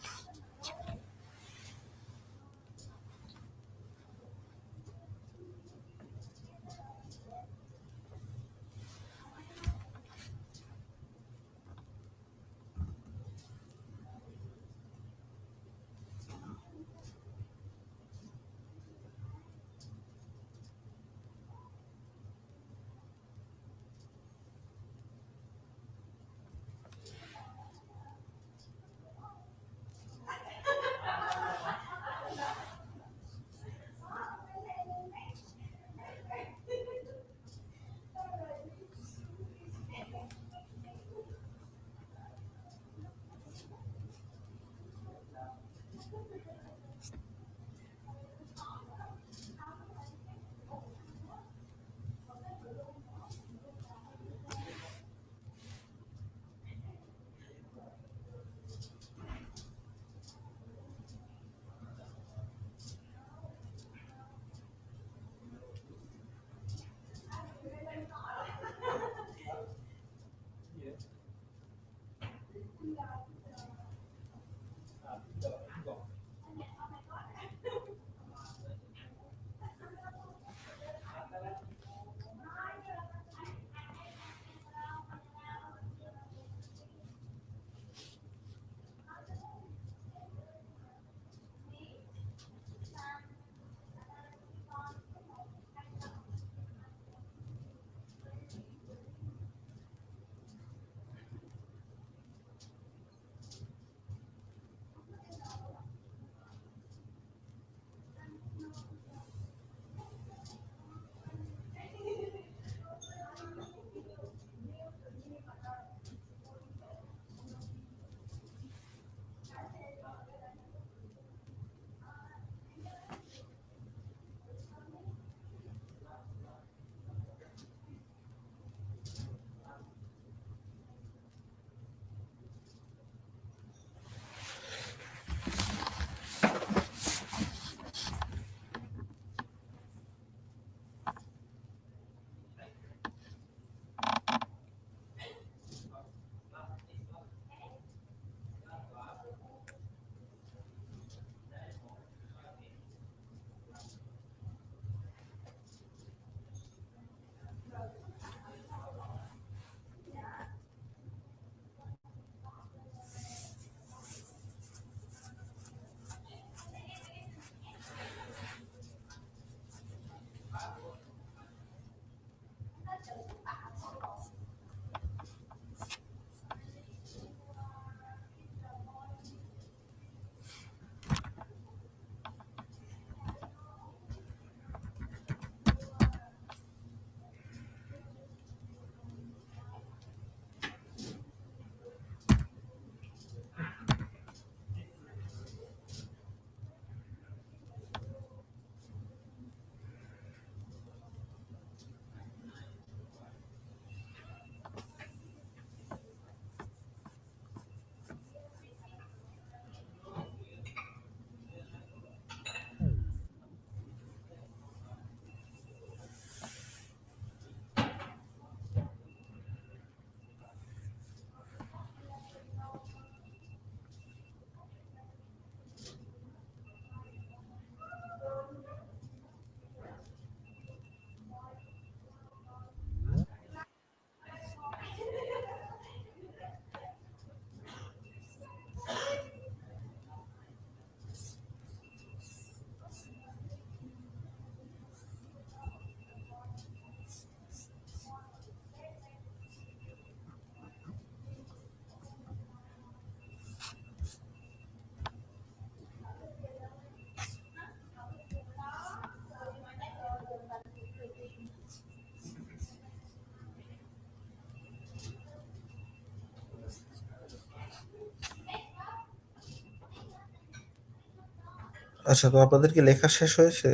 আচ্ছা, তো আপনাদের কি লেখা শেষ হয়েছে?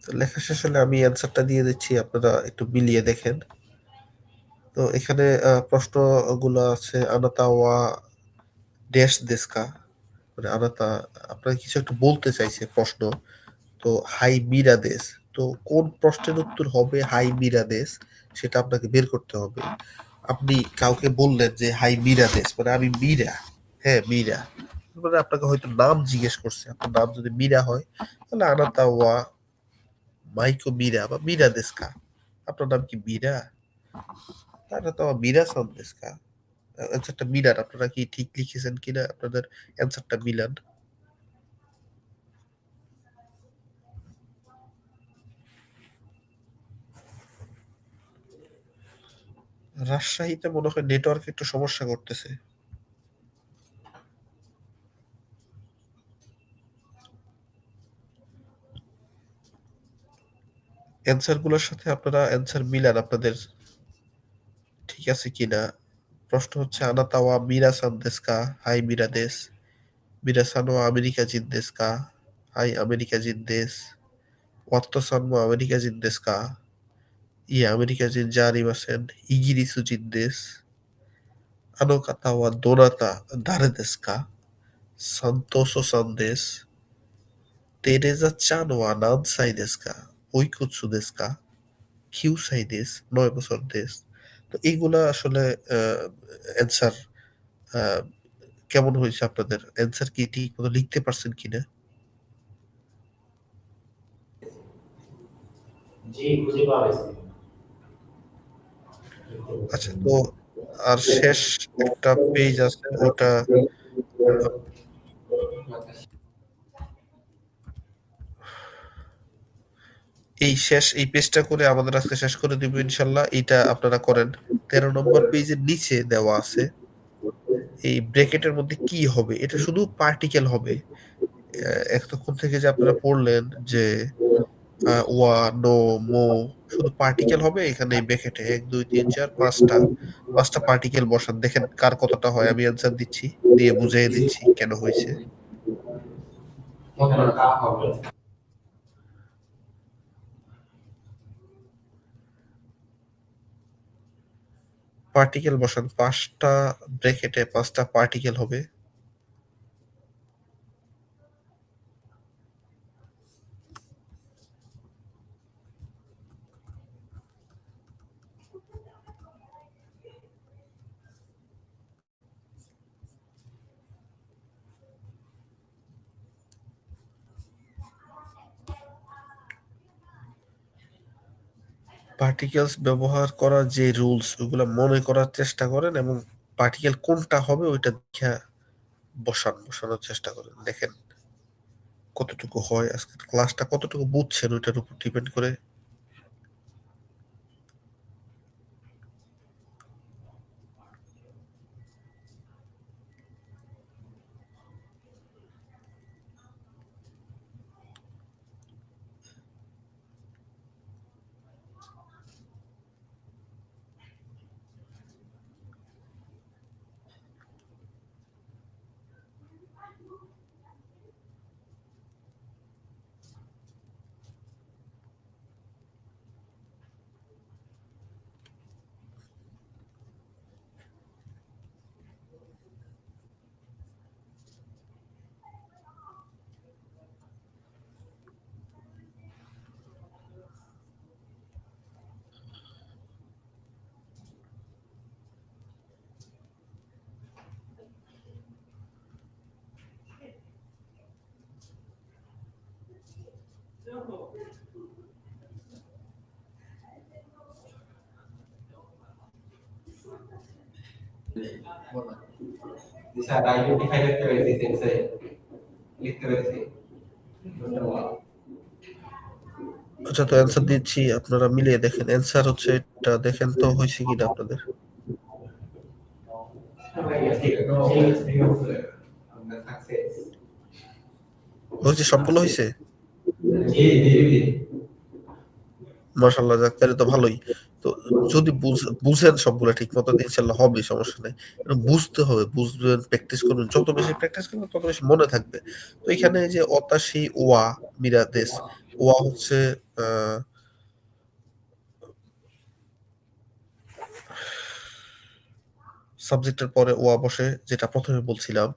তো লেখা শেষ হলে আমি অ্যান্সারটা দিয়ে দিচ্ছি, আপনারা একটু মিলিয়ে দেখেন। তো এখানে প্রশ্নগুলো আছে আনাতা ওয়া ড্যাশ দেশকা, মানে আনাতা আপনাকে কিছু একটা বলতে চাইছে প্রশ্ন। তো হাই মিরা দেশ, তো কোন প্রশ্নের উত্তর হবে হাই মিরা দেশ সেটা আপনাকে বের করতে হবে। আপনি কাউকে বললেন যে হাই মিরা দেশ, মানে আমি মীরা, হ্যাঁ মীরা, মানে আপনাকে হয়তো নাম জিজ্ঞেস করছে, আপনার নাম যদি মীরা হয় তাহলে আনাতা ওয়া মাইকো মীরা বা মীরা দেশকা, আপনার নাম কি মীরা, আনাতা ওয়া মীরা সান দেশকা। অ্যান্সারটা মিলান, আপনারা কি ঠিক লিখেছেন কিনা আপনাদের অ্যান্সারটা মিলান। রাজশাহীতে মনে হয় নেটওয়ার্ক একটু সমস্যা করতেছে। অ্যান্সার গুলোর সাথে আপনারা অ্যান্সার মিলান আপনাদের ঠিক আছে কিনা। প্রশ্ন হচ্ছে আনাতা ওয়া মিরা সান দেশকা, হাই মিরা দেশ, মিরা সান ওয়া আমেরিকা জিন দেশকা, হাই আমেরিকা জিন দেশ, ওয়াত্তো সান ওয়া আমেরিকা জিন দেশকা, ইয়ে আমেরিকা জিন জারিমাসেন, ইগিরিসু জিন দেশ, আনো কাতা ওয়া দোনাতা দারে দেশকা, সান্তোসো সান দেশ, তেরেজা চান ওয়া নানসাই দেশকা, ওইকুৎসু দেশকা, কিউসাই দেশ, 9 বছর দেশ। তো এইগুলা আসলে অ্যান্সার কেমন হয়েছে, আপনাদের অ্যান্সার কি ঠিক মতো লিখতে পারছেন কিনা? জি খুঁজে পাওয়া গেছে। আচ্ছা, তো আর শেষ একটা পেজ আছে ওটা এই পেজটা করে আমাদের আজকে শেষ করে দিব ইনশাল্লাহ। এটা আপনারা করেন। 13 নম্বর পেজের নিচে দেওয়া আছে এই ব্র্যাকেটের মধ্যে কি হবে, এটা শুধু পার্টিকেল হবে। এতক্ষণ থেকে যে আপনারা পড়লেন যে ওয়া নো মো, শুধু পার্টিকেল হবে এখানে এই ব্র্যাকেটে 1 2 3 4 5টা পার্টিকেল বসান, দেখেন কার কতটা হয়। আমি অ্যান্সার দিচ্ছি, দিয়ে বুঝিয়ে দিচ্ছি কেন হয়েছে। পার্টিকেল বসান, 5টা ব্র্যাকেটে 5টা পার্টিকেল হবে। পার্টিকেলস ব্যবহার করার যে রুলস ওগুলো মনে করার চেষ্টা করেন এবং পার্টিকেল কোনটা হবে ওইটা দেখে বসানোর চেষ্টা করেন। দেখেন কতটুকু হয়, আজকের ক্লাসটা কতটুকু বুঝছেন ওইটার উপর ডিপেন্ড করে। স্যার আইডেন্টিফাই করতে পেরেছি, সেন্সে লিখতে পেরেছি। আচ্ছা, তো অ্যান্সার দিচ্ছি, আপনারা মিলিয়ে দেখেন। অ্যান্সার হচ্ছে এটা, দেখেন তো হয়েছে কিনা আপনাদের। হয়েছে, সবগুলো হয়েছে। মাশাআল্লাহ, যাক তাহলে তো ভালোই। তো যদি বুঝেন সবগুলো ঠিক মতো ইনশাল্লাহ হবে, সমস্যা নেই। বুঝতে হবে, বুঝবেন, প্র্যাকটিস করবেন, যত বেশি প্র্যাকটিস করবেন তত বেশি মনে থাকবে। তো এখানে যে অতাশি ওয়া মিরাদেস, ওয়া হচ্ছে সাবজেক্টের পরে ওয়া বসে, যেটা প্রথমে বলছিলাম,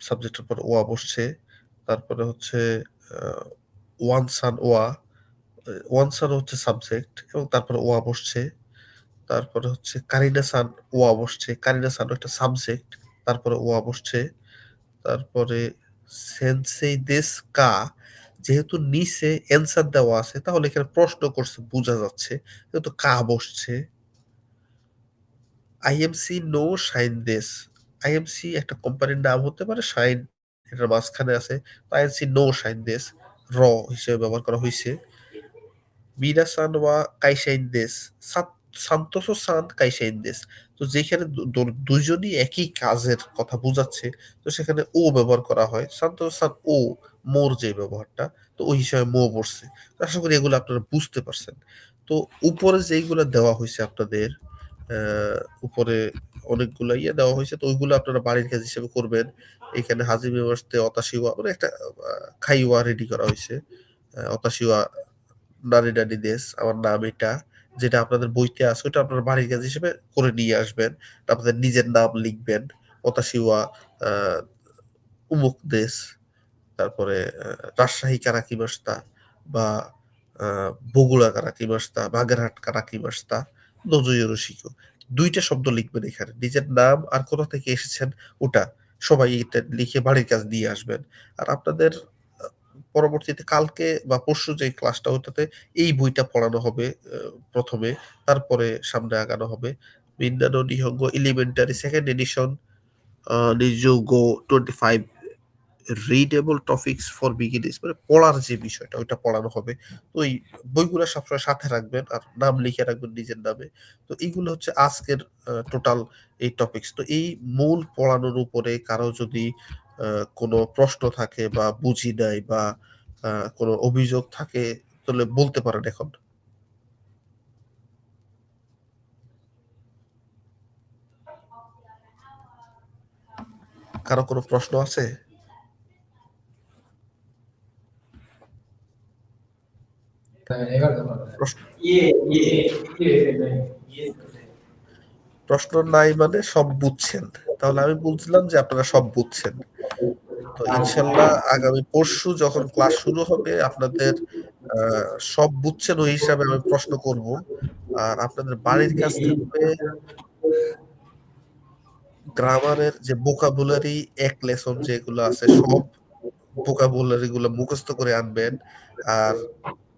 সাবজেক্টের পরে ওয়া বসছে। তারপরে হচ্ছে ওয়ান সান ওয়া, ওয়ান সান হচ্ছে সাবজেক্ট এবং তারপরে ওয়া বসছে। তারপরে হচ্ছে কারিনা সান, ওয়া বসছে, কারিনা সান একটা সাবজেক্ট, তারপরে ওয়া বসছে। তারপরে সেন্সেই দেস কা, যেহেতু নিচে অ্যান্সার দেওয়া আছে তাহলে এখানে প্রশ্ন করছে বোঝা যাচ্ছে, যেহেতু কা বসছে। আইএমসি নো শাইন দেস, আইএমসি একটা কোম্পানির নাম হতে পারে, শাইন এটার মাঝখানে আছে, আইএমসি নো শাইন দেস র হিসেবে ব্যবহার করা হয়েছে। মিনাসান ওয়া কাইশাইন দেস, সান্তোসো সান কাইশাইন দেস। তো যেখানে দুজনই একই কাজের কথা বোঝাচ্ছে তো সেখানে ও ব্যবহার করা হয়, সান্তোসো সান ও, মোর যে ব্যবহারটা, তো ওই হিসাবে মো পড়ছে। তো আশা করি এগুলো আপনারা বুঝতে পারছেন। তো উপরে যেইগুলো দেওয়া হয়েছে আপনাদের, উপরে অনেকগুলো ইয়ে দেওয়া হয়েছে, তো ওইগুলো আপনারা বাড়ির কাজ হিসেবে করবেন। এখানে হাজিমে বসতে অতাশিওয়া মানে একটা খাইওয়া রেডি করা হয়েছে, অতাশিওয়া নারী নারী দেশ, আমার নাম এটা, যেটা আপনাদের বইতে আছে ওটা আপনার বাড়ির কাজ হিসেবে করে নিয়ে আসবেন। আপনাদের নিজের নাম লিখবেন, অতাশিওয়া উমুক দেশ, তারপরে রাজশাহী কারাকিমাস্তা বা বগুড়া কারাকিমাস্তা, বাগেরহাট কারাকিমাস্তা, নজরুল রসিকো, দুইটা শব্দ লিখবেন এখানে, নিজের নাম আর কোথা থেকে এসেছেন ওটা সবাই এটা লিখে বাড়ির কাজ দিয়ে আসবেন। আর আপনাদের পরবর্তীতে কালকে বা পরশু যে ক্লাসটা ওটাতে এই বইটা পড়ানো হবে প্রথমে, তারপরে সামনে আগানো হবে। মিন্নানো নিহঙ্গো এলিমেন্টারি সেকেন্ড এডিশন, নিজুগো 25 রিডেবল টপিকস ফর বিগিনার্স, মানে পড়ার যে বিষয়টা ওইটা পড়ানো হবে। তো এই বইগুলো সবসময় সাথে রাখবেন আর নাম লিখে রাখবেন নিজের নামে। তো এইগুলো হচ্ছে আজকের টোটাল এই টপিকস। তো এই মূল পড়ানোর উপরে কারো যদি কোনো প্রশ্ন থাকে বা বুঝি নাই বা কোনো অভিযোগ থাকে তাহলে বলতে পারেন এখন। কারো কোনো প্রশ্ন আছে? প্রশ্ন নাই মানে সব বুঝছেন, তাহলে আমি বুঝলাম যে আপনারা সব বুঝছেন। তো ইনশাল্লাহ আগামী পরশু যখন ক্লাস শুরু হবে আপনাদের সব বুঝছেন ওই হিসাবে আমি প্রশ্ন করব। আর আপনাদের বাড়ির কাজ থাকবে গ্রামারের যে ভোকাবুলারি, এক লেসন যেগুলো আছে সব ভোকাবুলারি গুলো মুখস্থ করে আনবেন। আর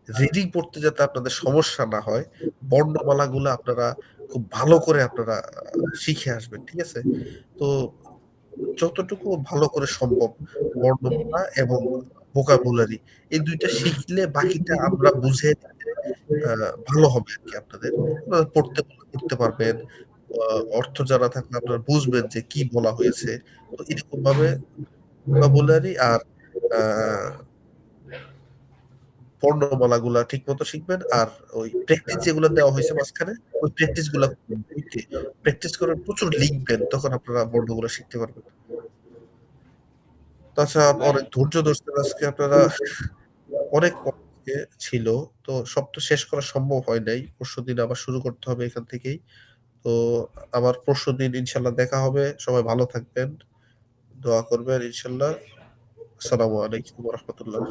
রিডিং পড়তে যাতে আপনাদের সমস্যা না হয়, বর্ণমালাগুলো আপনারা খুব ভালো করে আপনারা শিখে আসবেন, ঠিক আছে? তো যতটুকু ভালো করে সম্ভব বর্ণমালা এবং ভোকাবুলারি এই দুইটা শিখলে বাকিটা আমরা বুঝে নিতে ভালো হবে আর কি। আপনাদের পড়তে পড়তে পারবেন, অর্থ জানা থাকলে আপনারা বুঝবেন যে কি বলা হয়েছে। তো এরকম ভাবে ভোকাবুলারি আর বর্ণমালাগুলা ঠিক মতো শিখবেন। আর ওই প্র্যাকটিস যেগুলো দেওয়া হয়েছে মাঝখানে ওই প্র্যাকটিস গুলা প্র্যাকটিস করে প্রচুর লিখবেন, তখন আপনারা বর্ণগুলো শিখতে পারবেন। তাছাড়া অনেক ধৈর্য ধরছেন আজকে আপনারা, অনেক ছিল, তো সব তো শেষ করা সম্ভব হয় নাই। পরশুদিন আবার শুরু করতে হবে এখান থেকেই। তো আবার পরশুদিন ইনশাল্লাহ দেখা হবে। সবাই ভালো থাকবেন, দোয়া করবেন ইনশাল্লাহ। আসসালামু আলাইকুম ওয়া রাহমাতুল্লাহ।